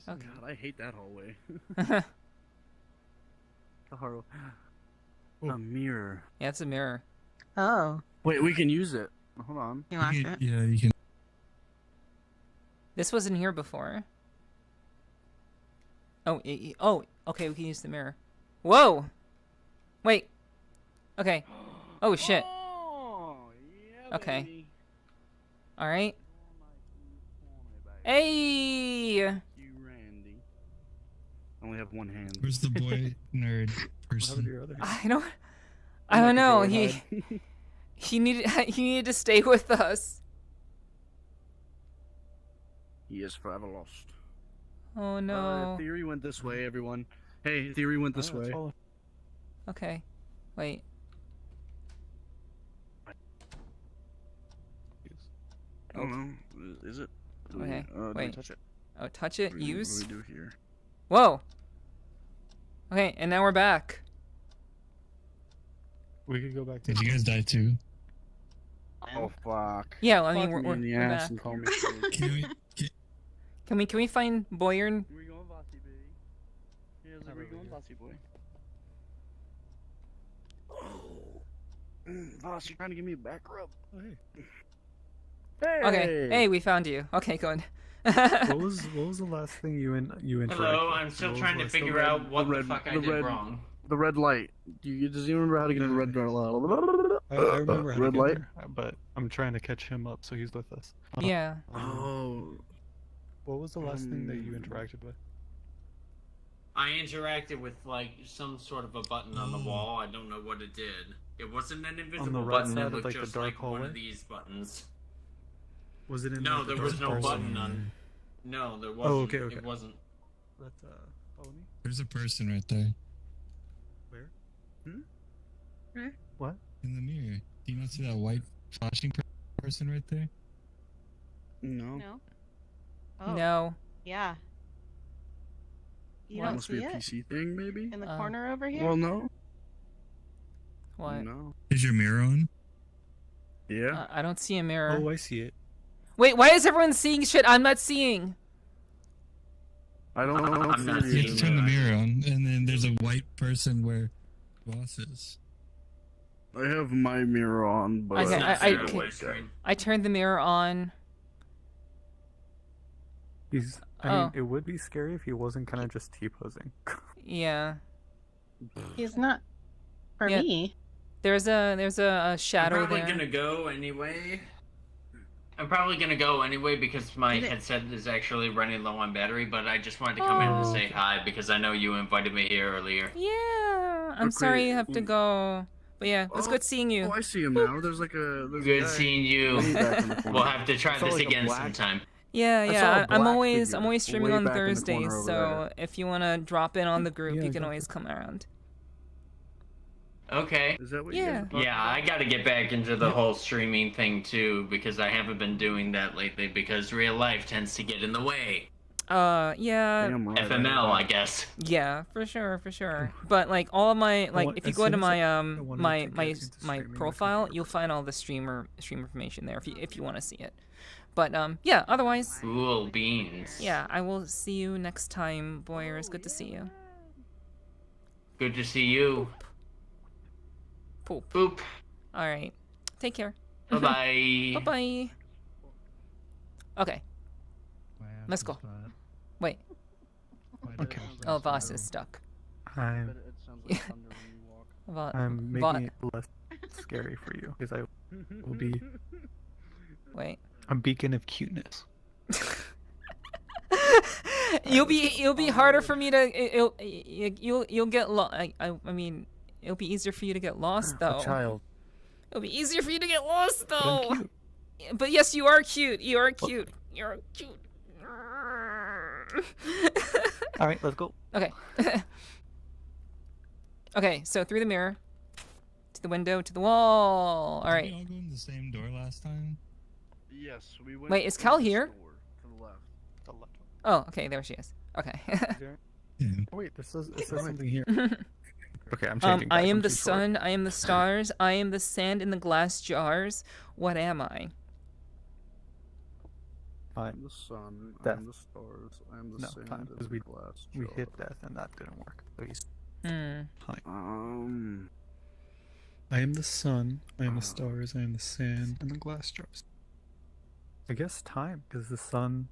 [SPEAKER 3] is
[SPEAKER 1] Okay.
[SPEAKER 2] God, I hate that hallway. A mirror.
[SPEAKER 1] Yeah, it's a mirror.
[SPEAKER 4] Oh,
[SPEAKER 2] Wait, we can use it. Hold on.
[SPEAKER 4] you watch
[SPEAKER 5] You
[SPEAKER 4] it?
[SPEAKER 5] can- yeah, you can.
[SPEAKER 1] This wasn't here before. Oh, oh, okay, we can use the mirror. Whoa! Wait. Okay. Oh shit.
[SPEAKER 2] Oh, yeah,
[SPEAKER 1] Okay.
[SPEAKER 2] baby.
[SPEAKER 1] All right.
[SPEAKER 2] Hey.
[SPEAKER 1] Hey.
[SPEAKER 2] You, Randy. I only have one hand.
[SPEAKER 5] Where's the boy nerd
[SPEAKER 3] What happened to
[SPEAKER 5] person?
[SPEAKER 3] your other?
[SPEAKER 1] I don't know.
[SPEAKER 2] Like a
[SPEAKER 1] He
[SPEAKER 2] head.
[SPEAKER 1] he needed to stay with us.
[SPEAKER 2] He is forever lost.
[SPEAKER 1] Oh no.
[SPEAKER 2] Theory went this way, everyone. Hey, Theory went this way.
[SPEAKER 1] Okay. Wait.
[SPEAKER 2] I don't know. Is it? Do we,
[SPEAKER 1] Okay,
[SPEAKER 2] do we
[SPEAKER 1] wait.
[SPEAKER 2] touch it?
[SPEAKER 1] Oh, touch it.
[SPEAKER 2] What do we-
[SPEAKER 1] Use.
[SPEAKER 2] What do we do here?
[SPEAKER 1] Whoa. Okay, and now we're back.
[SPEAKER 3] We could go back to.
[SPEAKER 5] Did you guys die too?
[SPEAKER 2] Oh fuck.
[SPEAKER 1] Yeah, well, I mean
[SPEAKER 2] Fuck
[SPEAKER 1] we're
[SPEAKER 2] me in the
[SPEAKER 1] we're
[SPEAKER 2] ass
[SPEAKER 1] back.
[SPEAKER 2] and call me shit.
[SPEAKER 5] Can we,
[SPEAKER 1] Can we find Boyer?
[SPEAKER 2] Where you going, Bossy baby? Yeah, where you going, Bossy boy? Boss, you're trying to give me a back rub.
[SPEAKER 3] Oh, hey.
[SPEAKER 2] Hey!
[SPEAKER 1] Okay. Hey, we found you. Okay, good.
[SPEAKER 3] What was the last thing you interacted?
[SPEAKER 6] Hello, I'm
[SPEAKER 3] What
[SPEAKER 6] still
[SPEAKER 3] was
[SPEAKER 6] trying
[SPEAKER 3] the
[SPEAKER 6] to
[SPEAKER 3] last
[SPEAKER 6] figure
[SPEAKER 3] thing?
[SPEAKER 6] out what the
[SPEAKER 2] red-
[SPEAKER 6] fuck I
[SPEAKER 2] the
[SPEAKER 6] did
[SPEAKER 2] red-
[SPEAKER 6] wrong.
[SPEAKER 2] The red light. Does he remember how to get in the red light?
[SPEAKER 3] I remember how to
[SPEAKER 2] Red
[SPEAKER 3] get
[SPEAKER 2] light?
[SPEAKER 3] there, but I'm trying to catch him up, so he's with us.
[SPEAKER 1] Yeah.
[SPEAKER 2] Oh.
[SPEAKER 3] What was the last thing that you interacted with?
[SPEAKER 6] I interacted with like some sort of a button on the wall. I don't know what it did. It wasn't an invisible
[SPEAKER 3] right
[SPEAKER 6] button.
[SPEAKER 3] side
[SPEAKER 6] It
[SPEAKER 3] of,
[SPEAKER 6] looked
[SPEAKER 3] like, the
[SPEAKER 6] just
[SPEAKER 3] dark
[SPEAKER 6] like one
[SPEAKER 3] hallway?
[SPEAKER 6] of these buttons.
[SPEAKER 3] Was it in?
[SPEAKER 6] No,
[SPEAKER 3] like, the
[SPEAKER 6] there was
[SPEAKER 3] dark
[SPEAKER 6] no
[SPEAKER 3] parcel?
[SPEAKER 6] button on. No, there wasn't.
[SPEAKER 3] okay, okay.
[SPEAKER 6] It wasn't.
[SPEAKER 3] Let's follow me.
[SPEAKER 5] There's a person right there
[SPEAKER 3] Where?
[SPEAKER 4] Where?
[SPEAKER 3] What?
[SPEAKER 5] in the mirror. Do you not see that white flashing person right there?
[SPEAKER 2] No.
[SPEAKER 7] No. Oh.
[SPEAKER 1] No.
[SPEAKER 7] Yeah. You
[SPEAKER 2] That
[SPEAKER 7] don't
[SPEAKER 2] must
[SPEAKER 7] see
[SPEAKER 2] be a
[SPEAKER 7] it
[SPEAKER 2] PC thing, maybe?
[SPEAKER 7] in the corner over here.
[SPEAKER 2] Well, no.
[SPEAKER 1] What?
[SPEAKER 2] No.
[SPEAKER 5] Is your mirror on?
[SPEAKER 2] Yeah.
[SPEAKER 1] I don't see a mirror.
[SPEAKER 3] Oh, I see it.
[SPEAKER 1] Wait, why is everyone seeing shit I'm not seeing?
[SPEAKER 2] I don't know.
[SPEAKER 6] I'm not
[SPEAKER 5] You
[SPEAKER 6] seeing
[SPEAKER 5] have to turn the
[SPEAKER 6] it.
[SPEAKER 5] mirror on, and then there's a white person where boss is.
[SPEAKER 2] I have my mirror on, but
[SPEAKER 1] Okay,
[SPEAKER 6] It's not
[SPEAKER 1] I-
[SPEAKER 6] Sarah
[SPEAKER 1] I-
[SPEAKER 6] White screen.
[SPEAKER 1] I turned the mirror on.
[SPEAKER 3] He's. I
[SPEAKER 1] Oh.
[SPEAKER 3] mean, it would be scary if he wasn't kind of just T-posing.
[SPEAKER 1] Yeah.
[SPEAKER 4] He's not for
[SPEAKER 1] Yeah.
[SPEAKER 4] me.
[SPEAKER 1] There's a shadow
[SPEAKER 6] I'm probably
[SPEAKER 1] there.
[SPEAKER 6] gonna go anyway. I'm probably gonna go anyway because my
[SPEAKER 4] Did it-
[SPEAKER 6] headset is actually running low on battery. But I just wanted to come in and say hi because I know you invited me here earlier.
[SPEAKER 1] Yeah. I'm
[SPEAKER 2] Okay,
[SPEAKER 1] sorry you have to
[SPEAKER 2] mm.
[SPEAKER 1] go. But yeah, it was
[SPEAKER 2] Oh,
[SPEAKER 1] good seeing you.
[SPEAKER 2] Oh, I see him now. There's like a. There's a
[SPEAKER 6] Good
[SPEAKER 2] guy
[SPEAKER 6] seeing you.
[SPEAKER 2] way back in the corner.
[SPEAKER 6] We'll have to try
[SPEAKER 2] I saw,
[SPEAKER 6] this
[SPEAKER 2] like, a
[SPEAKER 6] again
[SPEAKER 2] black-
[SPEAKER 6] sometime.
[SPEAKER 1] Yeah,
[SPEAKER 2] I saw a
[SPEAKER 1] yeah. I'm
[SPEAKER 2] black
[SPEAKER 1] always
[SPEAKER 2] figure
[SPEAKER 1] streaming
[SPEAKER 2] way
[SPEAKER 1] on
[SPEAKER 2] back in the
[SPEAKER 1] Thursdays,
[SPEAKER 2] corner over
[SPEAKER 1] so if you wanna drop in on the group,
[SPEAKER 3] Yeah,
[SPEAKER 1] you can
[SPEAKER 3] go
[SPEAKER 1] always
[SPEAKER 3] for
[SPEAKER 1] come around.
[SPEAKER 6] Okay.
[SPEAKER 2] Is that what
[SPEAKER 1] Yeah.
[SPEAKER 2] you guys are talking
[SPEAKER 6] Yeah, I
[SPEAKER 2] about?
[SPEAKER 6] gotta get back into the whole streaming thing too because I haven't been doing that lately because real life tends to get in the way.
[SPEAKER 1] Yeah,
[SPEAKER 2] Damn right,
[SPEAKER 6] FML, I guess.
[SPEAKER 1] yeah, for sure. But like all of my
[SPEAKER 3] want-
[SPEAKER 1] if you
[SPEAKER 3] as
[SPEAKER 1] go to
[SPEAKER 3] soon as
[SPEAKER 1] my
[SPEAKER 3] I wanted
[SPEAKER 1] my
[SPEAKER 3] to get
[SPEAKER 1] my
[SPEAKER 3] into
[SPEAKER 1] my
[SPEAKER 3] streaming, my
[SPEAKER 1] profile,
[SPEAKER 3] computer
[SPEAKER 1] you'll
[SPEAKER 3] was-
[SPEAKER 1] find all the stream information there if you want to see it. But yeah, otherwise,
[SPEAKER 6] Cool beans.
[SPEAKER 1] yeah, I will see you next time, Boyers. Good to see you.
[SPEAKER 6] Good to see you.
[SPEAKER 1] Poop.
[SPEAKER 6] Boop.
[SPEAKER 1] All right, take care.
[SPEAKER 6] Bye bye.
[SPEAKER 1] Bye bye. Okay, let's go. Wait.
[SPEAKER 3] Okay.
[SPEAKER 1] Oh, Voss is stuck.
[SPEAKER 3] I'm.
[SPEAKER 2] It sounds like thunder when you walk.
[SPEAKER 3] I'm
[SPEAKER 1] Va-
[SPEAKER 3] making it less scary for you because I will be
[SPEAKER 1] Wait.
[SPEAKER 3] a beacon of cuteness.
[SPEAKER 1] You'll be harder for me to you'll get lost. I mean, it'll be easier for you to get lost though.
[SPEAKER 3] A child.
[SPEAKER 1] It'll be easier for you to get lost
[SPEAKER 3] But I'm
[SPEAKER 1] though.
[SPEAKER 3] cute.
[SPEAKER 1] But yes, you are cute. You are cute. You're cute.
[SPEAKER 3] All right, let's go.
[SPEAKER 1] Okay. Okay, so through the mirror, to the window, to the wall. All
[SPEAKER 5] Did
[SPEAKER 1] right.
[SPEAKER 5] we all go in the same door last time?
[SPEAKER 2] Yes, we went.
[SPEAKER 1] Wait, is
[SPEAKER 2] to
[SPEAKER 1] Cal
[SPEAKER 2] the
[SPEAKER 1] here?
[SPEAKER 2] store To the left.
[SPEAKER 3] The left one.
[SPEAKER 1] Oh, okay, there she is. Okay.
[SPEAKER 5] Yeah.
[SPEAKER 3] Oh, wait, it says something here. Okay, I'm changing.
[SPEAKER 1] I
[SPEAKER 3] back,
[SPEAKER 1] am
[SPEAKER 3] I'm
[SPEAKER 1] the
[SPEAKER 3] too short.
[SPEAKER 1] sun. I am the stars. I am the sand in the glass jars. What am I?
[SPEAKER 2] I'm the sun.
[SPEAKER 3] Death.
[SPEAKER 2] I'm the stars. I'm the
[SPEAKER 3] No,
[SPEAKER 2] sand.
[SPEAKER 3] time,
[SPEAKER 2] and
[SPEAKER 3] 'cause
[SPEAKER 2] the glass
[SPEAKER 3] We
[SPEAKER 2] jar.
[SPEAKER 3] hit death and that didn't work. So he's
[SPEAKER 1] Hmm.
[SPEAKER 3] I am the sun, I am the stars, I am the sand, and the glass jars. I guess time, because the sun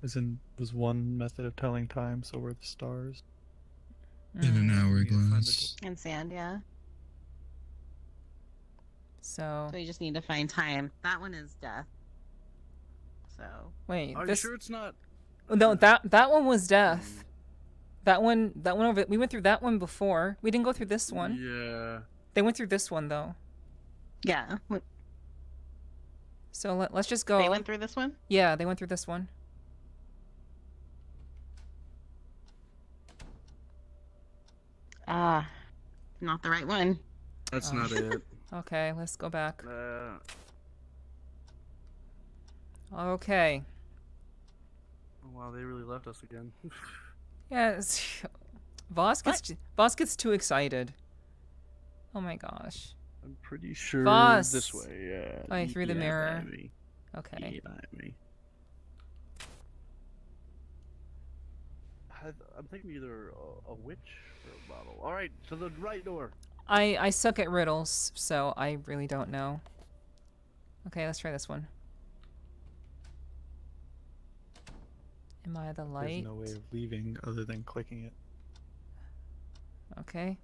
[SPEAKER 3] was one method of telling time, so were the stars.
[SPEAKER 5] In an
[SPEAKER 1] Hmm.
[SPEAKER 5] hourglass.
[SPEAKER 4] And sand, yeah.
[SPEAKER 1] So
[SPEAKER 4] So you just need to find time. That one is death. So
[SPEAKER 1] wait,
[SPEAKER 2] Are you
[SPEAKER 1] this
[SPEAKER 2] sure it's not?
[SPEAKER 1] no that one was death. That one over. We went through that one before. We didn't go through this one.
[SPEAKER 2] Yeah.
[SPEAKER 1] They went through this one though.
[SPEAKER 4] yeah,
[SPEAKER 1] So let's just go.
[SPEAKER 4] they went through this one.
[SPEAKER 1] Yeah, they went through this one.
[SPEAKER 4] Ah, not the right one.
[SPEAKER 2] That's
[SPEAKER 1] Oh.
[SPEAKER 2] not it.
[SPEAKER 1] Okay, let's go back.
[SPEAKER 2] Uh,
[SPEAKER 1] Okay.
[SPEAKER 2] wow, they really left us again.
[SPEAKER 1] Yes. Voss gets too excited. Oh my gosh.
[SPEAKER 2] I'm pretty sure
[SPEAKER 1] Voss.
[SPEAKER 2] this way. Yeah.
[SPEAKER 1] Oh, through the
[SPEAKER 2] yeah,
[SPEAKER 1] mirror.
[SPEAKER 2] by me.
[SPEAKER 1] Okay.
[SPEAKER 2] Yeah, by me. I'm thinking either a witch or a bottle. All right, to the right door.
[SPEAKER 1] I suck at riddles, so I really don't know. Okay, let's try this one. Am I the light?
[SPEAKER 3] There's no way of leaving other than clicking it.
[SPEAKER 1] Okay.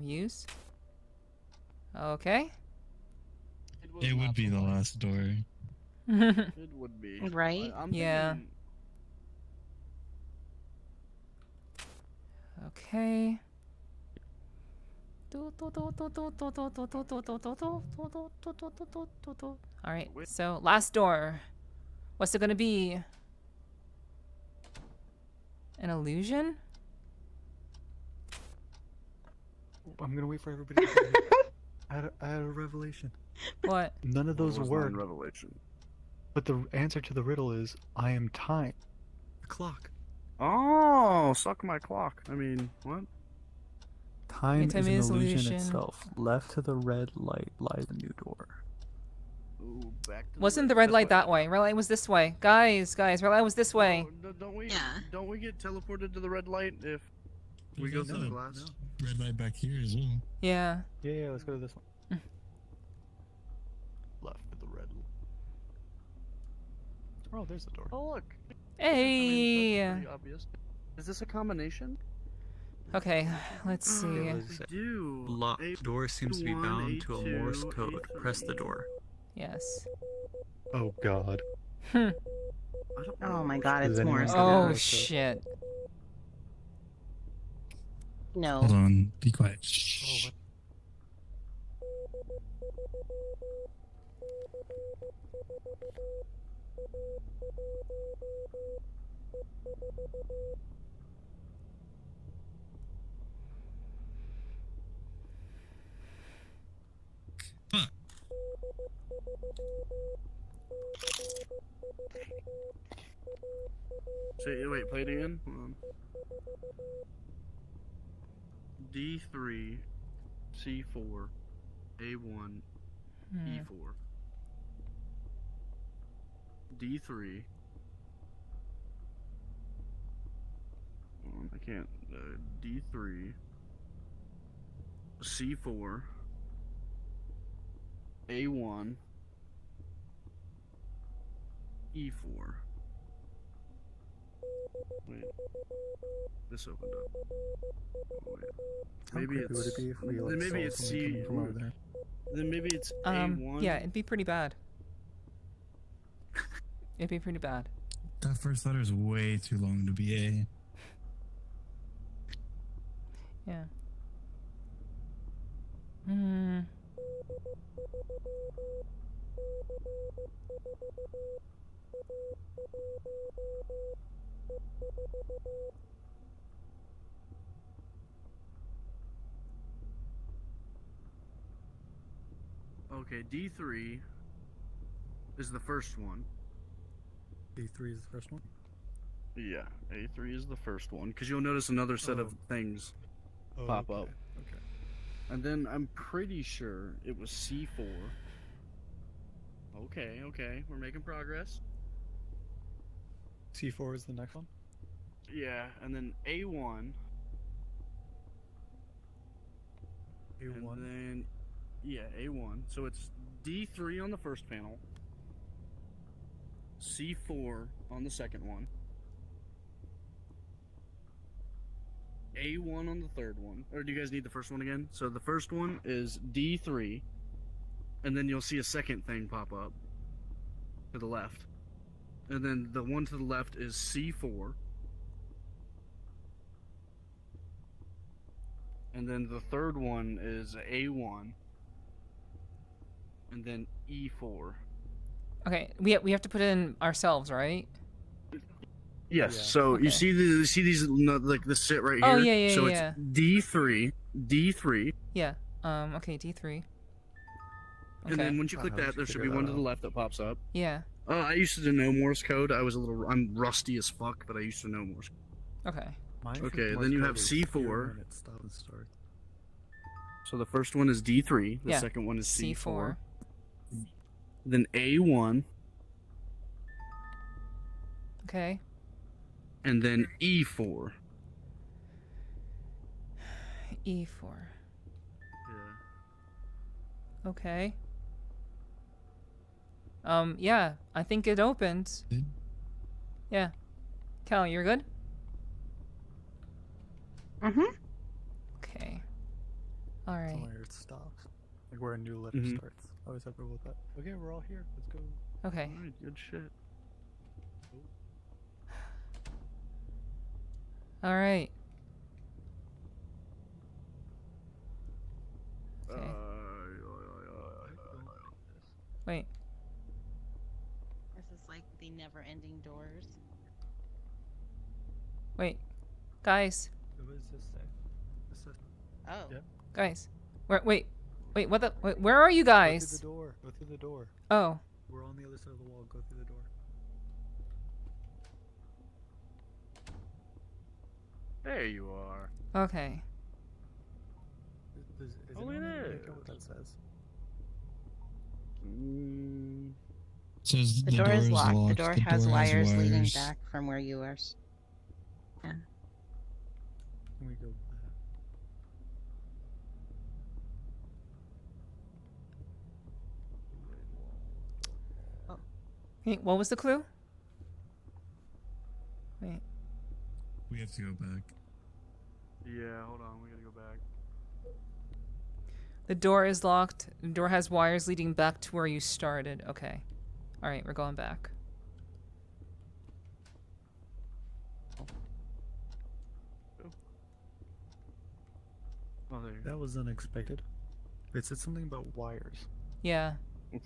[SPEAKER 1] Use. Okay.
[SPEAKER 2] was
[SPEAKER 5] It would
[SPEAKER 2] not
[SPEAKER 5] be the
[SPEAKER 2] light.
[SPEAKER 5] last door.
[SPEAKER 2] It would be.
[SPEAKER 4] Right?
[SPEAKER 2] I'm
[SPEAKER 1] Yeah.
[SPEAKER 2] thinking-
[SPEAKER 1] Okay. Alright,
[SPEAKER 2] Wait.
[SPEAKER 1] so last door. What's it gonna be? An illusion?
[SPEAKER 3] I'm gonna wait for everybody to get here. I had a revelation.
[SPEAKER 1] What?
[SPEAKER 3] None of those
[SPEAKER 2] What was mine
[SPEAKER 3] work,
[SPEAKER 2] revelation.
[SPEAKER 3] but the answer to the riddle is I am time. The clock.
[SPEAKER 2] Oh, suck my clock. I mean, what?
[SPEAKER 3] Time
[SPEAKER 1] time
[SPEAKER 3] is an
[SPEAKER 1] is
[SPEAKER 3] illusion
[SPEAKER 1] illusion.
[SPEAKER 3] itself. Left to the red light lies a new door.
[SPEAKER 2] Ooh, back to
[SPEAKER 1] Wasn't the red
[SPEAKER 2] this
[SPEAKER 1] light that way? Red light was this way. Guys, red light was this way.
[SPEAKER 2] Oh, don't we?
[SPEAKER 4] Yeah.
[SPEAKER 2] Don't we get teleported to the red light if we go
[SPEAKER 5] There's
[SPEAKER 2] through the
[SPEAKER 5] also
[SPEAKER 2] glass?
[SPEAKER 5] red light back here as well.
[SPEAKER 1] Yeah.
[SPEAKER 3] Yeah, let's go to this one. Left to the red light. Oh, there's the door.
[SPEAKER 2] Oh look.
[SPEAKER 1] Hey.
[SPEAKER 2] That's pretty obvious. Is this a combination?
[SPEAKER 1] Okay, let's see.
[SPEAKER 3] What does it say?
[SPEAKER 2] Do
[SPEAKER 3] Door seems to be
[SPEAKER 2] A1,
[SPEAKER 3] bound to a
[SPEAKER 2] A2,
[SPEAKER 3] Morse code.
[SPEAKER 2] A3.
[SPEAKER 3] Press the door.
[SPEAKER 1] Yes.
[SPEAKER 3] Oh God.
[SPEAKER 2] I don't know.
[SPEAKER 4] Oh my god,
[SPEAKER 3] Does
[SPEAKER 4] it's
[SPEAKER 3] anyone
[SPEAKER 4] Morse.
[SPEAKER 3] have
[SPEAKER 1] Oh
[SPEAKER 3] Morse code?
[SPEAKER 1] shit.
[SPEAKER 4] No.
[SPEAKER 5] Hold on, be quiet.
[SPEAKER 3] Oh,
[SPEAKER 5] Shh.
[SPEAKER 3] what?
[SPEAKER 5] Fuck.
[SPEAKER 2] Wait, play it again. Hold on. D3, C4, A1, E4. D3. Hold on, I can't. D3, C4, A1, E4. Wait. This opened up. Oh, wait.
[SPEAKER 3] How
[SPEAKER 2] Maybe
[SPEAKER 3] creepy would it be if we
[SPEAKER 2] then
[SPEAKER 3] like
[SPEAKER 2] maybe
[SPEAKER 3] saw
[SPEAKER 2] it's
[SPEAKER 3] something coming
[SPEAKER 2] C.
[SPEAKER 3] from over there?
[SPEAKER 2] Then maybe it's A1.
[SPEAKER 1] Yeah, it'd be pretty bad. It'd be pretty bad.
[SPEAKER 5] That first letter is way too long to be A.
[SPEAKER 1] Yeah. Hmm.
[SPEAKER 2] Okay, D3 is the first one.
[SPEAKER 3] D3 is the first one.
[SPEAKER 2] Yeah, A3 is the first one because you'll notice another set of things
[SPEAKER 3] Oh,
[SPEAKER 2] pop
[SPEAKER 3] okay.
[SPEAKER 2] up.
[SPEAKER 3] Okay.
[SPEAKER 2] And then I'm pretty sure it was C4. Okay, we're making progress.
[SPEAKER 3] C4 is the next one.
[SPEAKER 2] Yeah, and then A1.
[SPEAKER 3] A1.
[SPEAKER 2] And then, yeah, A1. So it's D3 on the first panel, C4 on the second one, A1 on the third one. Or do you guys need the first one again? So the first one is D3, and then you'll see a second thing pop up to the left. And then the one to the left is C4. And then the third one is A1. And then E4.
[SPEAKER 1] Okay, we have to put it in ourselves, right?
[SPEAKER 2] Yes.
[SPEAKER 3] Yeah.
[SPEAKER 2] So
[SPEAKER 1] Okay.
[SPEAKER 2] you see these like this sit right
[SPEAKER 1] Oh,
[SPEAKER 2] here.
[SPEAKER 1] yeah,
[SPEAKER 2] So
[SPEAKER 1] yeah.
[SPEAKER 2] it's D3,
[SPEAKER 1] Yeah. Okay, D3.
[SPEAKER 2] and
[SPEAKER 1] Okay.
[SPEAKER 2] then once you
[SPEAKER 3] Wow,
[SPEAKER 2] click
[SPEAKER 3] how did
[SPEAKER 2] that,
[SPEAKER 3] you
[SPEAKER 2] there should
[SPEAKER 3] figure
[SPEAKER 2] be one
[SPEAKER 3] that
[SPEAKER 2] to the
[SPEAKER 3] out?
[SPEAKER 2] left that pops up.
[SPEAKER 1] Yeah.
[SPEAKER 2] I used to know Morse code. I'm rusty as fuck, but I used to know Morse.
[SPEAKER 1] Okay.
[SPEAKER 3] Mine
[SPEAKER 2] Okay,
[SPEAKER 3] for
[SPEAKER 2] then
[SPEAKER 3] Morse
[SPEAKER 2] you
[SPEAKER 3] code
[SPEAKER 2] have
[SPEAKER 3] is
[SPEAKER 2] C4.
[SPEAKER 3] 0 minutes, stop and start.
[SPEAKER 2] So the first one is D3. The
[SPEAKER 1] Yeah,
[SPEAKER 2] second one is C4.
[SPEAKER 1] C4.
[SPEAKER 2] Then A1,
[SPEAKER 1] Okay.
[SPEAKER 2] and then E4.
[SPEAKER 1] E4.
[SPEAKER 2] Yeah.
[SPEAKER 1] Okay. Yeah, I think it opened.
[SPEAKER 5] Did?
[SPEAKER 1] Yeah. Cal, you're good?
[SPEAKER 4] Mm-hmm.
[SPEAKER 1] Okay.
[SPEAKER 3] It's
[SPEAKER 1] Alright.
[SPEAKER 3] only where it stops. Like where a new letter
[SPEAKER 2] Mhm.
[SPEAKER 3] starts. I always have trouble with that. Okay, we're all here. Let's go.
[SPEAKER 1] Okay.
[SPEAKER 2] Alright, good shit.
[SPEAKER 1] Alright. Okay. Wait.
[SPEAKER 4] This is like like the never-ending doors.
[SPEAKER 1] Wait, guys,
[SPEAKER 3] What does this say? This says
[SPEAKER 4] Oh.
[SPEAKER 3] Yeah.
[SPEAKER 1] guys. Wait, what the? Wait, where are you
[SPEAKER 3] go
[SPEAKER 1] guys?
[SPEAKER 3] through the door. Go through the door.
[SPEAKER 1] Oh,
[SPEAKER 3] We're on the other side of the wall. Go through the door.
[SPEAKER 2] There you are.
[SPEAKER 1] okay.
[SPEAKER 3] Is
[SPEAKER 2] Oh,
[SPEAKER 3] anyone
[SPEAKER 2] it
[SPEAKER 3] able to make
[SPEAKER 2] is.
[SPEAKER 3] out what that says?
[SPEAKER 5] Says
[SPEAKER 4] The door is locked. The door has wires leading
[SPEAKER 5] wires.
[SPEAKER 4] back from where you are. Yeah.
[SPEAKER 3] Can we go back?
[SPEAKER 1] Wait, what was the clue? Wait.
[SPEAKER 5] We have to go back.
[SPEAKER 2] Yeah, hold on. We gotta go back.
[SPEAKER 1] The door is locked. The door has wires leading back to where you started. Okay. All right, we're going back.
[SPEAKER 2] Oh, there you go.
[SPEAKER 3] That was unexpected. It said something about wires.
[SPEAKER 1] Yeah,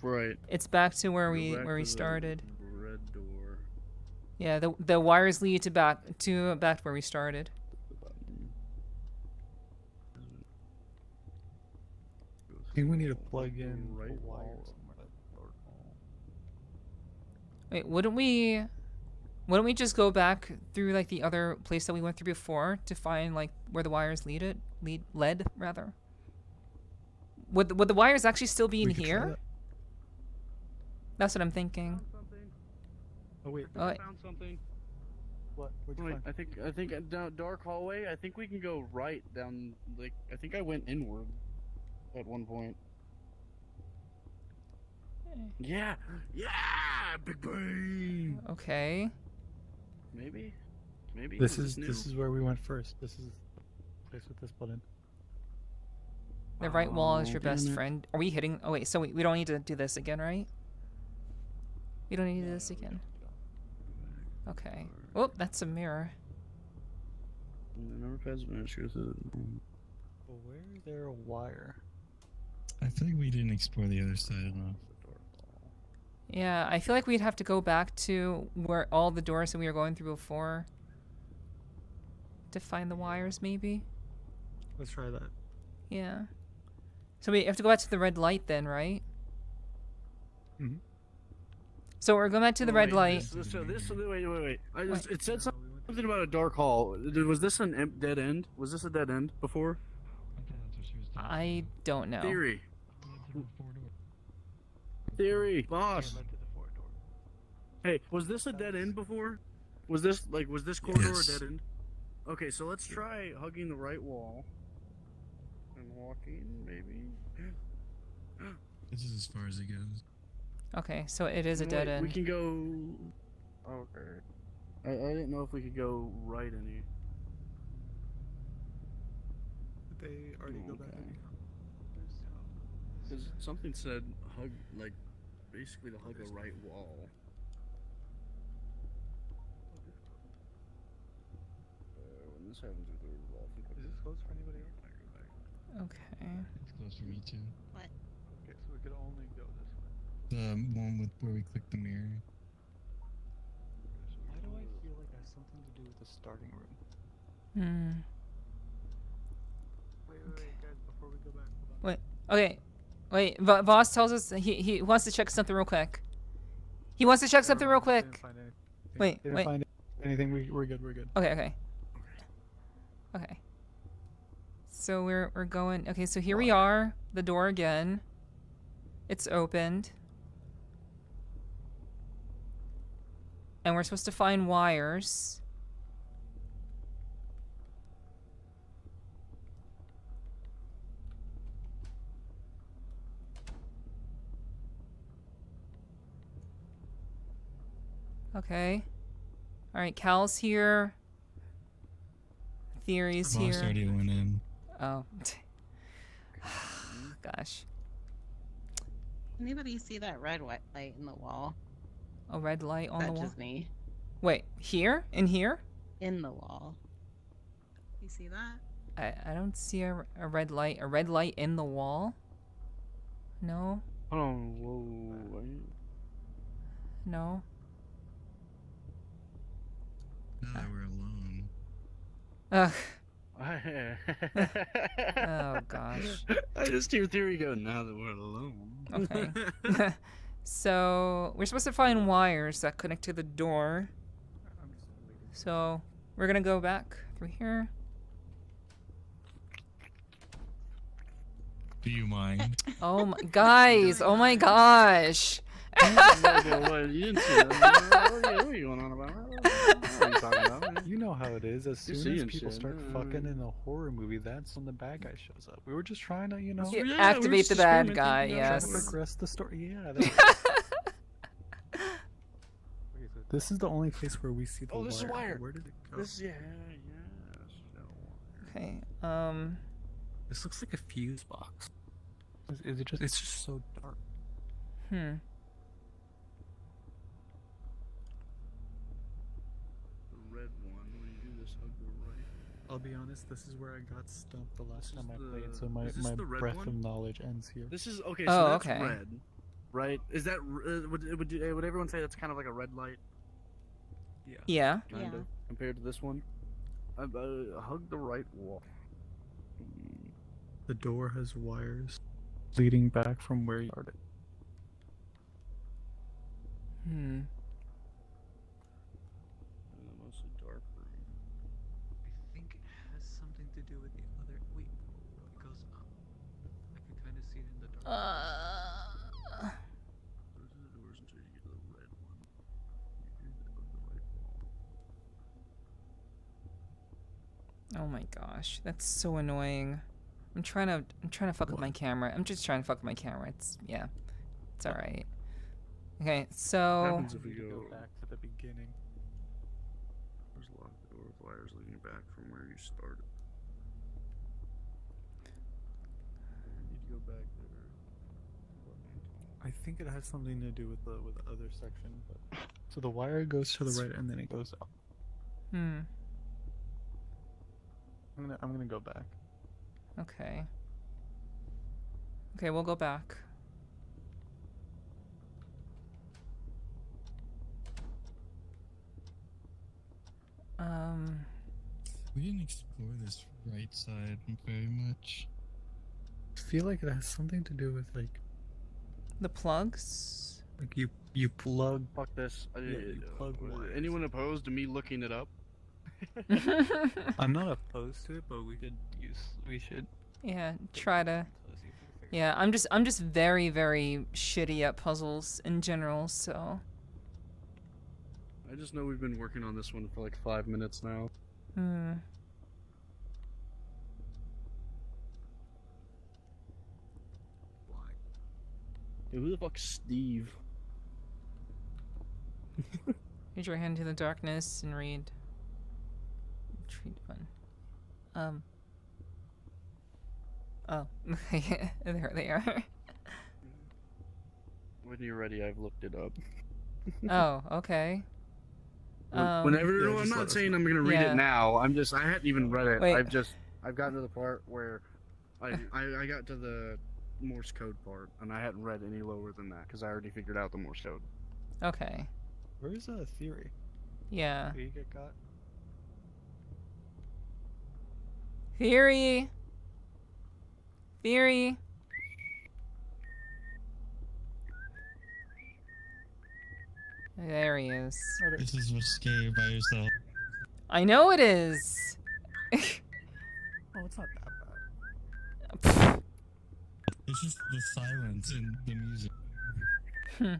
[SPEAKER 2] Right.
[SPEAKER 1] it's back to where
[SPEAKER 2] Go
[SPEAKER 1] we
[SPEAKER 2] back
[SPEAKER 1] where we
[SPEAKER 2] to the
[SPEAKER 1] started.
[SPEAKER 2] Red door.
[SPEAKER 1] Yeah, the wires lead to back where we started.
[SPEAKER 3] I think we need to plug in
[SPEAKER 2] Right
[SPEAKER 3] a wire
[SPEAKER 2] wall.
[SPEAKER 3] somewhere.
[SPEAKER 1] Wait, wouldn't we just go back through like the other place that we went through before to find like where the wires led rather? Would the wires actually still be in
[SPEAKER 3] We could try
[SPEAKER 1] here?
[SPEAKER 3] that.
[SPEAKER 1] That's what I'm thinking.
[SPEAKER 2] Found something.
[SPEAKER 3] Oh wait,
[SPEAKER 1] Oh, wait.
[SPEAKER 2] Found something.
[SPEAKER 3] what? What'd you
[SPEAKER 2] Wait,
[SPEAKER 3] find?
[SPEAKER 2] I think down dark hallway. I think we can go right down. Like I think I went inward at one point. Yeah, yeah, big brain.
[SPEAKER 1] Okay.
[SPEAKER 2] Maybe.
[SPEAKER 3] This
[SPEAKER 2] Was
[SPEAKER 3] is
[SPEAKER 2] new?
[SPEAKER 3] this is where we went first. This is the place with this button.
[SPEAKER 1] The right wall is
[SPEAKER 2] Oh,
[SPEAKER 1] your best
[SPEAKER 2] damn it.
[SPEAKER 1] friend. Are we hitting? Oh wait, so we don't need to do this again, right? We don't need to do this again. Okay. Oh, that's a mirror.
[SPEAKER 2] Never has been issues.
[SPEAKER 3] Well, where is there a wire?
[SPEAKER 5] I feel like we didn't explore the other side enough.
[SPEAKER 1] Yeah, I feel like we'd have to go back to where all the doors that we were going through before to find the wires, maybe.
[SPEAKER 3] Let's try that.
[SPEAKER 1] Yeah. So we have to go back to the red light then, right?
[SPEAKER 3] Mhm.
[SPEAKER 1] So we're going back to the red light.
[SPEAKER 2] Wait. It said
[SPEAKER 3] No, we went
[SPEAKER 2] something about a dark hall. Was this an dead end? Was this a dead end before?
[SPEAKER 1] I don't know.
[SPEAKER 2] Theory. Boss. Hey, was this a dead end before? Was this corridor
[SPEAKER 5] Yes.
[SPEAKER 2] a dead end? Okay, so let's try hugging the right wall and walking, maybe.
[SPEAKER 5] This is as far as it goes.
[SPEAKER 1] Okay, so it is a
[SPEAKER 2] No,
[SPEAKER 1] dead
[SPEAKER 2] wait,
[SPEAKER 1] end.
[SPEAKER 2] We can go. Okay. I didn't know if we could go right any.
[SPEAKER 3] Did they already go back?
[SPEAKER 2] Okay.
[SPEAKER 3] in?
[SPEAKER 2] Because something said hug, like, basically to hug the right wall. When this happens with the wall, I think
[SPEAKER 3] Is this close for anybody else?
[SPEAKER 1] Okay.
[SPEAKER 5] It's close for me too.
[SPEAKER 3] Okay, so we could only go this way.
[SPEAKER 5] The one with where we click the mirror.
[SPEAKER 3] Why do I feel like that has something to do with the starting room?
[SPEAKER 1] Hmm.
[SPEAKER 3] Wait, guys, before we go back, hold on.
[SPEAKER 1] Okay. Wait, Voss tells us he wants to check something real quick. He wants to check something real quick.
[SPEAKER 3] Didn't find anything.
[SPEAKER 1] Wait,
[SPEAKER 3] Didn't
[SPEAKER 1] wait.
[SPEAKER 3] find anything. We're good. We're good.
[SPEAKER 1] Okay. So we're going. Okay, so here we are. The door again. It's opened. And we're supposed to find wires. Okay. All right, Cal's here. Theory's
[SPEAKER 5] Boss
[SPEAKER 1] here.
[SPEAKER 5] already went in.
[SPEAKER 1] Oh. Gosh.
[SPEAKER 4] Anybody see that red white light in the wall?
[SPEAKER 1] A red light on the
[SPEAKER 4] That's
[SPEAKER 1] wall.
[SPEAKER 4] just me.
[SPEAKER 1] Wait, here? In here?
[SPEAKER 4] In the wall. You see that?
[SPEAKER 1] I don't see a red light. A red light in the wall? No.
[SPEAKER 2] Oh, whoa.
[SPEAKER 1] No.
[SPEAKER 5] that we're alone.
[SPEAKER 1] Ugh.
[SPEAKER 2] Oh
[SPEAKER 1] Oh gosh.
[SPEAKER 2] I just hear Theory go, now that we're alone.
[SPEAKER 1] Okay. So we're supposed to find wires that connect to the door. So we're gonna go back through here.
[SPEAKER 5] Do you mind?
[SPEAKER 1] Oh my guys! Oh my gosh!
[SPEAKER 2] What, you didn't see that. What are you going on about? What are you talking about?
[SPEAKER 3] You know how it is. As
[SPEAKER 2] You're
[SPEAKER 3] soon as
[SPEAKER 2] seeing
[SPEAKER 3] people
[SPEAKER 2] shit.
[SPEAKER 3] start fucking in a horror movie, that's when the bad guy shows up. We were just trying to, you know,
[SPEAKER 1] Yeah,
[SPEAKER 2] Yeah, we're
[SPEAKER 1] activate
[SPEAKER 2] just
[SPEAKER 1] the bad
[SPEAKER 2] experimenting,
[SPEAKER 1] guy,
[SPEAKER 2] you know,
[SPEAKER 3] try to
[SPEAKER 1] yes.
[SPEAKER 3] progress the story. Yeah. This is the only place where we see the
[SPEAKER 2] Oh, this is a wire.
[SPEAKER 3] Where did it go?
[SPEAKER 2] This, yeah. This is a wire.
[SPEAKER 1] Okay,
[SPEAKER 3] This looks like a fuse box. Is it just? It's just so dark.
[SPEAKER 1] hmm.
[SPEAKER 2] The red one, when you do this, hug the right.
[SPEAKER 3] I'll be honest. This is where I got stumped the last
[SPEAKER 2] This
[SPEAKER 3] time
[SPEAKER 2] is
[SPEAKER 3] I played.
[SPEAKER 2] the-
[SPEAKER 3] So my
[SPEAKER 2] is this the red
[SPEAKER 3] breath
[SPEAKER 2] one?
[SPEAKER 3] of knowledge ends here.
[SPEAKER 2] This is, okay,
[SPEAKER 1] Oh,
[SPEAKER 2] so that's
[SPEAKER 1] okay.
[SPEAKER 2] red, right? Is that, would everyone say that's kind of like a red light?
[SPEAKER 1] Yeah.
[SPEAKER 2] Kind
[SPEAKER 7] Yeah.
[SPEAKER 2] of, compared to this one? Hug the right wall.
[SPEAKER 3] The door has wires leading back from where you started.
[SPEAKER 1] Hmm.
[SPEAKER 2] Mostly dark room.
[SPEAKER 3] I think it has something to do with the other. Wait, it goes up. I can kind of see it in the dark.
[SPEAKER 2] Those are the doors until you get to the red one. You do the right wall.
[SPEAKER 1] Oh my gosh, that's so annoying. I'm trying to fuck with my camera. I'm just trying to fuck with my camera. It's all right. Okay,
[SPEAKER 2] What
[SPEAKER 1] so
[SPEAKER 2] happens if we go
[SPEAKER 3] back to the beginning.
[SPEAKER 2] There's a locked door with wires leading back from where you started. You need to go back there.
[SPEAKER 3] I think it has something to do with the other section. But... So the wire goes to the right and then it goes up.
[SPEAKER 1] hmm.
[SPEAKER 3] I'm gonna go back.
[SPEAKER 1] Okay. Okay, we'll go back.
[SPEAKER 5] We didn't explore this right side very much.
[SPEAKER 3] I feel like it has something to do with like
[SPEAKER 1] The plugs?
[SPEAKER 3] you plug.
[SPEAKER 2] Fuck this.
[SPEAKER 3] you plug wires.
[SPEAKER 2] Anyone opposed to me looking it up?
[SPEAKER 3] I'm not opposed to it, but we should.
[SPEAKER 1] Yeah, try to. Yeah, I'm just very, very shitty at puzzles in general, so.
[SPEAKER 2] I just know we've been working on this one for like 5 minutes now.
[SPEAKER 1] Hmm.
[SPEAKER 2] Hey, who the fuck's Steve?
[SPEAKER 1] Use your hand to the darkness and read. Retreat button. Oh, there they are.
[SPEAKER 2] When you're ready, I've looked it up.
[SPEAKER 1] Oh, okay.
[SPEAKER 2] Whenever,
[SPEAKER 3] yeah,
[SPEAKER 2] no, I'm
[SPEAKER 3] just let
[SPEAKER 2] not
[SPEAKER 3] us
[SPEAKER 2] saying
[SPEAKER 3] know.
[SPEAKER 2] I'm gonna read
[SPEAKER 1] Yeah.
[SPEAKER 2] it now. I hadn't even read it.
[SPEAKER 1] Wait.
[SPEAKER 2] I've gotten to the part where I got to the Morse code part, and I hadn't read any lower than that because I already figured out the Morse code.
[SPEAKER 1] Okay.
[SPEAKER 3] Where's Theory?
[SPEAKER 1] Yeah.
[SPEAKER 3] Did he get caught?
[SPEAKER 1] Theory. Theory. There he is.
[SPEAKER 5] This is what's scary by yourself.
[SPEAKER 1] I know it is.
[SPEAKER 3] Oh, it's not that bad.
[SPEAKER 5] It's just the silence and the music.
[SPEAKER 1] Hmm.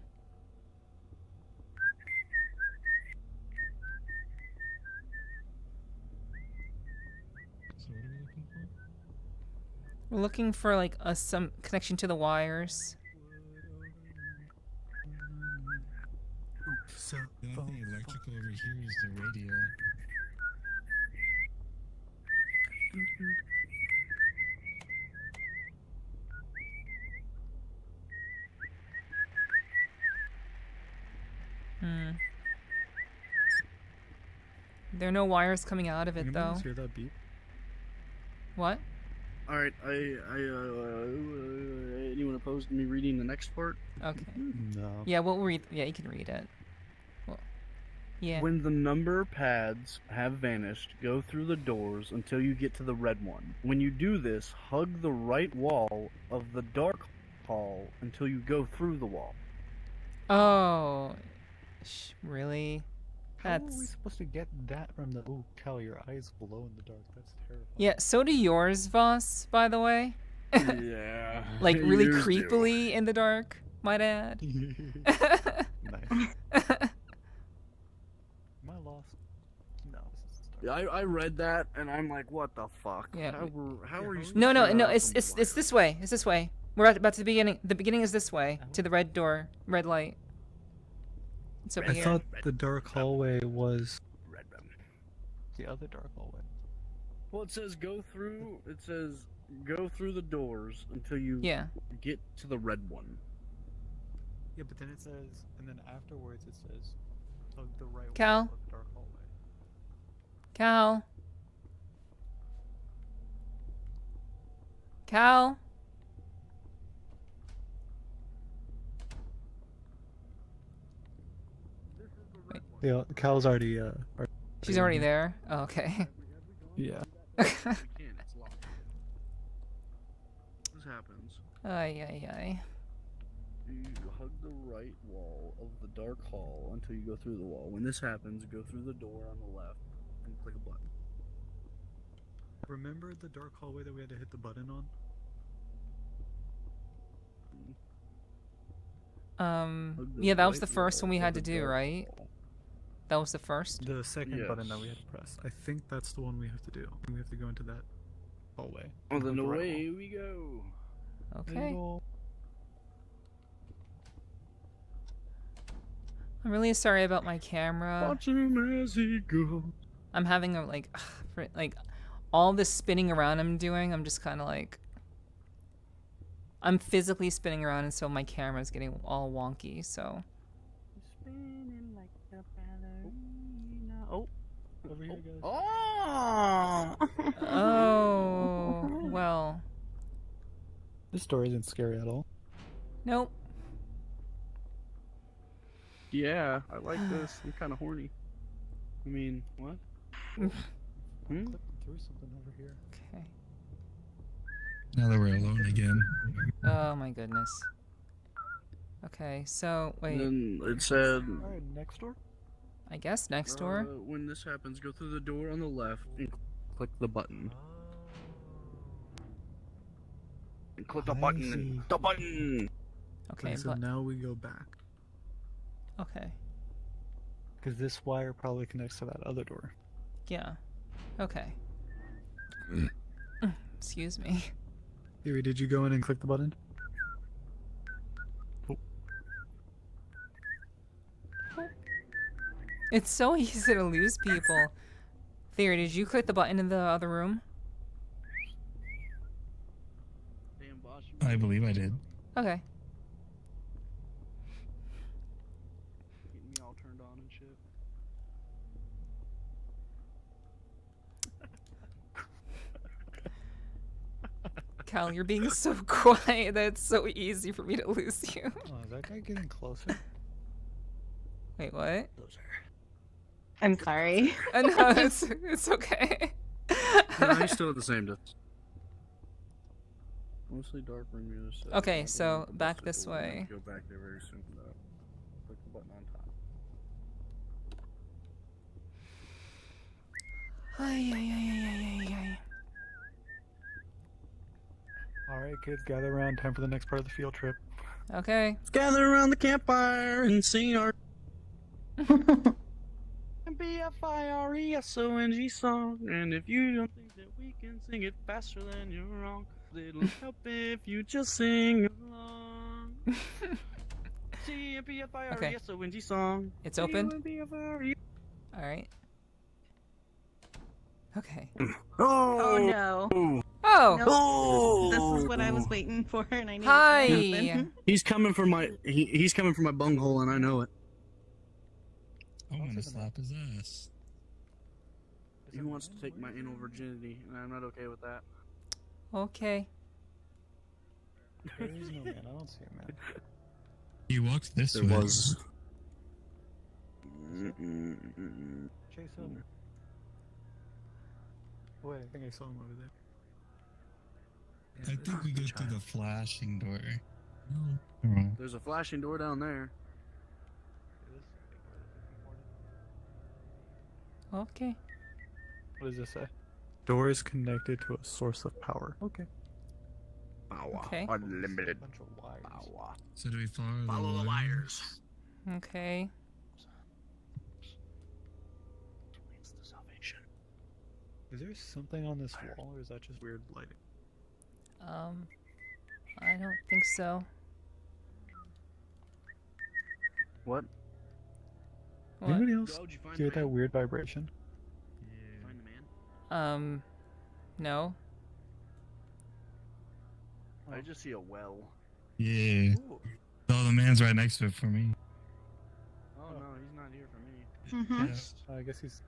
[SPEAKER 5] So what are we looking for?
[SPEAKER 1] We're looking for like some connection to the wires.
[SPEAKER 3] So
[SPEAKER 5] The only thing electrical over here is the radio.
[SPEAKER 1] Hmm. There are no wires coming out of it
[SPEAKER 3] Anybody
[SPEAKER 1] though.
[SPEAKER 3] else hear that beep?
[SPEAKER 1] What?
[SPEAKER 2] All right, anyone opposed to me reading the next part?
[SPEAKER 1] Okay.
[SPEAKER 3] No.
[SPEAKER 1] Yeah, we'll read. Yeah, you can read it. Well, Yeah.
[SPEAKER 2] When the number pads have vanished, go through the doors until you get to the red one. When you do this, hug the right wall of the dark hall until you go through the wall.
[SPEAKER 1] Oh, really?
[SPEAKER 3] How are we
[SPEAKER 1] That's
[SPEAKER 3] supposed to get that from the? Oh, Cal, your eyes glow in the dark. That's terrifying.
[SPEAKER 1] yeah. So do yours, Voss. By the way,
[SPEAKER 2] Yeah.
[SPEAKER 1] like really
[SPEAKER 2] yours do.
[SPEAKER 1] creepily in the dark. Might add.
[SPEAKER 3] Nice. Am I lost? No, this is
[SPEAKER 2] Yeah, I read that and I'm like, what the fuck?
[SPEAKER 1] Yeah.
[SPEAKER 2] How are you?
[SPEAKER 1] No, no,
[SPEAKER 2] supposed
[SPEAKER 1] no.
[SPEAKER 2] to
[SPEAKER 1] It's
[SPEAKER 2] know
[SPEAKER 1] it's
[SPEAKER 2] from
[SPEAKER 1] it's this way. It's this way. We're about to the beginning. The beginning is this way to the red door, red light. It's over
[SPEAKER 3] I
[SPEAKER 1] here.
[SPEAKER 3] thought the dark hallway was
[SPEAKER 2] Red room.
[SPEAKER 3] the other dark hallway.
[SPEAKER 2] Well, it says go through. It says go through the doors until you
[SPEAKER 1] Yeah.
[SPEAKER 2] get to the red one.
[SPEAKER 3] Yeah, but then it says, and then afterwards it says, hug the right
[SPEAKER 1] Cal?
[SPEAKER 3] wall of the dark hallway.
[SPEAKER 1] Cal. Cal.
[SPEAKER 3] Yeah, Cal's already
[SPEAKER 1] She's already there. Oh, okay.
[SPEAKER 3] Yeah.
[SPEAKER 2] You can't. It's locked. This happens.
[SPEAKER 1] Ay ay ay.
[SPEAKER 2] You hug the right wall of the dark hall until you go through the wall. When this happens, go through the door on the left and click a button.
[SPEAKER 3] Remember the dark hallway that we had to hit the button on? Hug the
[SPEAKER 1] Yeah, that was
[SPEAKER 2] right
[SPEAKER 1] the first
[SPEAKER 2] wall
[SPEAKER 1] one we
[SPEAKER 2] of
[SPEAKER 1] had
[SPEAKER 2] the
[SPEAKER 1] to do,
[SPEAKER 2] dark
[SPEAKER 1] right?
[SPEAKER 2] hall.
[SPEAKER 1] That was the first.
[SPEAKER 3] The second button that we had
[SPEAKER 2] Yes.
[SPEAKER 3] to press. I think that's the one we have to do. We have to go into that hallway.
[SPEAKER 2] Oh,
[SPEAKER 3] and
[SPEAKER 2] then
[SPEAKER 3] hug the right
[SPEAKER 2] away
[SPEAKER 3] wall.
[SPEAKER 2] we go.
[SPEAKER 1] Okay.
[SPEAKER 3] Go.
[SPEAKER 1] I'm really sorry about my camera.
[SPEAKER 2] Watch him as he goes.
[SPEAKER 1] I'm having a like all this spinning around I'm doing. I'm just kind of like I'm physically spinning around, and so my camera's getting all wonky. So
[SPEAKER 2] Spinning like a ballerina. Oh.
[SPEAKER 3] Over here, guys.
[SPEAKER 2] Oh!
[SPEAKER 1] oh well.
[SPEAKER 3] This story isn't scary at all.
[SPEAKER 1] Nope.
[SPEAKER 2] Yeah, I like this. I'm kind of horny. I mean, what? Hmm?
[SPEAKER 3] Click through something over here.
[SPEAKER 1] Okay.
[SPEAKER 5] Now that we're alone again.
[SPEAKER 1] Oh my goodness. Okay, so wait.
[SPEAKER 2] And then it said,
[SPEAKER 3] Alright, next door?
[SPEAKER 1] I guess next door.
[SPEAKER 2] when this happens, go through the door on the left and click the button. And click the
[SPEAKER 3] I
[SPEAKER 2] button.
[SPEAKER 3] see.
[SPEAKER 2] The button!
[SPEAKER 1] Okay,
[SPEAKER 3] so
[SPEAKER 1] but
[SPEAKER 3] now we go back.
[SPEAKER 1] okay.
[SPEAKER 3] Because this wire probably connects to that other door.
[SPEAKER 1] Yeah. Okay. Excuse me.
[SPEAKER 3] Theory, did you go in and click the button?
[SPEAKER 1] It's so easy to lose people. Theory, did you click the button in the other room?
[SPEAKER 2] Damn, boss, you
[SPEAKER 5] I believe I did.
[SPEAKER 1] Okay.
[SPEAKER 2] getting me all turned on and shit.
[SPEAKER 1] Cal, you're being so quiet that it's so easy for me to lose you.
[SPEAKER 3] Oh, is that guy getting closer?
[SPEAKER 1] Wait, what?
[SPEAKER 4] I'm sorry.
[SPEAKER 1] No, it's okay.
[SPEAKER 2] No, he's still at the same distance. Mostly dark room you just said.
[SPEAKER 1] Okay,
[SPEAKER 2] Don't
[SPEAKER 1] so
[SPEAKER 2] open
[SPEAKER 1] back
[SPEAKER 2] the
[SPEAKER 1] this
[SPEAKER 2] door. We have
[SPEAKER 1] way.
[SPEAKER 2] to Go back there very soon for that. Click the button on top.
[SPEAKER 1] Ay, ay, ay, ay, ay, ay,
[SPEAKER 3] Alright, kids, gather around. Time for the next part of the field trip.
[SPEAKER 1] ay. Okay.
[SPEAKER 2] Let's gather around the campfire and sing our BFIRESONG song. And if you don't think that we can sing it faster, then you're wrong. It'll help if you just sing along. BFIRESONG song.
[SPEAKER 1] It's opened?
[SPEAKER 2] BFIRE.
[SPEAKER 1] Alright. Okay.
[SPEAKER 4] Oh no.
[SPEAKER 1] Oh!
[SPEAKER 4] Nope. This is what I was waiting for, and I knew
[SPEAKER 1] Hi!
[SPEAKER 4] it was gonna happen.
[SPEAKER 2] He's coming for my he's coming for my bunghole, and I know it.
[SPEAKER 5] I want to slap his ass.
[SPEAKER 2] He wants to take my anal virginity, and I'm not okay with that.
[SPEAKER 1] Okay.
[SPEAKER 3] There is no man. I don't see a man.
[SPEAKER 5] He walks this
[SPEAKER 2] There
[SPEAKER 5] way.
[SPEAKER 2] was.
[SPEAKER 3] Chase him. Wait, I think I saw him over there. Yeah,
[SPEAKER 5] I
[SPEAKER 3] this
[SPEAKER 5] think
[SPEAKER 3] is
[SPEAKER 5] we
[SPEAKER 3] the
[SPEAKER 5] go through the
[SPEAKER 3] child.
[SPEAKER 5] flashing door. No. Never mind.
[SPEAKER 2] There's a flashing door down there.
[SPEAKER 1] Okay.
[SPEAKER 3] What does this say? Door is connected to a source of power. Okay.
[SPEAKER 2] Power.
[SPEAKER 1] Okay.
[SPEAKER 2] Unlimited
[SPEAKER 3] Bunch of wires.
[SPEAKER 2] power.
[SPEAKER 5] So do we follow,
[SPEAKER 2] Follow the wires.
[SPEAKER 1] Okay.
[SPEAKER 2] Leads to salvation.
[SPEAKER 3] Is there something on this wall, or is that just weird lighting?
[SPEAKER 1] I don't think so.
[SPEAKER 2] What?
[SPEAKER 1] What?
[SPEAKER 3] Anybody else
[SPEAKER 2] Did you find
[SPEAKER 3] hear
[SPEAKER 2] the
[SPEAKER 3] that
[SPEAKER 2] man?
[SPEAKER 3] weird vibration?
[SPEAKER 2] Find the man?
[SPEAKER 1] No.
[SPEAKER 2] I just see a well.
[SPEAKER 5] Yeah.
[SPEAKER 3] Ooh.
[SPEAKER 5] Oh, the man's right next to it for me.
[SPEAKER 2] Oh no, he's not here for me.
[SPEAKER 4] Mm-hmm.
[SPEAKER 5] Yeah.
[SPEAKER 3] I guess he's.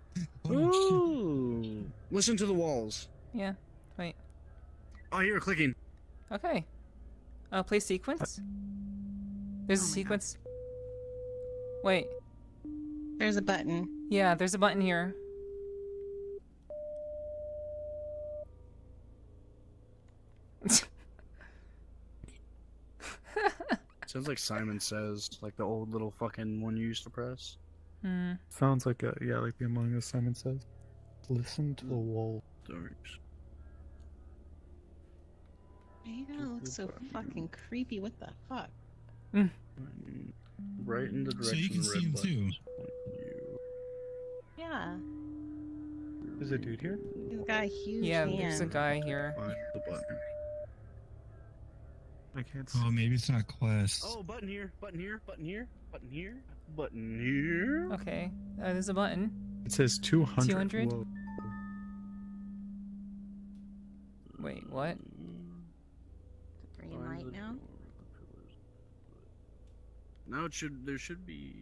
[SPEAKER 5] Oh, shit.
[SPEAKER 2] Ooh. Listen to the walls.
[SPEAKER 1] Yeah. Wait.
[SPEAKER 2] Oh, you're clicking.
[SPEAKER 1] Okay. Play sequence? There's a
[SPEAKER 4] Oh my God.
[SPEAKER 1] sequence. Wait.
[SPEAKER 4] There's a button.
[SPEAKER 1] Yeah, there's a button here.
[SPEAKER 2] Sounds like Simon Says, like the old little fucking one you used to press.
[SPEAKER 1] Hmm.
[SPEAKER 3] Sounds like a like the Among Us Simon Says. Listen to the wall.
[SPEAKER 2] Doors.
[SPEAKER 4] Why you gotta look so fucking creepy? What the fuck?
[SPEAKER 2] Right in the direction
[SPEAKER 5] So you can
[SPEAKER 2] the
[SPEAKER 5] see
[SPEAKER 2] red
[SPEAKER 5] him
[SPEAKER 2] button
[SPEAKER 5] too.
[SPEAKER 2] is pointing you.
[SPEAKER 4] Yeah,
[SPEAKER 3] There's a dude here?
[SPEAKER 4] he's got a huge
[SPEAKER 1] Yeah,
[SPEAKER 4] hand.
[SPEAKER 1] there's a guy here.
[SPEAKER 2] Find the button.
[SPEAKER 3] I can't see.
[SPEAKER 5] Oh, maybe it's not quest.
[SPEAKER 2] Oh, button here, button here, button here, button here, button here.
[SPEAKER 1] Okay. There's a button.
[SPEAKER 3] It says 200.
[SPEAKER 1] 200?
[SPEAKER 3] Whoa.
[SPEAKER 1] Wait, what?
[SPEAKER 4] Green
[SPEAKER 2] Find
[SPEAKER 4] light
[SPEAKER 2] the
[SPEAKER 4] now.
[SPEAKER 2] door with the pillars. Now it should. There should be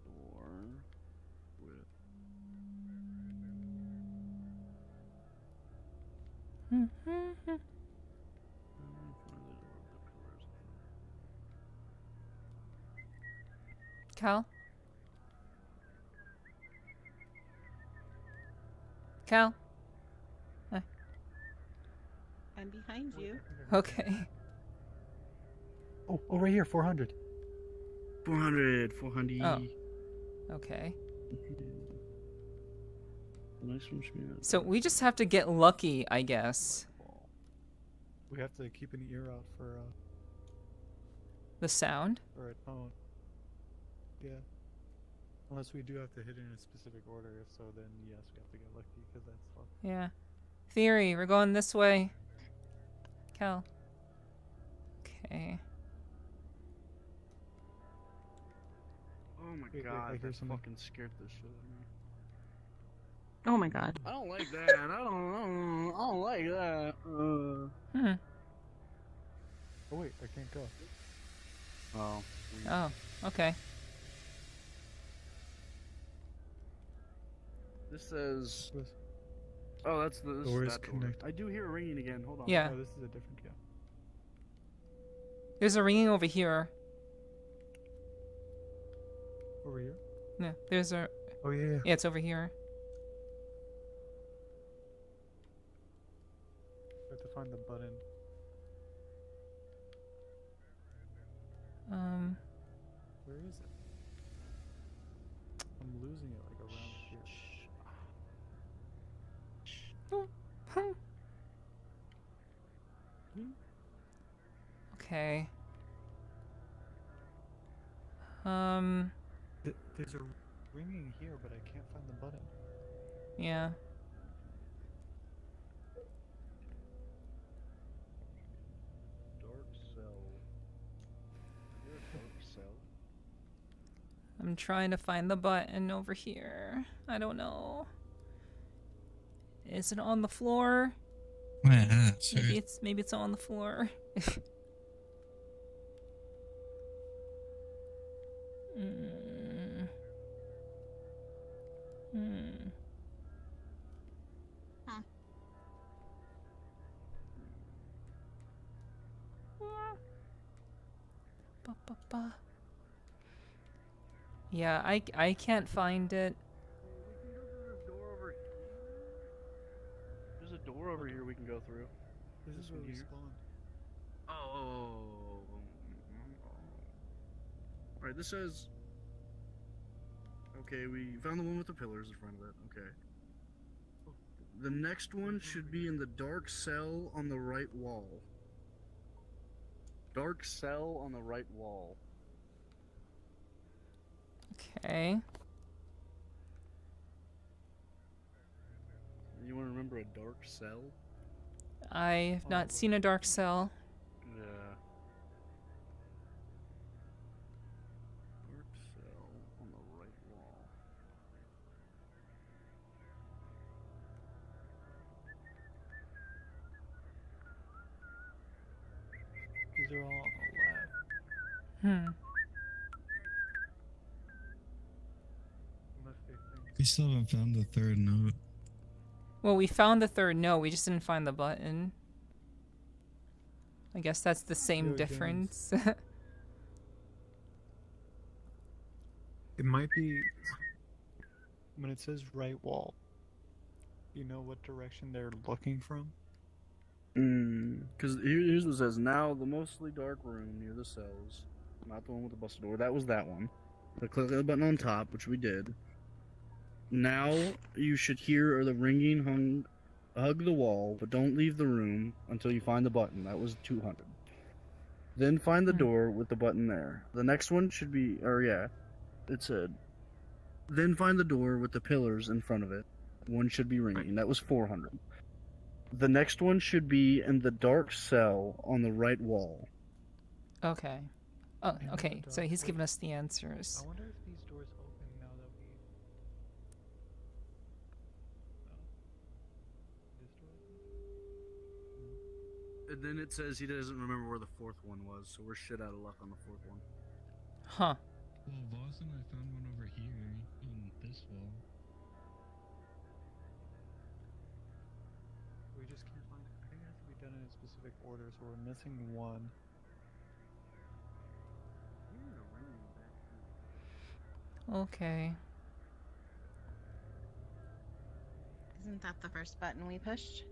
[SPEAKER 2] door with.
[SPEAKER 1] Cal? Cal?
[SPEAKER 4] I'm behind you.
[SPEAKER 1] Okay.
[SPEAKER 3] Oh, over here, 400.
[SPEAKER 2] 400, 400.
[SPEAKER 1] Oh. Okay.
[SPEAKER 2] Nice one, Shmina.
[SPEAKER 1] So we just have to get lucky, I guess.
[SPEAKER 3] We have to keep an ear out for
[SPEAKER 1] The sound?
[SPEAKER 3] a tone. Yeah. Unless we do have to hit it in a specific order. If so, then yes, we have to get lucky because that's fun.
[SPEAKER 1] Yeah. Theory, we're going this way. Cal. Okay.
[SPEAKER 2] Oh my
[SPEAKER 3] Wait, I
[SPEAKER 2] god,
[SPEAKER 3] hear
[SPEAKER 2] that
[SPEAKER 3] something.
[SPEAKER 2] fucking scared the shit out of me.
[SPEAKER 4] Oh my god.
[SPEAKER 2] I don't like that. I don't like that.
[SPEAKER 3] Oh wait, I can't go.
[SPEAKER 2] Oh.
[SPEAKER 1] Oh, okay.
[SPEAKER 2] This says.
[SPEAKER 3] This-
[SPEAKER 2] Oh, that's the. This
[SPEAKER 3] Door
[SPEAKER 2] is
[SPEAKER 3] is
[SPEAKER 2] that door.
[SPEAKER 3] connected.
[SPEAKER 2] I do hear it ringing again. Hold on.
[SPEAKER 1] Yeah.
[SPEAKER 3] Oh, this is a different yeah.
[SPEAKER 1] There's a ringing over here.
[SPEAKER 3] Over here?
[SPEAKER 1] No, there's a...
[SPEAKER 3] Oh yeah, yeah.
[SPEAKER 1] Yeah, it's over here.
[SPEAKER 3] We have to find the button. Where is it? I'm losing it like around here.
[SPEAKER 1] Okay.
[SPEAKER 3] There's a ringing here, but I can't find the button.
[SPEAKER 1] Yeah.
[SPEAKER 2] Dark cell. Is there a dark cell?
[SPEAKER 1] I'm trying to find the button over here. I don't know. Is it on the floor?
[SPEAKER 5] Yeah, sure.
[SPEAKER 1] Maybe it's on the floor.
[SPEAKER 4] Huh.
[SPEAKER 1] Ba, ba, ba. Yeah, I can't find it.
[SPEAKER 2] There's a door over here we can go through.
[SPEAKER 3] This is where we spawned.
[SPEAKER 2] Oh. Alright, this says... Okay, we found the one with the pillars in front of it. Okay. The next one should be in the dark cell on the right wall. Dark cell on the right wall.
[SPEAKER 1] Okay.
[SPEAKER 2] You want to remember a dark cell?
[SPEAKER 1] I've not seen a dark cell.
[SPEAKER 2] Yeah. Dark cell on the right wall.
[SPEAKER 3] These are all on the left.
[SPEAKER 1] Hmm.
[SPEAKER 3] Unless they think.
[SPEAKER 5] We still haven't found the third note.
[SPEAKER 1] Well, we found the third note. We just didn't find the button. I guess that's the same
[SPEAKER 3] Yo, James.
[SPEAKER 1] difference.
[SPEAKER 3] It might be when it says right wall. You know what direction they're looking from?
[SPEAKER 2] Because here's what it says. Now, the mostly dark room near the cells. Not the one with the busted door. That was that one. So click the button on top, which we did. Now, you should hear the ringing hug the wall, but don't leave the room until you find the button. That was 200. Then find the door with the button there. The next one should be, it said. Then find the door with the pillars in front of it. One should be ringing. That was 400. The next one should be in the dark cell on the right wall.
[SPEAKER 1] Okay. Oh,
[SPEAKER 3] In the
[SPEAKER 1] okay. So
[SPEAKER 3] dark
[SPEAKER 1] he's
[SPEAKER 3] wall.
[SPEAKER 1] given us the answers.
[SPEAKER 3] I wonder if these doors open now that we. No. This door open?
[SPEAKER 2] And then it says he doesn't remember where the fourth one was, so we're shit out of luck on the fourth one.
[SPEAKER 1] Huh.
[SPEAKER 5] Well, Voss and I found one over here in this wall.
[SPEAKER 3] We just can't find it. I think it has to be done in a specific order, so we're missing one.
[SPEAKER 1] Okay.
[SPEAKER 4] Isn't that the first button we pushed?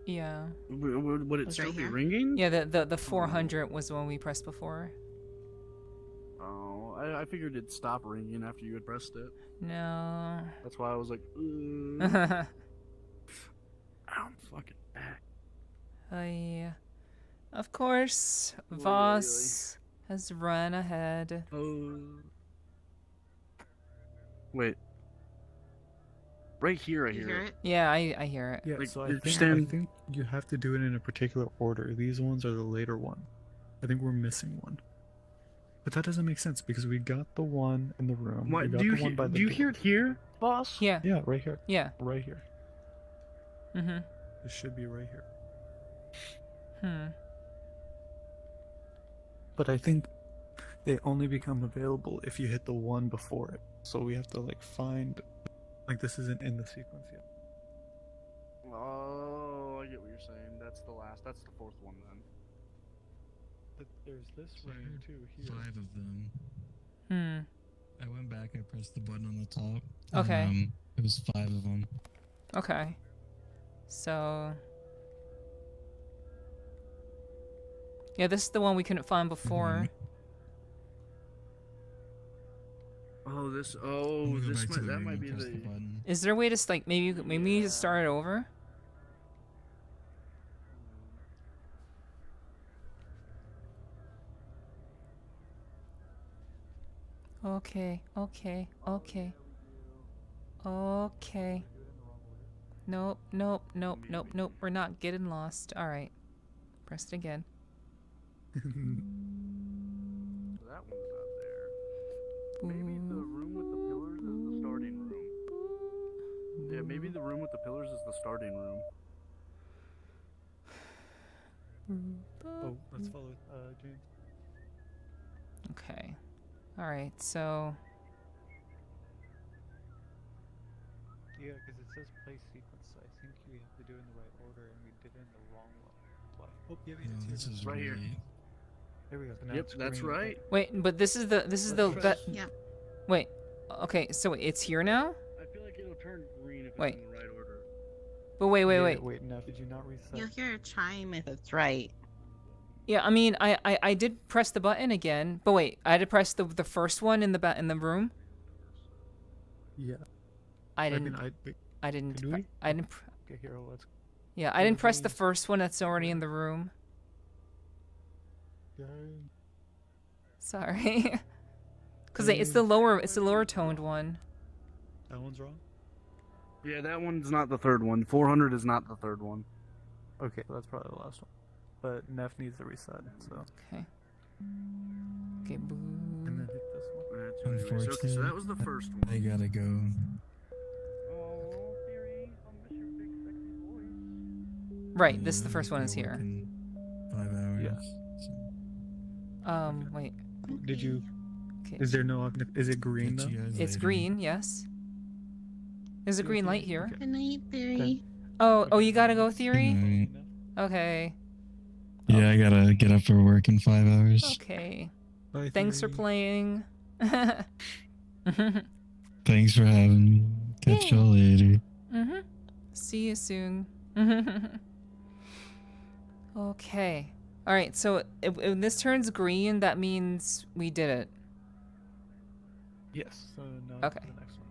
[SPEAKER 1] Yeah.
[SPEAKER 2] Would it
[SPEAKER 4] Was
[SPEAKER 2] still
[SPEAKER 4] right
[SPEAKER 2] be
[SPEAKER 4] here?
[SPEAKER 2] ringing?
[SPEAKER 1] Yeah, the 400 was the one we pressed before.
[SPEAKER 2] Oh, I figured it'd stop ringing after you had pressed it.
[SPEAKER 1] No.
[SPEAKER 2] That's why I was like, ow, fucking back.
[SPEAKER 1] Yeah. Of course,
[SPEAKER 2] Oy, oy, oy.
[SPEAKER 1] Voss has run ahead.
[SPEAKER 2] Oh. Wait. Right here, I
[SPEAKER 4] You
[SPEAKER 2] hear
[SPEAKER 4] hear
[SPEAKER 2] it.
[SPEAKER 4] it?
[SPEAKER 1] Yeah, I hear it.
[SPEAKER 3] Yeah,
[SPEAKER 2] Like,
[SPEAKER 3] so I
[SPEAKER 2] you
[SPEAKER 3] think,
[SPEAKER 2] stand-
[SPEAKER 3] I think you have to do it in a particular order. These ones are the later one. I think we're missing one. But that doesn't make sense because we got the one in the room.
[SPEAKER 2] What,
[SPEAKER 3] we got
[SPEAKER 2] do you,
[SPEAKER 3] the one by the
[SPEAKER 2] do you
[SPEAKER 3] door.
[SPEAKER 2] hear it here, boss?
[SPEAKER 1] Yeah.
[SPEAKER 3] Yeah, right here.
[SPEAKER 1] Yeah.
[SPEAKER 3] Right here.
[SPEAKER 1] Mm-hmm.
[SPEAKER 3] It should be right here.
[SPEAKER 1] Hmm.
[SPEAKER 3] But I think they only become available if you hit the one before it. So we have to like find, like this isn't in the sequence yet.
[SPEAKER 2] Oh, I get what you're saying. That's the fourth one then.
[SPEAKER 3] But there's this
[SPEAKER 5] So I
[SPEAKER 3] ring
[SPEAKER 5] heard
[SPEAKER 3] too here.
[SPEAKER 5] 5 of them.
[SPEAKER 1] Hmm.
[SPEAKER 5] I went back, I pressed the button on the top.
[SPEAKER 1] Okay.
[SPEAKER 5] And, it was 5 of them.
[SPEAKER 1] Okay. So. Yeah, this is the one we couldn't find before.
[SPEAKER 2] Oh, this.
[SPEAKER 5] I'm
[SPEAKER 2] Oh,
[SPEAKER 5] gonna go
[SPEAKER 2] this
[SPEAKER 5] back
[SPEAKER 2] might.
[SPEAKER 5] to the
[SPEAKER 2] That
[SPEAKER 5] ring
[SPEAKER 2] might
[SPEAKER 5] and
[SPEAKER 2] be
[SPEAKER 5] press
[SPEAKER 2] the.
[SPEAKER 5] the button.
[SPEAKER 1] Is there a way to like maybe
[SPEAKER 2] Yeah.
[SPEAKER 1] start it over? Okay. Okay. Okay. Okay. Nope. Nope. Nope. Nope. Nope. We're not getting lost. All right. Press it again.
[SPEAKER 2] That one's not there. Maybe the room with the pillars is the starting room. Yeah, maybe the room with the pillars is the starting room.
[SPEAKER 3] Oh, let's follow James.
[SPEAKER 1] Okay. All right. So.
[SPEAKER 3] Yeah, because it says play sequence. So I think we have to do it in the right order, and we did it in the wrong one. Oh, yeah,
[SPEAKER 5] No,
[SPEAKER 3] it's
[SPEAKER 5] this
[SPEAKER 3] here.
[SPEAKER 5] is
[SPEAKER 2] Right here.
[SPEAKER 3] There we go. So now
[SPEAKER 2] Yep,
[SPEAKER 3] it's
[SPEAKER 2] that's
[SPEAKER 3] green, but-
[SPEAKER 2] right.
[SPEAKER 1] Wait, but this is the
[SPEAKER 2] Let's
[SPEAKER 1] that
[SPEAKER 4] Yeah.
[SPEAKER 1] Wait. Okay, so it's here now?
[SPEAKER 2] I feel like it'll turn green if
[SPEAKER 1] Wait.
[SPEAKER 2] it's in the right order.
[SPEAKER 1] But wait.
[SPEAKER 3] Wait, no, did you not reset?
[SPEAKER 4] You'll hear a chime if it's right.
[SPEAKER 1] Yeah, I mean, I did press the button again, but wait, I had to press the first one in the room.
[SPEAKER 3] Yeah.
[SPEAKER 1] I didn't.
[SPEAKER 3] wait,
[SPEAKER 1] I didn't.
[SPEAKER 3] Can we?
[SPEAKER 1] I didn't.
[SPEAKER 3] Okay, here, let's.
[SPEAKER 1] Yeah, I didn't press the
[SPEAKER 3] Green.
[SPEAKER 1] first one that's already in the room.
[SPEAKER 3] Go.
[SPEAKER 1] Sorry. Cause it's the lower toned one.
[SPEAKER 3] That one's wrong.
[SPEAKER 2] Yeah, that one's not the third one. 400 is not the third one.
[SPEAKER 3] Okay, that's probably the last one. But Neff needs to reset, so.
[SPEAKER 1] Okay. Okay. Boo.
[SPEAKER 3] And then hit this one.
[SPEAKER 2] Alright, so anyways, okay, so that was the first one.
[SPEAKER 5] I gotta go.
[SPEAKER 2] Oh, Theory, I'll miss your big sexy voice.
[SPEAKER 1] Right. This is the first one is
[SPEAKER 5] Gotta work
[SPEAKER 1] here.
[SPEAKER 5] in 5 hours.
[SPEAKER 3] Yeah.
[SPEAKER 5] So
[SPEAKER 1] Wait.
[SPEAKER 3] Did you?
[SPEAKER 1] Okay.
[SPEAKER 3] Is there no? Is it green
[SPEAKER 5] catch
[SPEAKER 3] though?
[SPEAKER 5] you guys
[SPEAKER 1] It's
[SPEAKER 5] later.
[SPEAKER 1] green. Yes. There's a green light here.
[SPEAKER 3] Okay.
[SPEAKER 4] Good night, Theory.
[SPEAKER 1] Oh, you gotta go,
[SPEAKER 5] Good
[SPEAKER 1] Theory.
[SPEAKER 5] night.
[SPEAKER 1] Okay.
[SPEAKER 5] Yeah, I gotta get up for work in 5 hours.
[SPEAKER 1] Okay.
[SPEAKER 3] Bye,
[SPEAKER 1] Thanks for
[SPEAKER 3] Theory.
[SPEAKER 1] playing.
[SPEAKER 5] Thanks for having me. Catch y'all later.
[SPEAKER 1] See you soon. Okay. All right. So if this turns green, that means we did it.
[SPEAKER 3] Yes. So now
[SPEAKER 1] Okay.
[SPEAKER 3] the next one.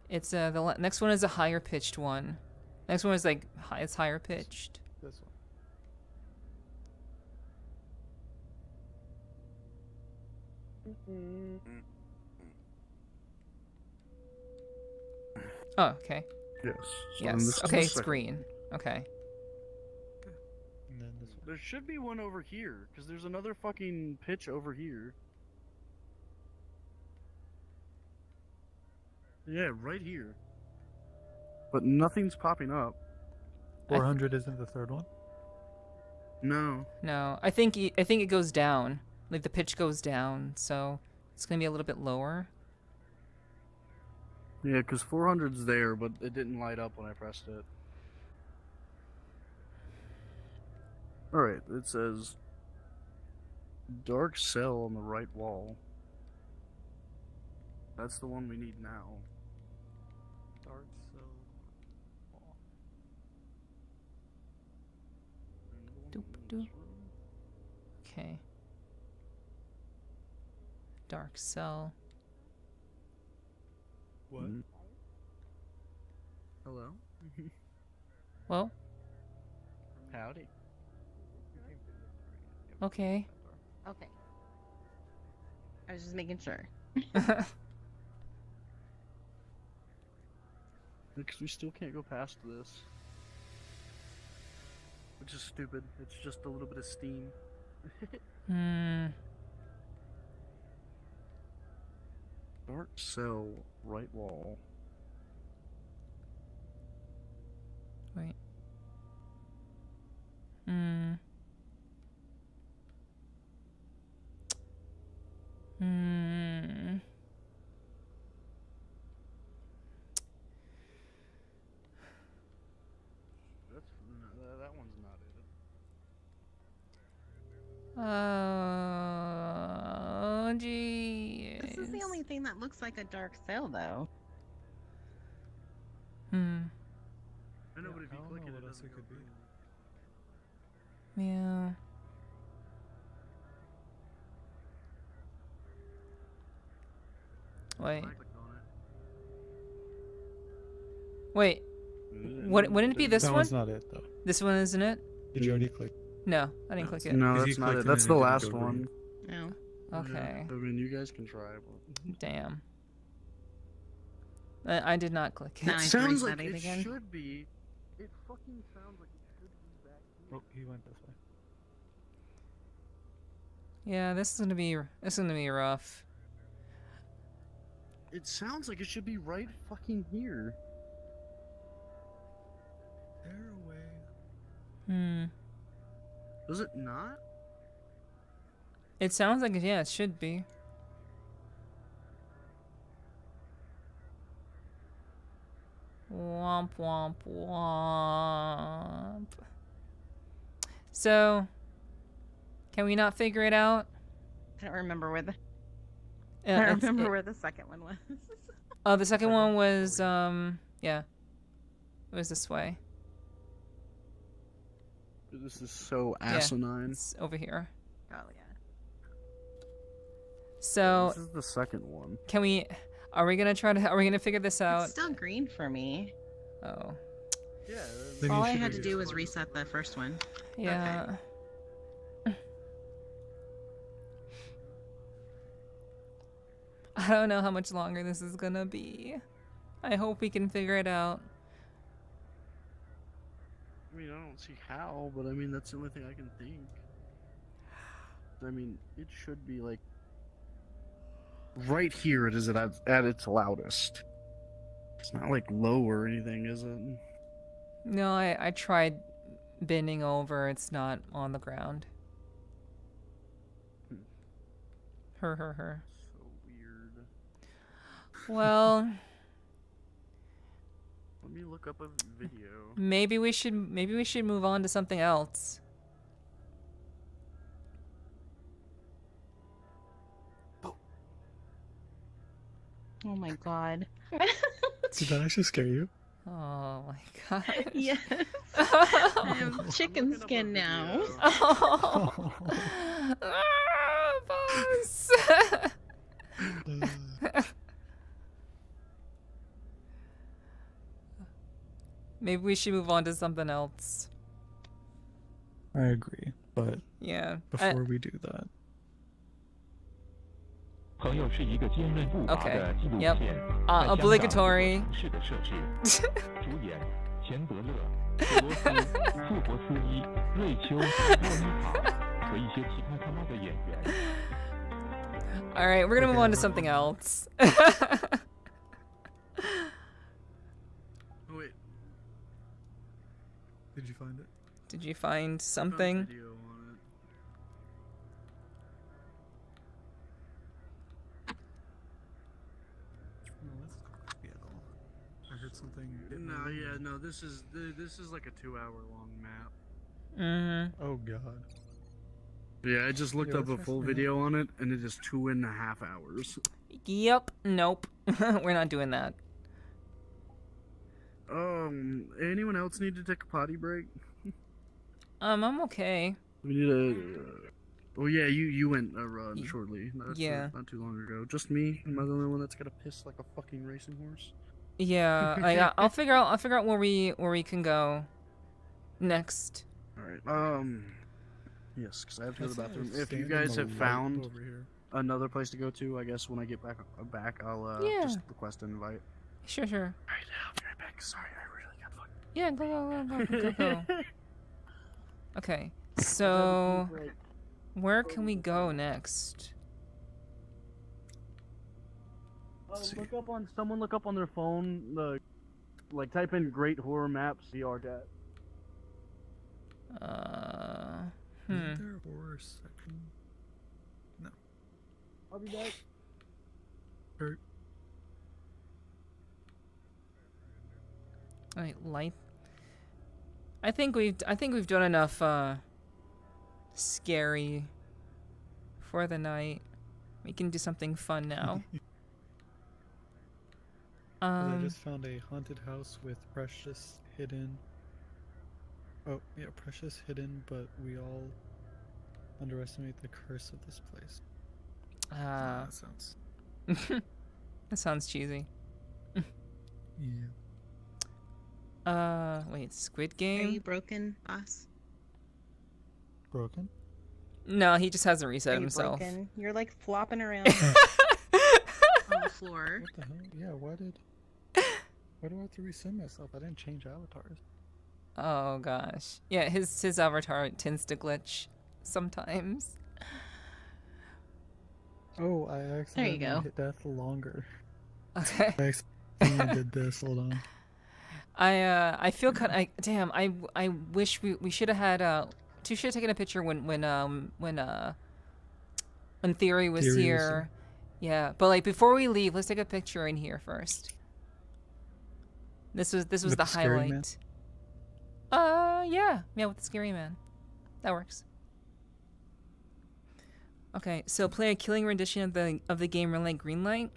[SPEAKER 1] It's the next one is a higher pitched one. Next one is like it's higher pitched.
[SPEAKER 3] This one.
[SPEAKER 1] Oh, okay.
[SPEAKER 2] Yes. So then this
[SPEAKER 1] Yes.
[SPEAKER 2] is
[SPEAKER 1] Okay,
[SPEAKER 2] the
[SPEAKER 1] it's
[SPEAKER 2] second
[SPEAKER 1] green.
[SPEAKER 2] one.
[SPEAKER 1] Okay.
[SPEAKER 3] And then this one.
[SPEAKER 2] There should be one over here, because there's another fucking pitch over here. Yeah, right here. But nothing's popping up.
[SPEAKER 3] 400 isn't the third one.
[SPEAKER 2] No.
[SPEAKER 1] No, I think it goes down. Like the pitch goes down, so it's gonna be a little bit lower.
[SPEAKER 2] Yeah, because 400's there, but it didn't light up when I pressed it. Alright, it says dark cell on the right wall. That's the one we need now.
[SPEAKER 3] Dark cell. Wall.
[SPEAKER 1] Doop, doop. Okay. Dark cell.
[SPEAKER 3] What?
[SPEAKER 2] Mhm. Hello?
[SPEAKER 1] Well,
[SPEAKER 2] Howdy.
[SPEAKER 1] okay.
[SPEAKER 4] Okay. I was just making sure.
[SPEAKER 2] Because we still can't go past this. Which is stupid. It's just a little bit of steam. Dark cell, right wall.
[SPEAKER 1] Wait. Hmm.
[SPEAKER 2] That one's not it.
[SPEAKER 1] Oh, geez.
[SPEAKER 4] This is the only thing that looks like a dark cell, though.
[SPEAKER 2] I know, but if you
[SPEAKER 3] I don't
[SPEAKER 2] click
[SPEAKER 3] know
[SPEAKER 2] it,
[SPEAKER 3] what
[SPEAKER 2] it
[SPEAKER 3] else
[SPEAKER 2] doesn't
[SPEAKER 3] it could
[SPEAKER 2] go
[SPEAKER 3] be.
[SPEAKER 2] green.
[SPEAKER 1] Yeah. Wait.
[SPEAKER 2] I clicked on
[SPEAKER 1] Wait.
[SPEAKER 2] it.
[SPEAKER 1] Wouldn't it be this
[SPEAKER 3] That
[SPEAKER 1] one?
[SPEAKER 3] one's not it though.
[SPEAKER 1] This one isn't it?
[SPEAKER 3] Did you already click?
[SPEAKER 1] No, I didn't click it.
[SPEAKER 2] No,
[SPEAKER 3] Because you
[SPEAKER 2] that's not
[SPEAKER 3] clicked
[SPEAKER 2] it.
[SPEAKER 3] it
[SPEAKER 2] That's
[SPEAKER 3] and
[SPEAKER 2] the
[SPEAKER 3] it didn't
[SPEAKER 2] last
[SPEAKER 3] go
[SPEAKER 2] one.
[SPEAKER 3] green.
[SPEAKER 4] No.
[SPEAKER 1] Okay.
[SPEAKER 2] I mean, you guys can try, but
[SPEAKER 1] Damn. I did not click it.
[SPEAKER 4] No, I
[SPEAKER 2] it
[SPEAKER 4] have to
[SPEAKER 2] sounds like
[SPEAKER 4] reset it
[SPEAKER 2] it
[SPEAKER 4] again.
[SPEAKER 2] should be. It fucking sounds like it should be back here.
[SPEAKER 3] Oh, he went this way.
[SPEAKER 1] Yeah, this is gonna be rough.
[SPEAKER 2] It sounds like it should be right fucking here.
[SPEAKER 3] They're away.
[SPEAKER 2] Does it not?
[SPEAKER 1] It sounds like it should be. Womp womp womp. So, can we not figure it out?
[SPEAKER 7] I don't remember where the. I
[SPEAKER 1] Yeah,
[SPEAKER 7] don't
[SPEAKER 1] it's-
[SPEAKER 7] remember
[SPEAKER 1] it-
[SPEAKER 7] where the second one was.
[SPEAKER 1] Oh, the second one was yeah, it was this way.
[SPEAKER 2] This is so
[SPEAKER 1] Yeah.
[SPEAKER 2] asinine.
[SPEAKER 1] It's over here.
[SPEAKER 7] Oh yeah.
[SPEAKER 1] So
[SPEAKER 2] This is the second one.
[SPEAKER 1] can we? Are we gonna try to? Are we gonna figure this out?
[SPEAKER 4] It's still green for me.
[SPEAKER 1] Oh,
[SPEAKER 2] Yeah.
[SPEAKER 3] Then
[SPEAKER 4] All
[SPEAKER 3] you
[SPEAKER 4] I
[SPEAKER 3] should
[SPEAKER 4] had to
[SPEAKER 3] read
[SPEAKER 4] do
[SPEAKER 3] it.
[SPEAKER 4] was reset the first one.
[SPEAKER 1] yeah. I don't know how much longer this is gonna be. I hope we can figure it out.
[SPEAKER 2] I mean, I don't see how, but I mean, that's the only thing I can think. I mean, it should be like right here. It is at its loudest. It's not like low or anything, is it?
[SPEAKER 1] No, I tried bending over. It's not on the ground. Her.
[SPEAKER 2] So weird.
[SPEAKER 1] Well,
[SPEAKER 2] Let me look up a video.
[SPEAKER 1] maybe we should move on to something else.
[SPEAKER 4] Oh my god.
[SPEAKER 3] Did that actually scare you?
[SPEAKER 1] Oh my god.
[SPEAKER 4] Yes. I have chicken
[SPEAKER 2] looking up a
[SPEAKER 4] skin now.
[SPEAKER 2] video.
[SPEAKER 1] Oh. Ah, boss. Maybe we should move on to something else.
[SPEAKER 3] I agree, but
[SPEAKER 1] Yeah.
[SPEAKER 3] before we do that,
[SPEAKER 8] 朋友是一个坚韧不拔
[SPEAKER 1] Okay.
[SPEAKER 8] 的纪录
[SPEAKER 1] Yep.
[SPEAKER 8] 片，在香港
[SPEAKER 1] Obligatory.
[SPEAKER 8] 城市的设置。主演钱德勒、克罗斯、富博斯伊、瑞秋、莫妮卡和一些其他他妈的演员。
[SPEAKER 1] All right, we're gonna move
[SPEAKER 3] Okay.
[SPEAKER 1] on to something else.
[SPEAKER 2] Oh, wait.
[SPEAKER 3] did you find it?
[SPEAKER 1] Did you find
[SPEAKER 2] Found
[SPEAKER 1] something?
[SPEAKER 2] video on it.
[SPEAKER 3] No, that's Seattle. I heard something.
[SPEAKER 2] No, yeah, no. This is like a 2-hour-long map.
[SPEAKER 1] Mm-hmm.
[SPEAKER 3] Oh god.
[SPEAKER 2] Yeah, I just looked
[SPEAKER 3] Yeah,
[SPEAKER 2] up a
[SPEAKER 3] that's
[SPEAKER 2] full
[SPEAKER 3] fascinating.
[SPEAKER 2] video on it, and it is 2.5 hours.
[SPEAKER 1] Yep. Nope. We're not doing that.
[SPEAKER 2] Anyone else need to take a potty break?
[SPEAKER 1] I'm okay.
[SPEAKER 2] We need a. Oh yeah, you went a run
[SPEAKER 1] Y-
[SPEAKER 2] shortly.
[SPEAKER 1] yeah.
[SPEAKER 2] Not too long ago. Just me. Am I the only one that's gonna piss like a fucking racing horse?
[SPEAKER 1] Yeah. I'll figure out where we can go next.
[SPEAKER 2] All right. Yes, because I have to go to the bathroom. If you guys have found
[SPEAKER 3] over here.
[SPEAKER 2] another place to go to, I guess when I get back, I'll
[SPEAKER 1] Yeah.
[SPEAKER 2] just request an invite.
[SPEAKER 1] Sure.
[SPEAKER 2] All right, I'll be right back. Sorry, I really got fucking.
[SPEAKER 1] Yeah. Go. Okay. So where can we go next?
[SPEAKER 2] Look up on someone. Look up on their phone. Like type in Great Horror Maps VRChat.
[SPEAKER 3] Isn't there a horror section?
[SPEAKER 2] I'll be back.
[SPEAKER 3] Or
[SPEAKER 1] Alright, light. I think we've done enough scary for the night. We can do something fun now.
[SPEAKER 3] 'cause I just found a haunted house with Precious hidden. Oh, yeah, Precious hidden, but we all underestimate the curse of this place. That sounds.
[SPEAKER 1] that sounds cheesy.
[SPEAKER 3] Yeah.
[SPEAKER 1] Wait, Squid
[SPEAKER 4] Are
[SPEAKER 1] Game?
[SPEAKER 4] you broken, boss?
[SPEAKER 3] Broken?
[SPEAKER 1] No, he just hasn't reset
[SPEAKER 4] Are you
[SPEAKER 1] himself.
[SPEAKER 4] broken? You're like flopping around on the floor.
[SPEAKER 3] What the hell? Yeah, why do I have to reset myself? I didn't change avatars.
[SPEAKER 1] Oh gosh. Yeah, his avatar tends to glitch sometimes.
[SPEAKER 3] Oh, I accidentally
[SPEAKER 4] go.
[SPEAKER 3] hit death longer.
[SPEAKER 1] Okay.
[SPEAKER 3] I accidentally did this. Hold on.
[SPEAKER 1] I feel kind of damn. I wish we should have had we should have taken a picture when Theory was
[SPEAKER 3] Theory was
[SPEAKER 1] here. Yeah, but like before we leave, let's take a picture in here first. This was
[SPEAKER 3] With
[SPEAKER 1] the
[SPEAKER 3] the scary man?
[SPEAKER 1] highlight. Yeah, with the scary man. That works. Okay, so play a killing rendition of the game Red Light Green Light.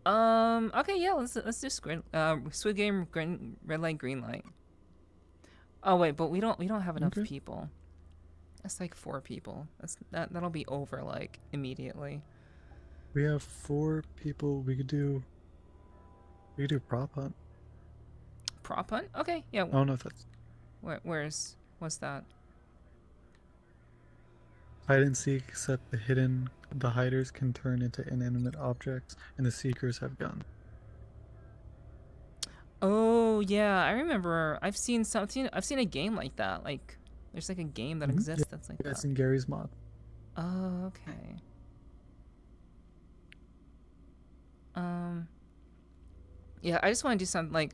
[SPEAKER 1] Okay, yeah, let's do Squid Game Red Light Green Light. Oh wait, but we don't have enough
[SPEAKER 3] Okay.
[SPEAKER 1] people. That's like 4 people. That'll be over like immediately.
[SPEAKER 3] We have 4 people. We could do prop hunt.
[SPEAKER 1] Prop hunt? Okay, yeah.
[SPEAKER 3] I don't know if that's
[SPEAKER 1] What's that?
[SPEAKER 3] hide and seek, except the hiders can turn into inanimate objects, and the seekers have guns.
[SPEAKER 1] Oh yeah, I remember. I've seen a game like that. Like, there's like a game that exists that's like
[SPEAKER 3] Yeah, it's
[SPEAKER 1] that.
[SPEAKER 3] in Gary's mod.
[SPEAKER 1] Oh, okay. Yeah, I just want to do something like.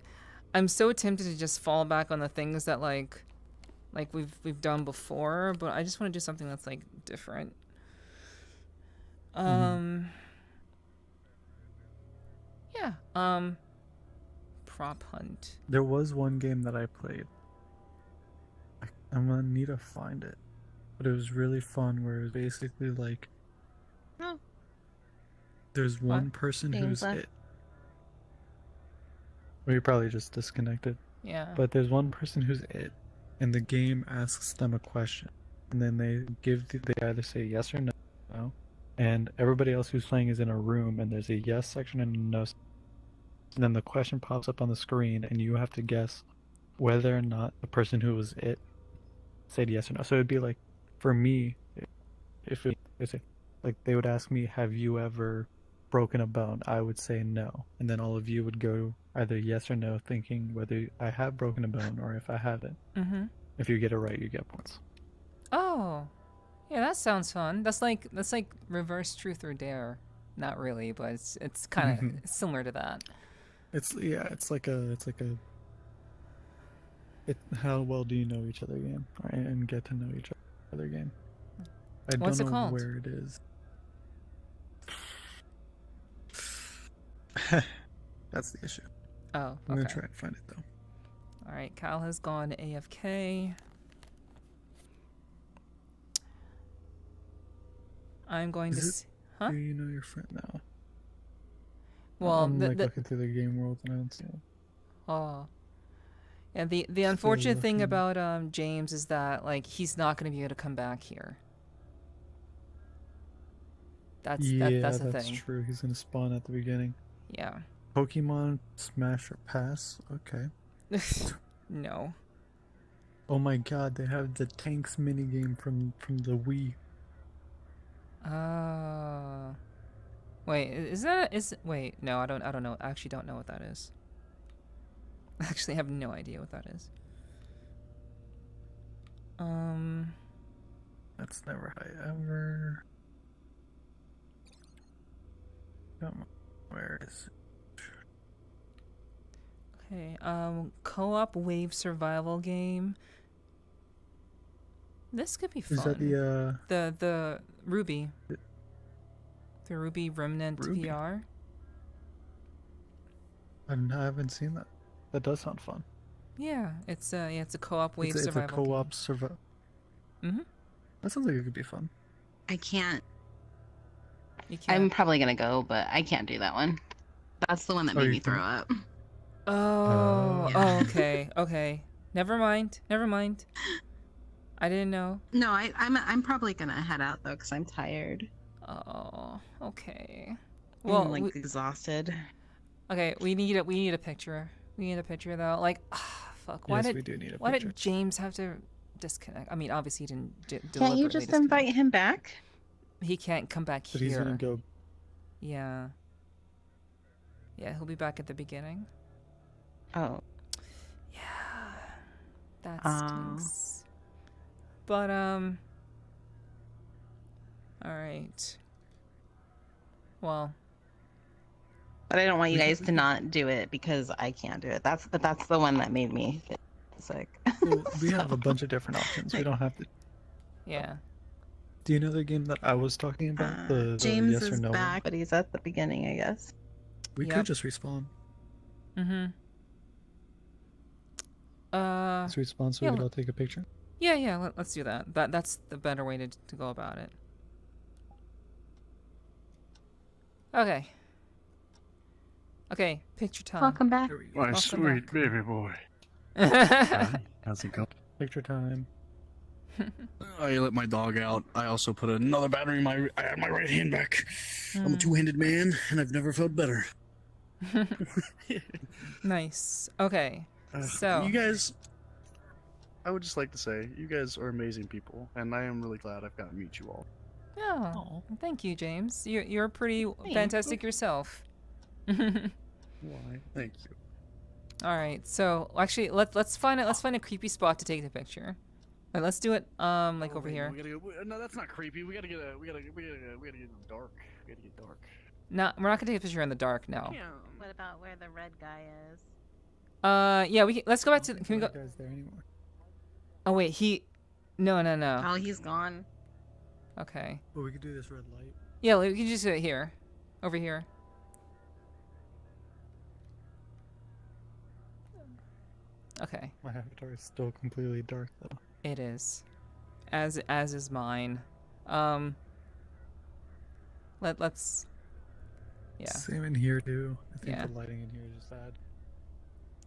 [SPEAKER 1] I'm so tempted to just fall back on the things that like we've done before, but I just want to do something that's like different. Yeah. Prop hunt.
[SPEAKER 3] There was one game that I played. I'm gonna need to find it, but it was really fun. Where it was basically like,
[SPEAKER 4] Oh.
[SPEAKER 3] there's one person
[SPEAKER 4] Being
[SPEAKER 3] who's
[SPEAKER 4] left.
[SPEAKER 3] it. Well, you probably just disconnected.
[SPEAKER 1] Yeah.
[SPEAKER 3] But there's one person who's it, and the game asks them a question, and then they either say yes or no, and everybody else who's playing is in a room, and there's a yes section and a no. And then the question pops up on the screen, and you have to guess whether or not the person who was it said yes or no. So it'd be like, for me, if they would ask me, "Have you ever broken a bone?" I would say no, and then all of you would go either yes or no, thinking whether I have broken a bone or if I haven't.
[SPEAKER 1] Mm-hmm.
[SPEAKER 3] If you get it right, you get points.
[SPEAKER 1] Oh, yeah, that sounds fun. That's like reverse truth or dare. Not really, but it's kind of similar to that.
[SPEAKER 3] It's like a how well do you know each other game, right? And get to know each other game. I
[SPEAKER 1] What's it
[SPEAKER 3] don't know
[SPEAKER 1] called?
[SPEAKER 3] where it is. That's the issue.
[SPEAKER 1] Oh,
[SPEAKER 3] I'm
[SPEAKER 1] okay.
[SPEAKER 3] gonna try and find it though.
[SPEAKER 1] All right, Kyle has gone AFK. I'm going
[SPEAKER 3] Is
[SPEAKER 1] to. Huh?
[SPEAKER 3] Do you know your friend now?
[SPEAKER 1] Well,
[SPEAKER 3] I'm like looking through the game world and I don't see it.
[SPEAKER 1] Oh. Yeah, the unfortunate thing
[SPEAKER 3] looking.
[SPEAKER 1] about James is that like he's not going to be able to come back here. That's the thing.
[SPEAKER 3] True. He's gonna spawn at the beginning.
[SPEAKER 1] Yeah.
[SPEAKER 3] Pokemon Smash or Pass. Okay.
[SPEAKER 1] No.
[SPEAKER 3] Oh my God! They have the tanks minigame from the Wii.
[SPEAKER 1] Wait, no, I don't know. I actually don't know what that is. I actually have no idea what that is.
[SPEAKER 3] That's never high ever. Where is it?
[SPEAKER 1] Okay, co-op wave survival game. This could be fun.
[SPEAKER 3] Is that
[SPEAKER 1] the Ruby? The Ruby Remnant
[SPEAKER 3] Ruby?
[SPEAKER 1] VR?
[SPEAKER 3] I haven't seen that. That does sound fun.
[SPEAKER 1] Yeah, it's a co-op wave
[SPEAKER 3] It's a
[SPEAKER 1] survival
[SPEAKER 3] co-op survival.
[SPEAKER 1] Mm-hmm.
[SPEAKER 3] That sounds like it could be fun.
[SPEAKER 4] I can't.
[SPEAKER 1] You can't.
[SPEAKER 4] I'm probably gonna go, but I can't do that one. That's the one that
[SPEAKER 3] Oh,
[SPEAKER 4] made
[SPEAKER 3] you
[SPEAKER 4] me throw
[SPEAKER 3] can't?
[SPEAKER 4] up.
[SPEAKER 1] Oh,
[SPEAKER 4] Yeah.
[SPEAKER 1] okay. Never mind. I didn't know.
[SPEAKER 4] No, I'm probably gonna head out though, cause I'm tired.
[SPEAKER 1] Oh, okay.
[SPEAKER 4] Well,
[SPEAKER 1] Well,
[SPEAKER 4] like exhausted.
[SPEAKER 1] okay, we need a picture. We need a picture though. Like, fuck. Why
[SPEAKER 3] We do need a
[SPEAKER 1] why
[SPEAKER 3] picture.
[SPEAKER 1] did James have to disconnect? I mean, obviously he didn't
[SPEAKER 4] Can't
[SPEAKER 1] deliberately
[SPEAKER 4] you just
[SPEAKER 1] disconnect.
[SPEAKER 4] invite him back?
[SPEAKER 1] He can't come back
[SPEAKER 3] But
[SPEAKER 1] here.
[SPEAKER 3] he's gonna go.
[SPEAKER 1] Yeah. Yeah, he'll be back at the beginning.
[SPEAKER 4] Oh.
[SPEAKER 1] Yeah. That stinks. But alright. Well.
[SPEAKER 4] But I don't want you guys to not do it because I can't do it. That's the one that made me sick.
[SPEAKER 3] Well, we have a bunch of different options. We don't have to.
[SPEAKER 1] Yeah.
[SPEAKER 3] Do you know the game that I was talking about? The
[SPEAKER 4] James
[SPEAKER 3] yes or
[SPEAKER 4] is
[SPEAKER 3] no one?
[SPEAKER 4] back, but he's at the beginning, I guess.
[SPEAKER 3] We
[SPEAKER 1] Yep.
[SPEAKER 3] could just respawn.
[SPEAKER 1] Mm-hmm.
[SPEAKER 3] Let's respawn so
[SPEAKER 1] yeah,
[SPEAKER 3] we could all take a picture.
[SPEAKER 1] Yeah, let's do that. That's the better way to go about it. Okay. Okay, picture time.
[SPEAKER 4] Welcome back.
[SPEAKER 3] There we go.
[SPEAKER 2] My
[SPEAKER 1] Welcome
[SPEAKER 2] sweet
[SPEAKER 1] back.
[SPEAKER 2] baby boy.
[SPEAKER 3] How's it going? Picture time.
[SPEAKER 2] I let my dog out. I also put another battery in my. I had my right hand back. I'm a two-handed man, and I've never felt better.
[SPEAKER 1] Nice. Okay. So
[SPEAKER 2] you guys, I would just like to say, you guys are amazing people, and I am really glad I've gotten to meet you all.
[SPEAKER 1] Oh, thank you, James. You're pretty fantastic yourself.
[SPEAKER 2] Why? Thank you.
[SPEAKER 1] All right. So actually, let's find a creepy spot to take the picture. All right, let's do it like over here.
[SPEAKER 2] We gotta go, no, that's not creepy. We gotta get dark. We gotta get dark.
[SPEAKER 1] No, we're not gonna take a picture in the dark. No.
[SPEAKER 2] Yeah.
[SPEAKER 7] What about where the red guy is?
[SPEAKER 1] Yeah. Let's go back to. Can we go?
[SPEAKER 3] That guy's there anymore.
[SPEAKER 1] Oh wait, No.
[SPEAKER 7] Oh, he's gone.
[SPEAKER 1] Okay.
[SPEAKER 3] Well, we could do this red light.
[SPEAKER 1] Yeah, we can just do it here, over here. Okay.
[SPEAKER 3] My avatar is still completely dark though.
[SPEAKER 1] It is, as is mine. Let's. Yeah,
[SPEAKER 3] Same in here too. I think
[SPEAKER 1] Yeah.
[SPEAKER 3] the lighting in here is just bad.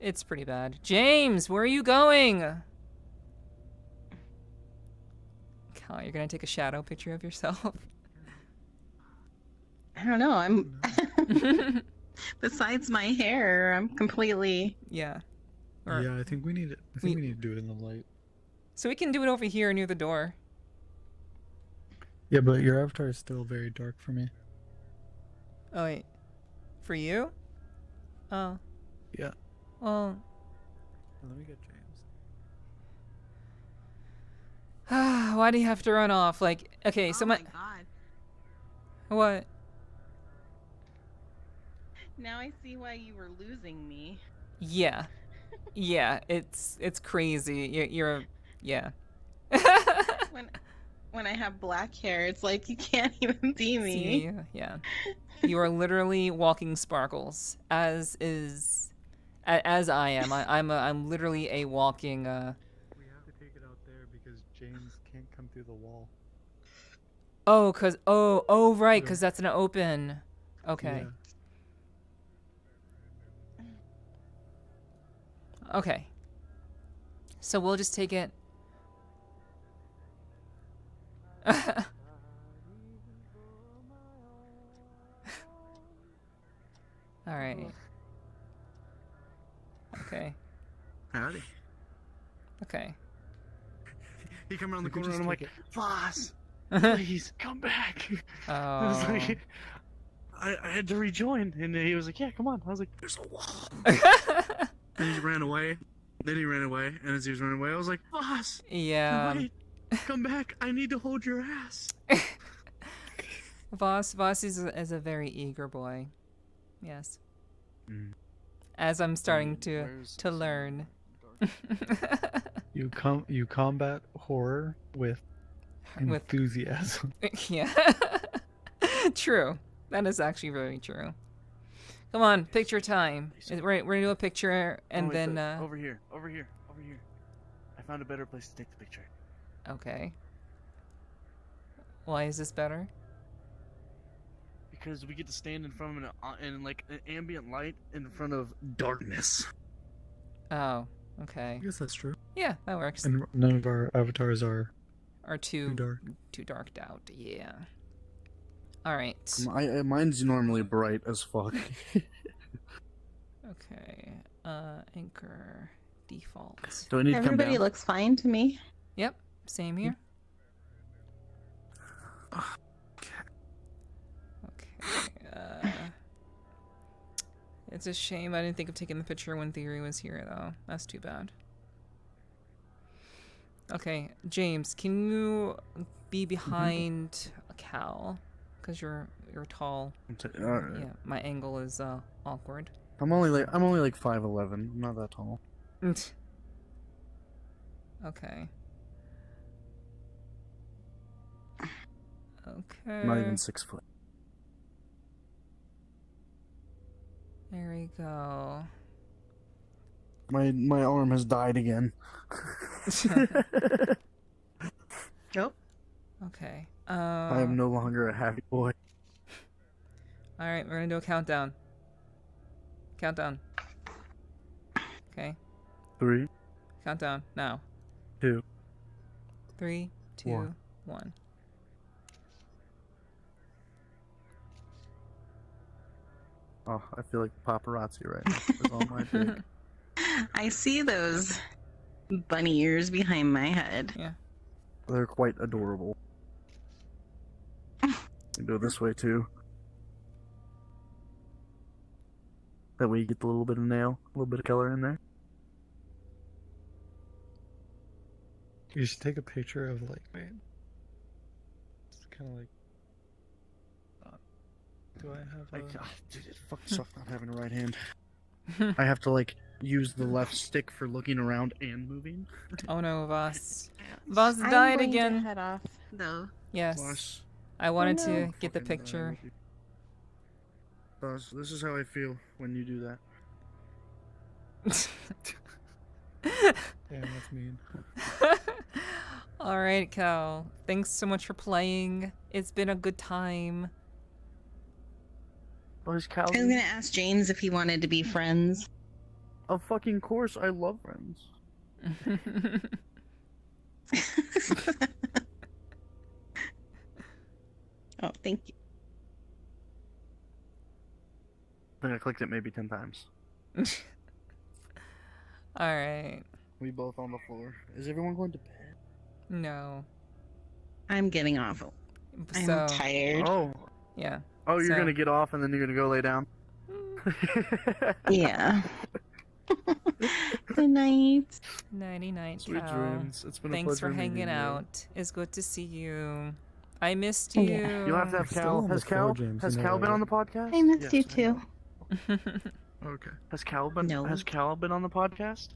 [SPEAKER 1] it's pretty bad. James, where are you going? Cal, you're gonna take a shadow picture of yourself.
[SPEAKER 4] I don't know. I'm besides my hair, I'm completely.
[SPEAKER 1] Yeah. Or-
[SPEAKER 3] Yeah, I think we need it. I think we need to do it in the light.
[SPEAKER 1] So we can do it over here near the door.
[SPEAKER 3] Yeah, but your avatar is still very dark for me.
[SPEAKER 1] Oh wait, for you? Oh.
[SPEAKER 3] Yeah.
[SPEAKER 1] Well.
[SPEAKER 3] Let me get James.
[SPEAKER 1] Why do you have to run off? Like, okay, so
[SPEAKER 4] Oh my god!
[SPEAKER 1] what?
[SPEAKER 7] Now I see why you were losing me.
[SPEAKER 1] Yeah, yeah, it's crazy. Yeah.
[SPEAKER 7] When I have black hair, it's like you can't even see me.
[SPEAKER 1] See, yeah. You are literally walking sparkles, as I am. I'm literally a walking.
[SPEAKER 3] We have to take it out there because James can't come through the wall.
[SPEAKER 1] Right, cause that's an open. Okay.
[SPEAKER 3] Yeah.
[SPEAKER 1] Okay. So we'll just take it. All right. Okay.
[SPEAKER 2] Howdy.
[SPEAKER 1] Okay.
[SPEAKER 2] He come around the
[SPEAKER 3] We could
[SPEAKER 2] corner, and
[SPEAKER 3] just
[SPEAKER 2] I'm like,
[SPEAKER 3] take
[SPEAKER 2] Voss, please come back. I was
[SPEAKER 1] Oh.
[SPEAKER 2] like, I had to rejoin, and he was like, yeah, come on. I was like, there's a wall. And he ran away. Then he ran away, and as he was running away, I was like, Voss,
[SPEAKER 1] Yeah.
[SPEAKER 2] wait, come back. I need to hold your ass.
[SPEAKER 1] Voss is a very eager boy. Yes.
[SPEAKER 2] Mm.
[SPEAKER 1] As I'm starting
[SPEAKER 2] Where's
[SPEAKER 1] to learn.
[SPEAKER 3] You combat horror with
[SPEAKER 1] With
[SPEAKER 3] enthusiasm.
[SPEAKER 1] yeah. True. That is actually very true. Come on, picture time. We're gonna do a picture and
[SPEAKER 2] Oh, wait,
[SPEAKER 1] then
[SPEAKER 2] over here. I found a better place to take the picture.
[SPEAKER 1] okay. Why is this better?
[SPEAKER 2] Because we get to stand in front of an like an ambient light in front of darkness.
[SPEAKER 1] Oh, okay.
[SPEAKER 3] I guess that's true.
[SPEAKER 1] Yeah, that works.
[SPEAKER 3] And none of our avatars are
[SPEAKER 1] Or
[SPEAKER 3] too dark.
[SPEAKER 1] too darked out. Yeah. All right.
[SPEAKER 2] Mine's normally bright as fuck.
[SPEAKER 1] Okay. Anchor default.
[SPEAKER 2] Do I need to come
[SPEAKER 4] Everybody
[SPEAKER 2] down?
[SPEAKER 4] looks fine to me.
[SPEAKER 1] Yep. Same here. Okay. It's a shame I didn't think of taking the picture when Theory was here, though. That's too bad. Okay, James, can you be behind Cal? Because you're tall. Yeah, my angle is awkward.
[SPEAKER 2] I'm only like 5'11". I'm not that tall.
[SPEAKER 1] Okay. Okay.
[SPEAKER 2] I'm not even 6 foot.
[SPEAKER 1] There we go.
[SPEAKER 2] My arm has died again.
[SPEAKER 4] Nope.
[SPEAKER 1] Okay.
[SPEAKER 2] I am no longer a happy boy.
[SPEAKER 1] All right, we're gonna do a countdown. Countdown. Okay.
[SPEAKER 2] 3,
[SPEAKER 1] Countdown now.
[SPEAKER 2] 2.
[SPEAKER 1] 3, 2, 1.
[SPEAKER 2] Oh, I feel like paparazzi right now. It's on my dick.
[SPEAKER 4] I see those bunny ears behind my head.
[SPEAKER 1] Yeah.
[SPEAKER 2] They're quite adorable. You go this way too. That way you get the little bit of nail, a little bit of color in there.
[SPEAKER 3] You should take a picture of like, man. It's kind of like. Do I have a...
[SPEAKER 2] Dude, it fucking sucks not having a right hand. I have to like use the left stick for looking around and moving.
[SPEAKER 1] Oh no, Voss. Voss
[SPEAKER 7] I'm
[SPEAKER 1] died
[SPEAKER 7] going to
[SPEAKER 1] again.
[SPEAKER 7] head off.
[SPEAKER 4] Though.
[SPEAKER 1] Yes.
[SPEAKER 2] Boss,
[SPEAKER 1] I wanted
[SPEAKER 7] no.
[SPEAKER 1] to get the
[SPEAKER 2] fucking
[SPEAKER 1] picture.
[SPEAKER 2] with you. Boss, this is how I feel when you do that.
[SPEAKER 3] Damn, that's mean.
[SPEAKER 1] All right, Cal. Thanks so much for playing. It's been a good time.
[SPEAKER 2] Boys, Cal.
[SPEAKER 4] I was gonna ask James if he wanted to be friends.
[SPEAKER 2] Of fucking course, I love friends.
[SPEAKER 4] Oh, thank you.
[SPEAKER 2] I think I clicked it maybe 10 times.
[SPEAKER 1] All right.
[SPEAKER 2] We both on the floor. Is everyone going to bed?
[SPEAKER 1] No.
[SPEAKER 4] I'm getting off. I'm
[SPEAKER 1] So,
[SPEAKER 4] tired.
[SPEAKER 2] Oh.
[SPEAKER 1] yeah.
[SPEAKER 2] Oh, you're
[SPEAKER 1] So-
[SPEAKER 2] gonna get off and then you're gonna go lay down?
[SPEAKER 4] Yeah. Good night.
[SPEAKER 1] Nighty night,
[SPEAKER 2] Sweet
[SPEAKER 1] Cal.
[SPEAKER 2] dreams. It's been a
[SPEAKER 1] Thanks for
[SPEAKER 2] pleasure meeting
[SPEAKER 1] hanging
[SPEAKER 2] you.
[SPEAKER 1] out. It's good to see you. I missed
[SPEAKER 4] Yeah.
[SPEAKER 1] you.
[SPEAKER 2] You'll have to have
[SPEAKER 3] Still
[SPEAKER 2] Cal.
[SPEAKER 3] on the
[SPEAKER 2] Has
[SPEAKER 3] floor,
[SPEAKER 2] Cal?
[SPEAKER 3] James,
[SPEAKER 2] Has
[SPEAKER 3] you know
[SPEAKER 2] Cal been
[SPEAKER 3] that.
[SPEAKER 2] on the podcast?
[SPEAKER 7] I missed you
[SPEAKER 2] I
[SPEAKER 7] too.
[SPEAKER 2] know. Okay. Has Cal been?
[SPEAKER 4] No.
[SPEAKER 2] Has Cal been on the podcast?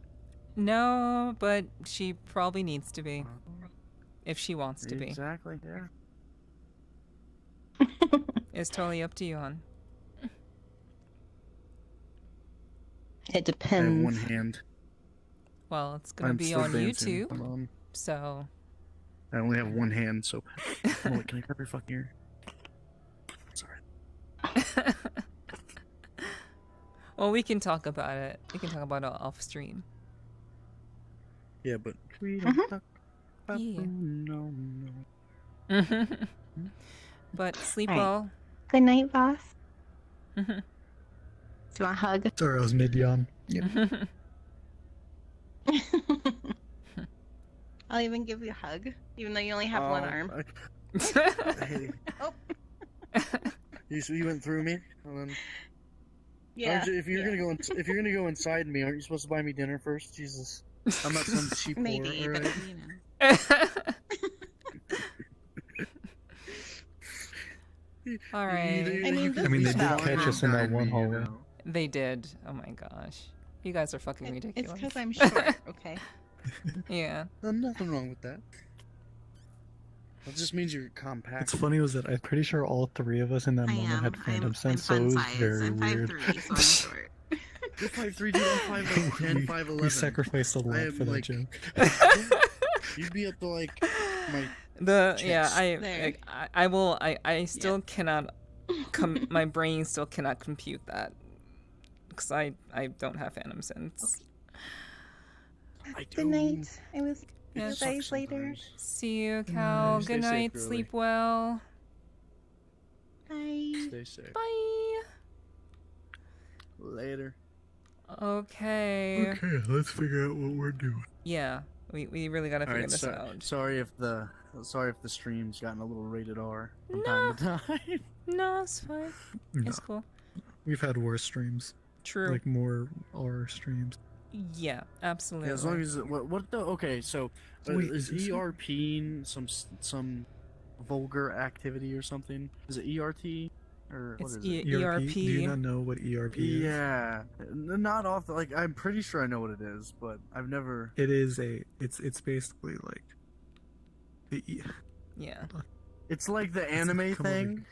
[SPEAKER 1] No, but she probably needs to be. If she wants to be.
[SPEAKER 2] Exactly. Yeah.
[SPEAKER 1] It's totally up to you, hon.
[SPEAKER 4] It
[SPEAKER 2] I have
[SPEAKER 4] depends.
[SPEAKER 2] one hand.
[SPEAKER 1] Well, it's gonna
[SPEAKER 2] I'm
[SPEAKER 1] be
[SPEAKER 2] still
[SPEAKER 1] on
[SPEAKER 2] dancing.
[SPEAKER 1] YouTube,
[SPEAKER 2] Come on.
[SPEAKER 1] so
[SPEAKER 2] I only have one hand, so. Oh, wait, can I grab your fucking ear? Sorry.
[SPEAKER 1] well, we can talk about it. We can talk about it off stream.
[SPEAKER 2] Yeah, but we don't talk about
[SPEAKER 1] Yeah.
[SPEAKER 2] no.
[SPEAKER 1] But sleep
[SPEAKER 4] Right.
[SPEAKER 1] well.
[SPEAKER 7] Good night, boss.
[SPEAKER 4] Do you want a hug?
[SPEAKER 3] Sorry, I was mid yawn.
[SPEAKER 4] I'll even give you a hug, even though you only have one arm.
[SPEAKER 2] Hey,
[SPEAKER 4] Oh.
[SPEAKER 2] you went through me, and then
[SPEAKER 4] Yeah.
[SPEAKER 2] Aren't you- if you're
[SPEAKER 4] yeah.
[SPEAKER 2] if you're gonna go inside me, aren't you supposed to buy me dinner first? Jesus, I'm not some cheap whore.
[SPEAKER 4] Maybe,
[SPEAKER 2] all
[SPEAKER 4] but
[SPEAKER 2] right?
[SPEAKER 4] you know.
[SPEAKER 1] All right.
[SPEAKER 4] I mean,
[SPEAKER 3] I mean, they did
[SPEAKER 4] Well,
[SPEAKER 3] catch us in that one hallway.
[SPEAKER 1] They did. Oh my gosh. You guys are fucking
[SPEAKER 4] It's
[SPEAKER 1] ridiculous.
[SPEAKER 4] because I'm short, okay?
[SPEAKER 1] Yeah.
[SPEAKER 2] Nothing wrong with that. That just means you're compact.
[SPEAKER 3] What's funny was that I'm pretty sure all three of us in that
[SPEAKER 4] I
[SPEAKER 3] moment
[SPEAKER 4] am.
[SPEAKER 3] had phantom
[SPEAKER 4] I'm
[SPEAKER 3] sense, so it
[SPEAKER 4] fun
[SPEAKER 3] was
[SPEAKER 4] size.
[SPEAKER 3] very
[SPEAKER 4] I'm
[SPEAKER 3] weird.
[SPEAKER 4] 5'3", so I'm short.
[SPEAKER 2] You're 5'3", dude. I'm 5'10",
[SPEAKER 3] we,
[SPEAKER 2] 5'11".
[SPEAKER 3] we sacrificed a
[SPEAKER 2] I
[SPEAKER 3] lot
[SPEAKER 2] am,
[SPEAKER 3] for that
[SPEAKER 2] like-
[SPEAKER 3] joke.
[SPEAKER 2] You'd be up to like my.
[SPEAKER 1] Yeah,
[SPEAKER 4] There.
[SPEAKER 1] I will I still cannot my brain still cannot compute that. Cuz I don't have phantom sense.
[SPEAKER 2] I
[SPEAKER 7] Good night. I will see
[SPEAKER 1] Yeah.
[SPEAKER 7] you guys later.
[SPEAKER 1] See you, Cal.
[SPEAKER 2] Stay
[SPEAKER 1] Good
[SPEAKER 2] safe,
[SPEAKER 1] night.
[SPEAKER 2] girly.
[SPEAKER 1] Sleep well.
[SPEAKER 7] Bye.
[SPEAKER 2] Stay safe.
[SPEAKER 1] Bye.
[SPEAKER 2] Later.
[SPEAKER 1] Okay.
[SPEAKER 3] Okay, let's figure out what we're doing.
[SPEAKER 1] Yeah. We really got to figure
[SPEAKER 2] Alright,
[SPEAKER 1] this out.
[SPEAKER 2] sorry if the stream's gotten a little rated R from time to time.
[SPEAKER 1] No, it's fine.
[SPEAKER 3] No,
[SPEAKER 1] It's cool.
[SPEAKER 3] we've had worse streams,
[SPEAKER 1] True.
[SPEAKER 3] like more R streams.
[SPEAKER 1] Yeah, absolutely.
[SPEAKER 2] Yeah, as long as what the okay, so
[SPEAKER 3] Wait,
[SPEAKER 2] is
[SPEAKER 3] is it-
[SPEAKER 2] ERPing some vulgar activity or something? Is it ERT or what
[SPEAKER 1] It's
[SPEAKER 2] is it?
[SPEAKER 1] ERP.
[SPEAKER 3] Do you not know what ERP is?
[SPEAKER 2] Yeah, not off the, like I'm pretty sure I know what it is, but I've never.
[SPEAKER 3] It is it's basically like the
[SPEAKER 1] Yeah.
[SPEAKER 2] It's like the anime
[SPEAKER 3] come over
[SPEAKER 2] thing.
[SPEAKER 3] here.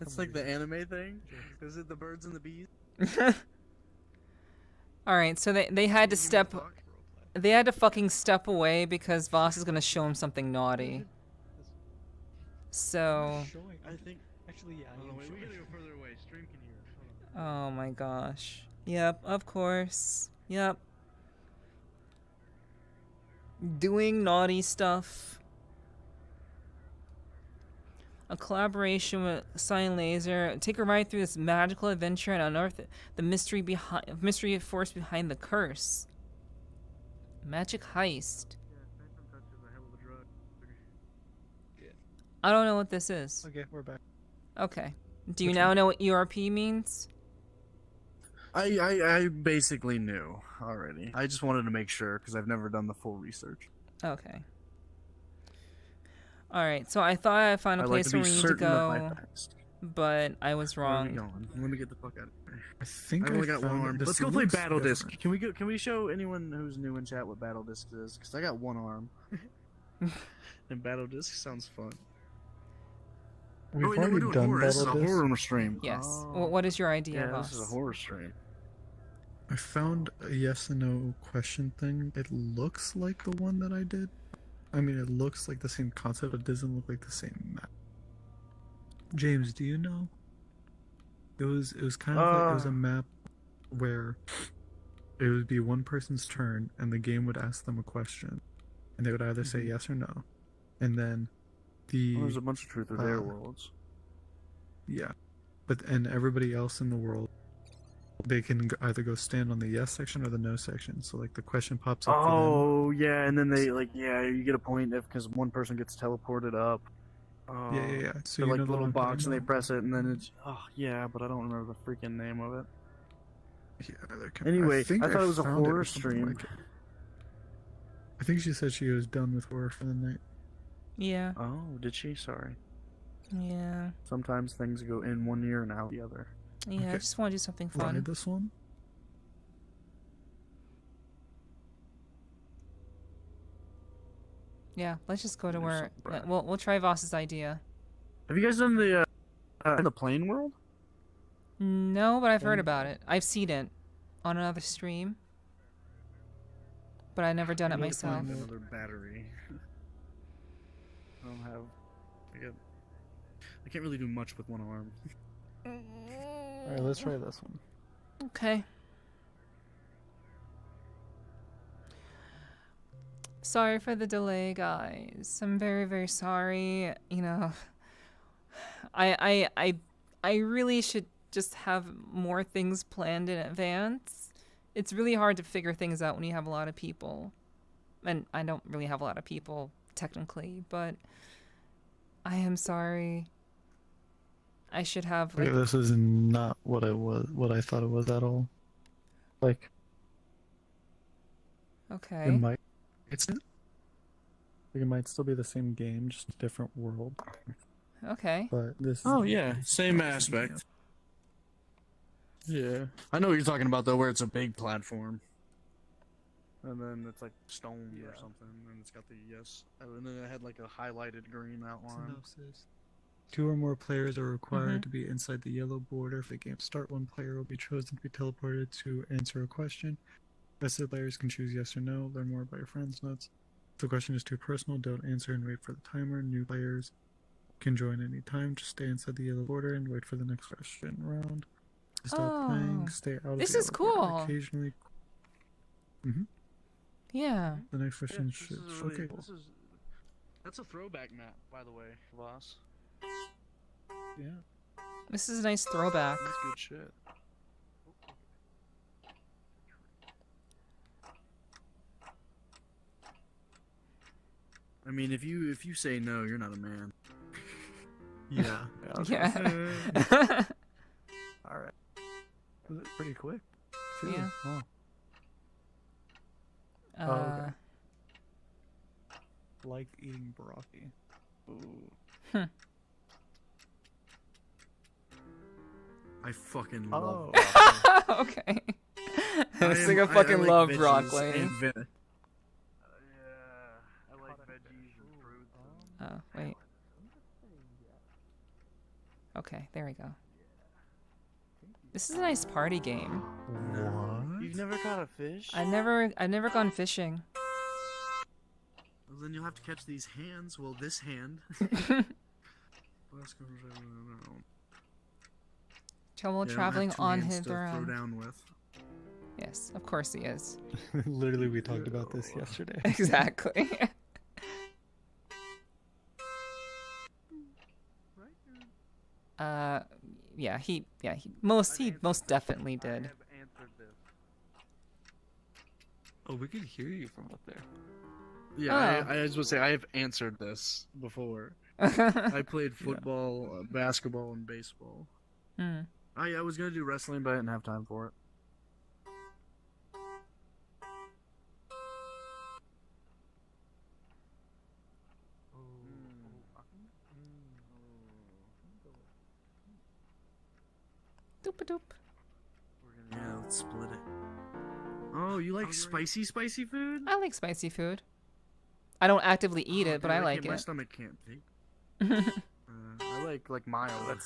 [SPEAKER 2] It's
[SPEAKER 3] Come
[SPEAKER 2] like
[SPEAKER 3] over
[SPEAKER 2] the anime thing. Is it the birds and the bees?
[SPEAKER 1] All right, so they had to step they had to fucking step away because Voss is going to show him something naughty. So,
[SPEAKER 2] I think
[SPEAKER 3] Actually, yeah.
[SPEAKER 2] Hold on, wait, we gotta go further away. Stream can hear us. Hold on.
[SPEAKER 1] Oh my gosh. Yep, of course. Yep. Doing naughty stuff. A collaboration with Sign Laser. Take a ride through this magical adventure and unearth the mystery force behind the curse. Magic heist.
[SPEAKER 2] Yeah, Phantom Touch is a hell of a drug.
[SPEAKER 1] I don't know what this is.
[SPEAKER 3] Okay, we're back.
[SPEAKER 1] Okay. Do you
[SPEAKER 3] Which
[SPEAKER 1] now
[SPEAKER 3] one?
[SPEAKER 1] know what URP means?
[SPEAKER 2] I basically knew already. I just wanted to make sure because I've never done the full research.
[SPEAKER 1] Okay. Alright, so I thought I found a
[SPEAKER 2] I like
[SPEAKER 1] place
[SPEAKER 2] to be
[SPEAKER 1] where we need to
[SPEAKER 2] certain of my
[SPEAKER 1] go,
[SPEAKER 2] facts.
[SPEAKER 1] but I was
[SPEAKER 2] Where are we
[SPEAKER 1] wrong.
[SPEAKER 2] going? Let me get the fuck out of here.
[SPEAKER 3] I think
[SPEAKER 2] I've only got one
[SPEAKER 3] found it.
[SPEAKER 2] arm.
[SPEAKER 3] This
[SPEAKER 2] Let's go play
[SPEAKER 3] looks
[SPEAKER 2] Battle Disc.
[SPEAKER 3] different.
[SPEAKER 2] Can we go? Can we show anyone who's new in chat what Battle Disc is? Because I got one arm. And Battle Disc sounds fun.
[SPEAKER 3] We've
[SPEAKER 2] oh, wait, no, we're
[SPEAKER 3] already
[SPEAKER 2] doing
[SPEAKER 3] done
[SPEAKER 2] horror. This is a
[SPEAKER 3] Battle Disc.
[SPEAKER 2] horror stream.
[SPEAKER 1] Yes.
[SPEAKER 2] Oh.
[SPEAKER 1] What is your idea,
[SPEAKER 2] Yeah,
[SPEAKER 1] boss?
[SPEAKER 2] this is a horror stream.
[SPEAKER 3] I found a yes and no question thing. It looks like the one that I did. I mean, it looks like the same concept, but it doesn't look like the same map. James, do you know? It was kind of like, it was a map where it would be one person's turn, and the game would ask them a question, and they would either say yes or no, and then the
[SPEAKER 2] Well, there's a bunch of truth or dare worlds.
[SPEAKER 3] yeah, and everybody else in the world, they can either go stand on the yes section or the no section. So like the question pops up for them.
[SPEAKER 2] Oh yeah, and then they like you get a point if because one person gets teleported up.
[SPEAKER 3] Yeah. So
[SPEAKER 2] So
[SPEAKER 3] you
[SPEAKER 2] like
[SPEAKER 3] know the
[SPEAKER 2] little
[SPEAKER 3] one
[SPEAKER 2] box and they
[SPEAKER 3] talking
[SPEAKER 2] press it and then it's yeah, but I don't remember the freaking name of it.
[SPEAKER 3] about? Yeah, there can-
[SPEAKER 2] Anyway,
[SPEAKER 3] think
[SPEAKER 2] I thought it was a
[SPEAKER 3] found
[SPEAKER 2] horror
[SPEAKER 3] or something
[SPEAKER 2] stream.
[SPEAKER 3] like it. I think she said she was done with horror for the night.
[SPEAKER 1] Yeah.
[SPEAKER 2] Oh, did she? Sorry.
[SPEAKER 1] Yeah.
[SPEAKER 2] Sometimes things go in one ear and out the other.
[SPEAKER 1] Yeah, I
[SPEAKER 3] Okay.
[SPEAKER 1] just want to do something
[SPEAKER 3] Try
[SPEAKER 1] fun.
[SPEAKER 3] this one.
[SPEAKER 1] Yeah, let's just go to
[SPEAKER 2] Do
[SPEAKER 1] where
[SPEAKER 2] something, bruh.
[SPEAKER 1] we'll try Voss's idea.
[SPEAKER 2] Have you guys done the plane world?
[SPEAKER 1] No, but I've heard about it. I've seen it on another stream, but I've never done it
[SPEAKER 2] I need to
[SPEAKER 1] myself.
[SPEAKER 2] find another battery. I don't have. I can't really do much with one arm.
[SPEAKER 3] Alright, let's try this one.
[SPEAKER 1] Okay. Sorry for the delay, guys. I'm very, very sorry. You know, I really should just have more things planned in advance. It's really hard to figure things out when you have a lot of people. And I don't really have a lot of people, technically, but I am sorry. I should have, like,
[SPEAKER 3] Okay, this is not what what I thought it was at all. Like,
[SPEAKER 1] okay.
[SPEAKER 3] it might, it might still be the same game, just a different world.
[SPEAKER 1] Okay.
[SPEAKER 3] But this.
[SPEAKER 2] Oh yeah, same aspect. Yeah, I know what you're talking about though, where it's a big platform, and then it's like stone or something, and it's got the yes, and then it had like a highlighted green outline.
[SPEAKER 3] Synopsis. 2 or more players are required to be inside the yellow border. For the game to start, one player will be chosen to be teleported to answer a question. Rest of the players can choose yes or no. Learn more about your friends' notes. If the question is too personal, don't answer and wait for the timer. New players can join any time. Just stay inside the yellow border and wait for the next question round. Stop playing. Stay out of
[SPEAKER 1] This
[SPEAKER 3] the
[SPEAKER 1] is
[SPEAKER 3] yellow border.
[SPEAKER 1] cool.
[SPEAKER 3] Occasionally.
[SPEAKER 1] Yeah.
[SPEAKER 3] The next question
[SPEAKER 2] This
[SPEAKER 3] should.
[SPEAKER 2] is really,
[SPEAKER 3] Okay.
[SPEAKER 2] that's a throwback map, by the way, Voss.
[SPEAKER 3] Yeah.
[SPEAKER 1] This is a nice throwback.
[SPEAKER 2] That's good shit. I mean, if you say no, you're not a man.
[SPEAKER 3] Yeah.
[SPEAKER 1] Yeah.
[SPEAKER 3] All right. Was it pretty quick? Too?
[SPEAKER 1] Yeah.
[SPEAKER 3] Wow.
[SPEAKER 1] Uh,
[SPEAKER 3] Like eating broccoli. Ooh.
[SPEAKER 2] I fucking love.
[SPEAKER 1] okay.
[SPEAKER 2] I
[SPEAKER 1] This thing I
[SPEAKER 2] am-
[SPEAKER 1] fucking
[SPEAKER 2] like
[SPEAKER 1] love
[SPEAKER 2] veggies
[SPEAKER 1] broccoli.
[SPEAKER 2] and yeah, I like veggies and fruits.
[SPEAKER 1] Oh, wait. Okay, there we go. This is a nice party game.
[SPEAKER 3] What?
[SPEAKER 2] You've never caught a fish?
[SPEAKER 1] I've never gone fishing.
[SPEAKER 2] Well, then you'll have to catch these hands. Well, this hand.
[SPEAKER 1] Trouble
[SPEAKER 2] Yeah, I don't have
[SPEAKER 1] traveling
[SPEAKER 2] two
[SPEAKER 1] on
[SPEAKER 2] hands
[SPEAKER 1] his
[SPEAKER 2] to throw
[SPEAKER 1] own.
[SPEAKER 2] down with.
[SPEAKER 1] Yes, of course he is.
[SPEAKER 3] Literally, we talked about this yesterday.
[SPEAKER 1] Exactly. Yeah, he most definitely did.
[SPEAKER 3] Oh, we could hear you from up there.
[SPEAKER 2] Yeah,
[SPEAKER 1] Oh.
[SPEAKER 2] I was gonna say I have answered this before. I played football, basketball, and baseball.
[SPEAKER 1] Hmm.
[SPEAKER 2] I was gonna do wrestling, but I didn't have time for it.
[SPEAKER 1] Doop-a-doop.
[SPEAKER 2] Yeah, let's split it. Oh, you like spicy food?
[SPEAKER 1] I like spicy food. I don't actively eat it, but
[SPEAKER 2] Dude,
[SPEAKER 1] I like
[SPEAKER 2] My
[SPEAKER 1] it.
[SPEAKER 2] stomach can't take. I like mild.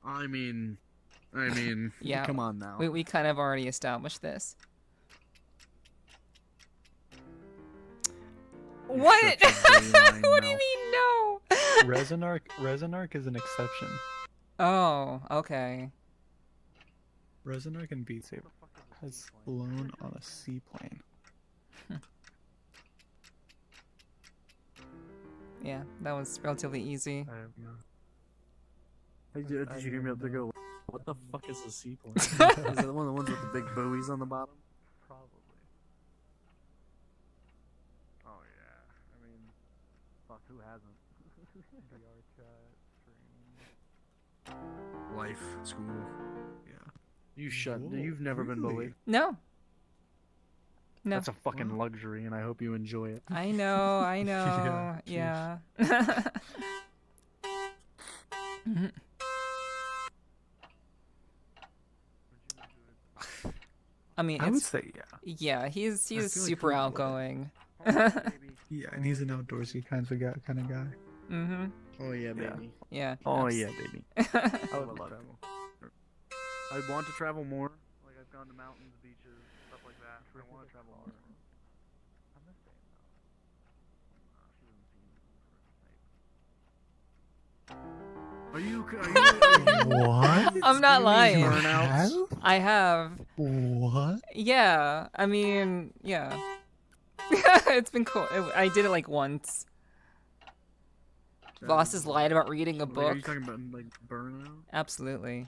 [SPEAKER 2] I mean,
[SPEAKER 1] Yeah,
[SPEAKER 2] come on now.
[SPEAKER 1] we kind of already established this. What?
[SPEAKER 2] Shut your dirty lying
[SPEAKER 1] What do you
[SPEAKER 2] mouth.
[SPEAKER 1] mean no?
[SPEAKER 3] Resinark is an exception.
[SPEAKER 1] Oh, okay.
[SPEAKER 3] Resinark in Beat Saber has flown on a seaplane.
[SPEAKER 1] Yeah, that was relatively easy.
[SPEAKER 3] I have no.
[SPEAKER 2] Did you hear me up there go, what the fuck is a seaplane? Is it one of the ones with the big buoys on the bottom?
[SPEAKER 3] Probably.
[SPEAKER 2] Oh yeah. I mean, fuck, who hasn't?
[SPEAKER 3] VRChat,
[SPEAKER 2] Life, school.
[SPEAKER 3] yeah.
[SPEAKER 2] You've never been
[SPEAKER 3] Really?
[SPEAKER 2] bullied.
[SPEAKER 1] No. No.
[SPEAKER 2] That's a fucking luxury, and I hope you enjoy it.
[SPEAKER 1] I know, I know.
[SPEAKER 3] Yeah,
[SPEAKER 1] Yeah. Mhm. I mean,
[SPEAKER 3] I would
[SPEAKER 1] it's,
[SPEAKER 3] say yeah.
[SPEAKER 1] yeah, he's
[SPEAKER 2] feel like
[SPEAKER 1] super
[SPEAKER 2] who wouldn't?
[SPEAKER 1] outgoing.
[SPEAKER 3] Yeah, and he's an outdoorsy kind of guy.
[SPEAKER 1] Mm-hmm.
[SPEAKER 2] Oh yeah,
[SPEAKER 3] Yeah.
[SPEAKER 2] baby.
[SPEAKER 1] Yeah.
[SPEAKER 2] Oh
[SPEAKER 1] abs-
[SPEAKER 2] yeah, baby. I would love to travel. I want to travel more. Like I've gone to mountains, beaches, stuff like that. I want to travel more. I'm just saying though. Are you?
[SPEAKER 3] What?
[SPEAKER 1] I'm not lying.
[SPEAKER 2] Burnouts?
[SPEAKER 1] I have.
[SPEAKER 3] What?
[SPEAKER 1] Yeah. I mean, yeah. It's been cool. I did it like once. Voss has lied about reading a
[SPEAKER 2] Like, are you
[SPEAKER 1] book.
[SPEAKER 2] talking about like burnout?
[SPEAKER 1] Absolutely.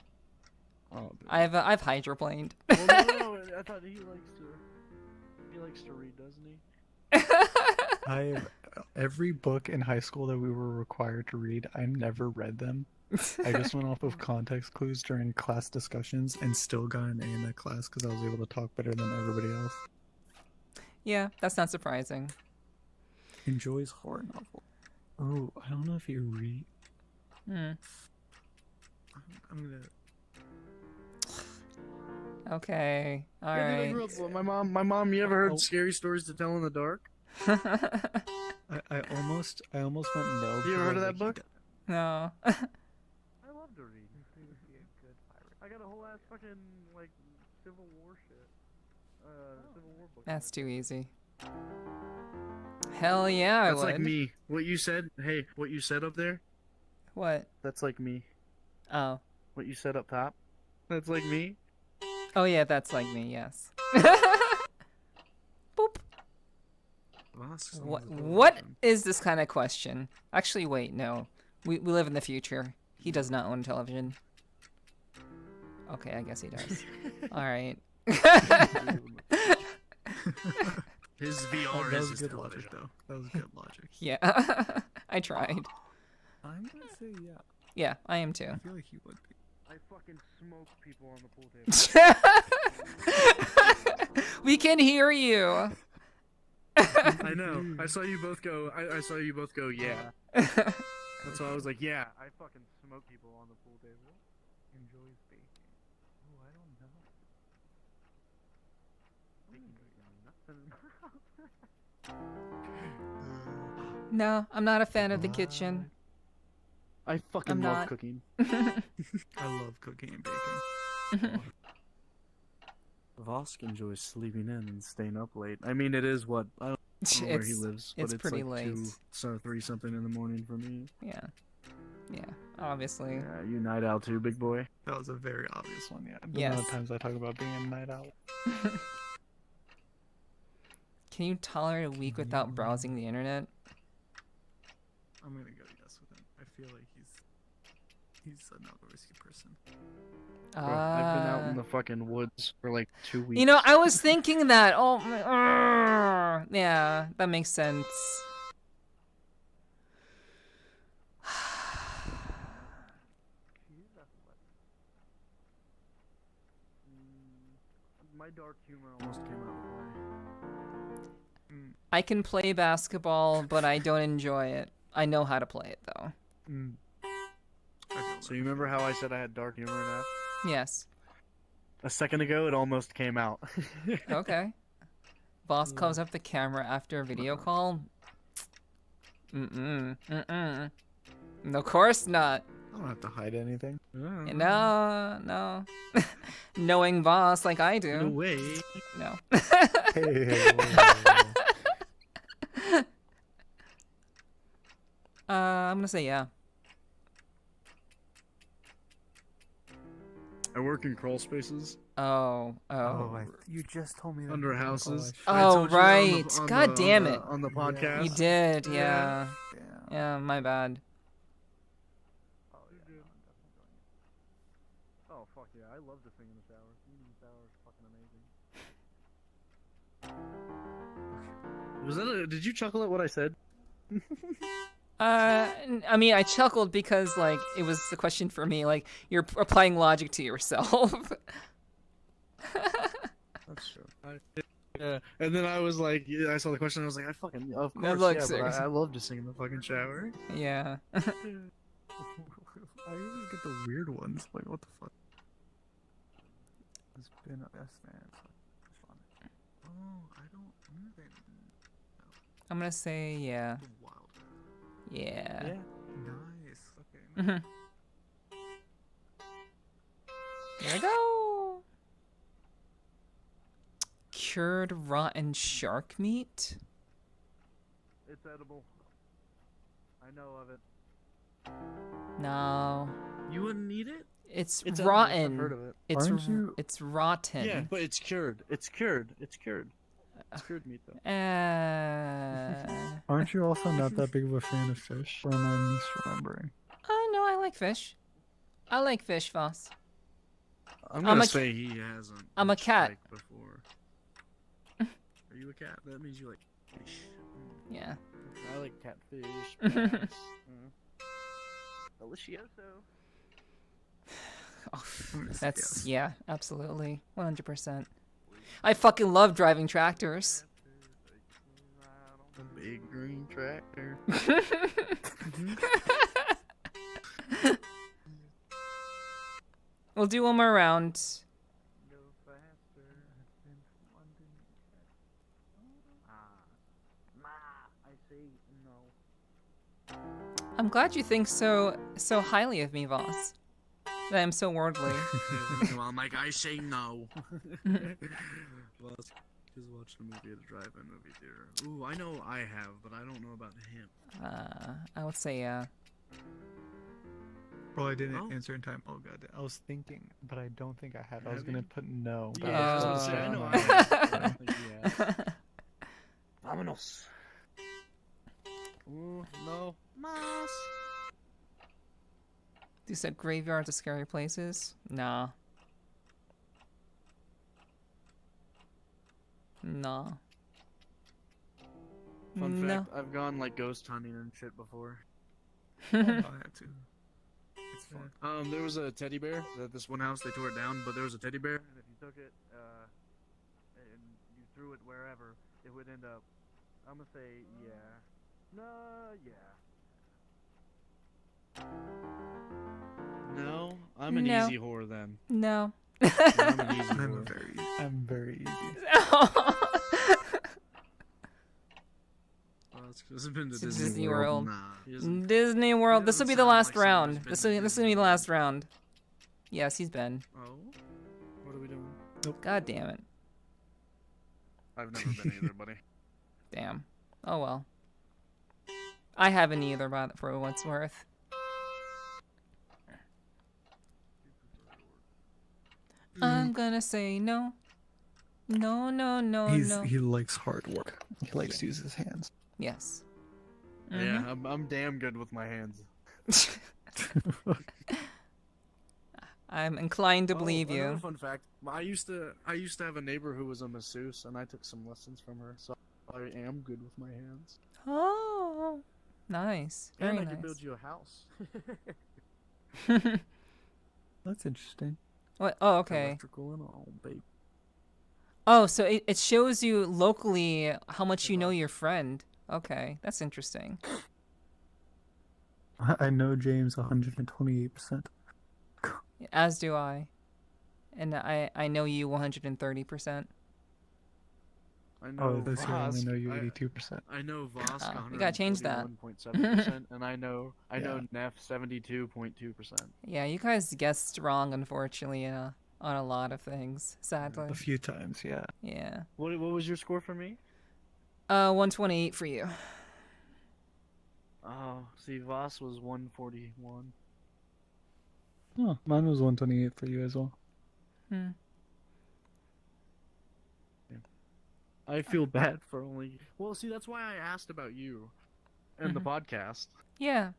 [SPEAKER 2] Oh,
[SPEAKER 1] I've hydroplaned.
[SPEAKER 2] well, no, I thought he likes to read, doesn't he?
[SPEAKER 3] I every book in high school that we were required to read, I never read them. I just went off of context clues during class discussions and still got an A in that class because I was able to talk better than everybody else.
[SPEAKER 1] Yeah, that's not surprising.
[SPEAKER 3] Enjoys horror novel. Oh, I don't know if you read.
[SPEAKER 1] Hmm.
[SPEAKER 3] I'm gonna.
[SPEAKER 1] Okay. All
[SPEAKER 2] Yeah, dude, I
[SPEAKER 1] right.
[SPEAKER 2] grew up with my mom. You ever heard
[SPEAKER 3] Oh.
[SPEAKER 2] scary stories to tell in the dark?
[SPEAKER 3] I almost went no.
[SPEAKER 2] You ever heard of that
[SPEAKER 3] because I was
[SPEAKER 2] book?
[SPEAKER 1] No.
[SPEAKER 2] I love to read. I got a whole ass fucking like Civil War shit. Civil War book.
[SPEAKER 1] That's too easy. Hell yeah, I
[SPEAKER 2] That's
[SPEAKER 1] would.
[SPEAKER 2] like me. What you said? Hey, what you said up there?
[SPEAKER 1] What?
[SPEAKER 2] That's like me.
[SPEAKER 1] Oh.
[SPEAKER 2] What you said up top? That's like me.
[SPEAKER 1] Oh yeah, that's like me. Yes. Boop. What is this kind of question? Actually, wait, no. We live in the future. He does not own television. Okay, I guess he does. All right.
[SPEAKER 2] His VR
[SPEAKER 3] That
[SPEAKER 2] is
[SPEAKER 3] was
[SPEAKER 2] his
[SPEAKER 3] good
[SPEAKER 2] television.
[SPEAKER 3] logic, though. That was good logic.
[SPEAKER 1] Yeah. I tried.
[SPEAKER 3] I'm gonna say yeah.
[SPEAKER 1] Yeah, I am too.
[SPEAKER 3] I feel like he would be.
[SPEAKER 2] I fucking smoke people on the pool table.
[SPEAKER 1] We can hear you.
[SPEAKER 2] I know. I saw you both go. I saw you both go. Yeah. That's why I was like, yeah. I fucking smoke people on the pool table.
[SPEAKER 3] Enjoys baking. Oh, I don't know.
[SPEAKER 1] No, I'm not a fan of the kitchen.
[SPEAKER 2] I fucking
[SPEAKER 1] I'm
[SPEAKER 2] love
[SPEAKER 1] not.
[SPEAKER 2] cooking.
[SPEAKER 3] I love cooking and baking.
[SPEAKER 2] Vosk enjoys sleeping in and staying up late. I mean, it is what or where he lives, but
[SPEAKER 1] it's
[SPEAKER 2] it's
[SPEAKER 1] pretty
[SPEAKER 2] like
[SPEAKER 1] late.
[SPEAKER 2] 3 something in the morning for me.
[SPEAKER 1] Yeah. Yeah. Obviously.
[SPEAKER 2] Yeah, you night owl too, big boy.
[SPEAKER 3] That was a very obvious one, yeah. The
[SPEAKER 1] Yes.
[SPEAKER 3] amount of times I talk about being a night owl.
[SPEAKER 1] Can you tolerate a week without browsing the internet?
[SPEAKER 3] I'm gonna go yes with him. I feel like he's another risky person.
[SPEAKER 2] Bro, I've been out in the fucking woods for like 2 weeks.
[SPEAKER 1] You know, I was thinking that. Oh my. Yeah, that makes sense.
[SPEAKER 2] My dark humor almost came out of the way.
[SPEAKER 1] I can play basketball, but I don't enjoy it. I know how to play it though.
[SPEAKER 2] So you remember how I said I had dark humor now?
[SPEAKER 1] Yes.
[SPEAKER 2] A second ago, it almost came out.
[SPEAKER 1] Okay. Boss comes up the camera after a video call. Mm-mm. Of course not.
[SPEAKER 3] I don't have to hide anything.
[SPEAKER 1] No. Knowing boss like I do.
[SPEAKER 2] No way.
[SPEAKER 1] No.
[SPEAKER 3] Hey,
[SPEAKER 1] I'm gonna say yeah.
[SPEAKER 2] I work in crawl spaces
[SPEAKER 3] you just told me that.
[SPEAKER 2] under houses.
[SPEAKER 1] Oh,
[SPEAKER 2] I told you that
[SPEAKER 1] right. God damn it.
[SPEAKER 2] On the podcast.
[SPEAKER 1] You did, yeah.
[SPEAKER 3] Yeah.
[SPEAKER 1] Yeah, my bad.
[SPEAKER 2] Oh, fuck yeah. I love to sing in the shower. Singing in the shower is fucking amazing. Did you chuckle at what I said?
[SPEAKER 1] I mean, I chuckled because, like, it was the question for me. Like, you're applying logic to yourself.
[SPEAKER 2] That's true. Yeah, and then I was like, I saw the question, I was like, of course,
[SPEAKER 1] look,
[SPEAKER 2] yeah, but
[SPEAKER 1] seriously.
[SPEAKER 2] I love to sing in the fucking shower.
[SPEAKER 1] Yeah.
[SPEAKER 3] I always get the weird ones. Like, what the fuck? It's been a best man. Oh, I don't.
[SPEAKER 1] I'm gonna say yeah.
[SPEAKER 3] Wild.
[SPEAKER 1] Yeah.
[SPEAKER 3] Nice. Okay.
[SPEAKER 1] Mhm. There we go. Cured rotten shark meat?
[SPEAKER 2] It's edible. I know of it.
[SPEAKER 1] No.
[SPEAKER 2] You wouldn't eat it?
[SPEAKER 1] It's
[SPEAKER 2] It's
[SPEAKER 1] rotten.
[SPEAKER 2] edible. I've heard of it.
[SPEAKER 3] Aren't you-
[SPEAKER 1] It's rotten.
[SPEAKER 2] Yeah, but it's cured. It's cured. It's cured. It's cured meat, though.
[SPEAKER 3] Aren't you also not that big of a fan of fish? Or am I misremembering?
[SPEAKER 1] No, I like fish. I like fish, Voss.
[SPEAKER 2] I'm
[SPEAKER 1] I'm
[SPEAKER 2] gonna
[SPEAKER 1] a
[SPEAKER 2] say he hasn't.
[SPEAKER 1] I'm a cat.
[SPEAKER 2] Like before. Are you a cat? That means you like fish.
[SPEAKER 1] Yeah.
[SPEAKER 2] I like catfish. Bass. Delicioso.
[SPEAKER 1] Oh, that's yeah, absolutely, 100%. I fucking love driving tractors.
[SPEAKER 2] A big green tractor.
[SPEAKER 1] We'll do one more round.
[SPEAKER 2] Go faster. I say no.
[SPEAKER 1] I'm glad you think so highly of me, Voss. That I'm so worldly.
[SPEAKER 2] Well, I'm like, I say no. Well, let's just watch the movie at a drive-in movie theater. Ooh, I know I have, but I don't know about him.
[SPEAKER 1] I would say yeah.
[SPEAKER 3] Well, I didn't
[SPEAKER 2] Oh.
[SPEAKER 3] answer in time. Oh god, I was thinking, but I don't think I have. I was
[SPEAKER 2] Have
[SPEAKER 3] gonna
[SPEAKER 2] you?
[SPEAKER 3] put no. But
[SPEAKER 2] Yeah, I was
[SPEAKER 3] was
[SPEAKER 2] gonna say, I know
[SPEAKER 3] no.
[SPEAKER 2] I have, but I don't think he has. Vámonos. Ooh, no. Mas.
[SPEAKER 1] You said graveyards are scary places? Nah. Nah.
[SPEAKER 2] Fun
[SPEAKER 1] No.
[SPEAKER 2] fact, I've gone like ghost hunting and shit before.
[SPEAKER 3] I had to. It's fun.
[SPEAKER 2] There was a teddy bear at this one house. They tore it down, but there was a teddy bear, and if you took it, and you threw it wherever, it would end up. I'm gonna say yeah. No, yeah. No, I'm an
[SPEAKER 1] No.
[SPEAKER 2] easy whore then.
[SPEAKER 1] No.
[SPEAKER 2] I'm an easy
[SPEAKER 3] I'm
[SPEAKER 2] whore.
[SPEAKER 3] I'm very easy.
[SPEAKER 2] It's been to
[SPEAKER 1] To
[SPEAKER 2] Disney,
[SPEAKER 1] Disney
[SPEAKER 2] World.
[SPEAKER 1] World.
[SPEAKER 2] Nah, he doesn't-
[SPEAKER 1] Disney World. This will be the
[SPEAKER 2] doesn't sound
[SPEAKER 1] last
[SPEAKER 2] like someone
[SPEAKER 1] round.
[SPEAKER 2] who's been
[SPEAKER 1] This
[SPEAKER 2] to
[SPEAKER 1] will be
[SPEAKER 2] Disney
[SPEAKER 1] the last round. Yes, he's been.
[SPEAKER 2] Oh, what are we doing?
[SPEAKER 1] God damn it.
[SPEAKER 2] I've never been either, buddy.
[SPEAKER 1] Damn. Oh well. I haven't either, but for what it's worth. I'm gonna say no. No, no, no, no.
[SPEAKER 3] He likes hard work. He likes to use his hands.
[SPEAKER 1] Yes.
[SPEAKER 2] Yeah, I'm damn good with my hands.
[SPEAKER 1] I'm inclined to believe
[SPEAKER 2] Another
[SPEAKER 1] you.
[SPEAKER 2] fun fact: I used to have a neighbor who was a masseuse, and I took some lessons from her, so I am good with my hands.
[SPEAKER 1] Oh, nice. Very
[SPEAKER 2] and I
[SPEAKER 1] nice.
[SPEAKER 2] can build you a house.
[SPEAKER 3] That's interesting.
[SPEAKER 1] What? Oh, okay.
[SPEAKER 2] Electrical and all, babe.
[SPEAKER 1] Oh, so it shows you locally how much you know your friend. Okay, that's interesting.
[SPEAKER 3] I know James 128%.
[SPEAKER 1] As do I. And I know you 130%.
[SPEAKER 2] I know
[SPEAKER 3] Oh, this year I only
[SPEAKER 2] Vosk.
[SPEAKER 3] know you 82%.
[SPEAKER 2] I know Vosk
[SPEAKER 1] You gotta change that.
[SPEAKER 2] 141.7%, and I know
[SPEAKER 3] Yeah.
[SPEAKER 2] Neff 72.2%.
[SPEAKER 1] Yeah, you guys guessed wrong, unfortunately, on a lot of things, sadly.
[SPEAKER 3] A few times, yeah.
[SPEAKER 1] Yeah.
[SPEAKER 2] What was your score for me?
[SPEAKER 1] 128 for you.
[SPEAKER 2] Oh, see, Voss was 141.
[SPEAKER 3] Oh, mine was 128 for you as well.
[SPEAKER 1] Hmm.
[SPEAKER 2] I feel bad for only. Well, see, that's why I asked about you and the podcast.
[SPEAKER 1] Yeah.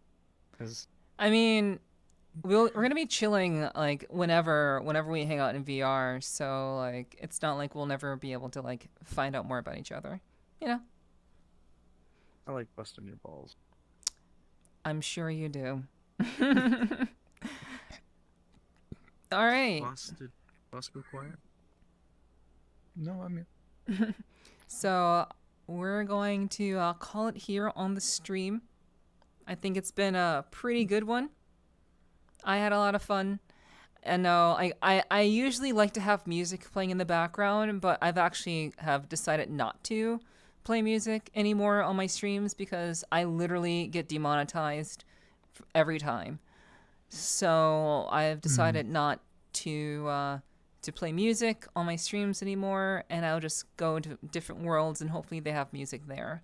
[SPEAKER 2] 'Cause
[SPEAKER 1] I mean, we're gonna be chilling like whenever we hang out in VR. So like, it's not like we'll never be able to like find out more about each other. You know.
[SPEAKER 2] I like busting your balls.
[SPEAKER 1] I'm sure you do. All right.
[SPEAKER 2] Did Voss go quiet?
[SPEAKER 3] No, I mean,
[SPEAKER 1] So we're going to call it here on the stream. I think it's been a pretty good one. I had a lot of fun. And no, I usually like to have music playing in the background, but I've actually have decided not to play music anymore on my streams because I literally get demonetized every time. So I've decided not to play music on my streams anymore, and I'll just go to different worlds and hopefully they have music there.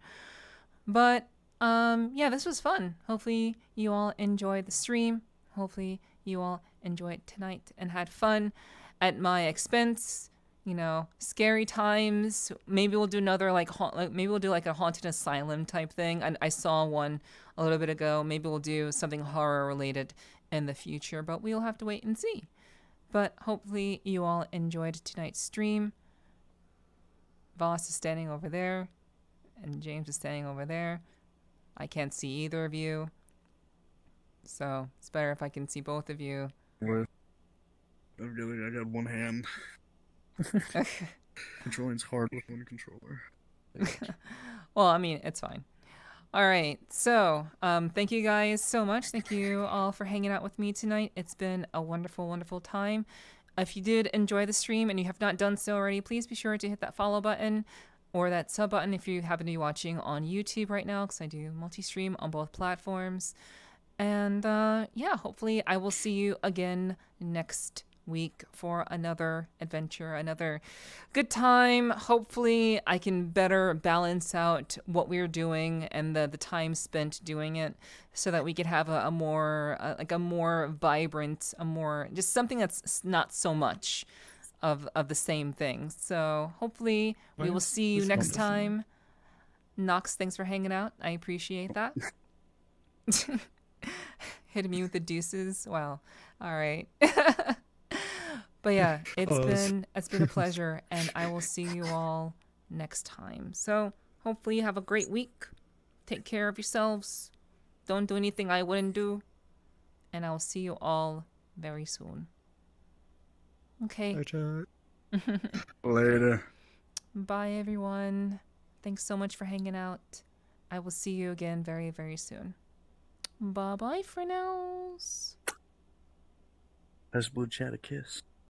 [SPEAKER 1] But yeah, this was fun. Hopefully you all enjoyed the stream. Hopefully you all enjoyed tonight and had fun at my expense. You know, scary times. Maybe we'll do another maybe we'll do like a haunted asylum type thing. I saw one a little bit ago. Maybe we'll do something horror related in the future, but we'll have to wait and see. But hopefully you all enjoyed tonight's stream. Voss is standing over there, and James is standing over there. I can't see either of you, so it's better if I can see both of you.
[SPEAKER 2] I got one hand. Controlling's hard with one controller.
[SPEAKER 1] Well, I mean, it's fine. All right, so thank you guys so much. Thank you all for hanging out with me tonight. It's been a wonderful, wonderful time. If you did enjoy the stream and you have not done so already, please be sure to hit that follow button or that sub button if you happen to be watching on YouTube right now, because I do multi-stream on both platforms. And yeah, hopefully I will see you again next week for another adventure, another good time. Hopefully I can better balance out what we're doing and the time spent doing it so that we could have a more vibrant, just something that's not so much of the same thing. So hopefully we will see you next time. Nox, thanks for hanging out. I appreciate that. Hitting me with the deuces. Wow. All right. But yeah, it's been a pleasure, and I will see you all next time. So hopefully you have a great week. Take care of yourselves. Don't do anything I wouldn't do. And I'll see you all very soon. Okay.
[SPEAKER 3] Bye, chat.
[SPEAKER 2] Later.
[SPEAKER 1] Bye, everyone. Thanks so much for hanging out. I will see you again very, very soon. Bye-bye for now.
[SPEAKER 2] Let's blue chat a kiss.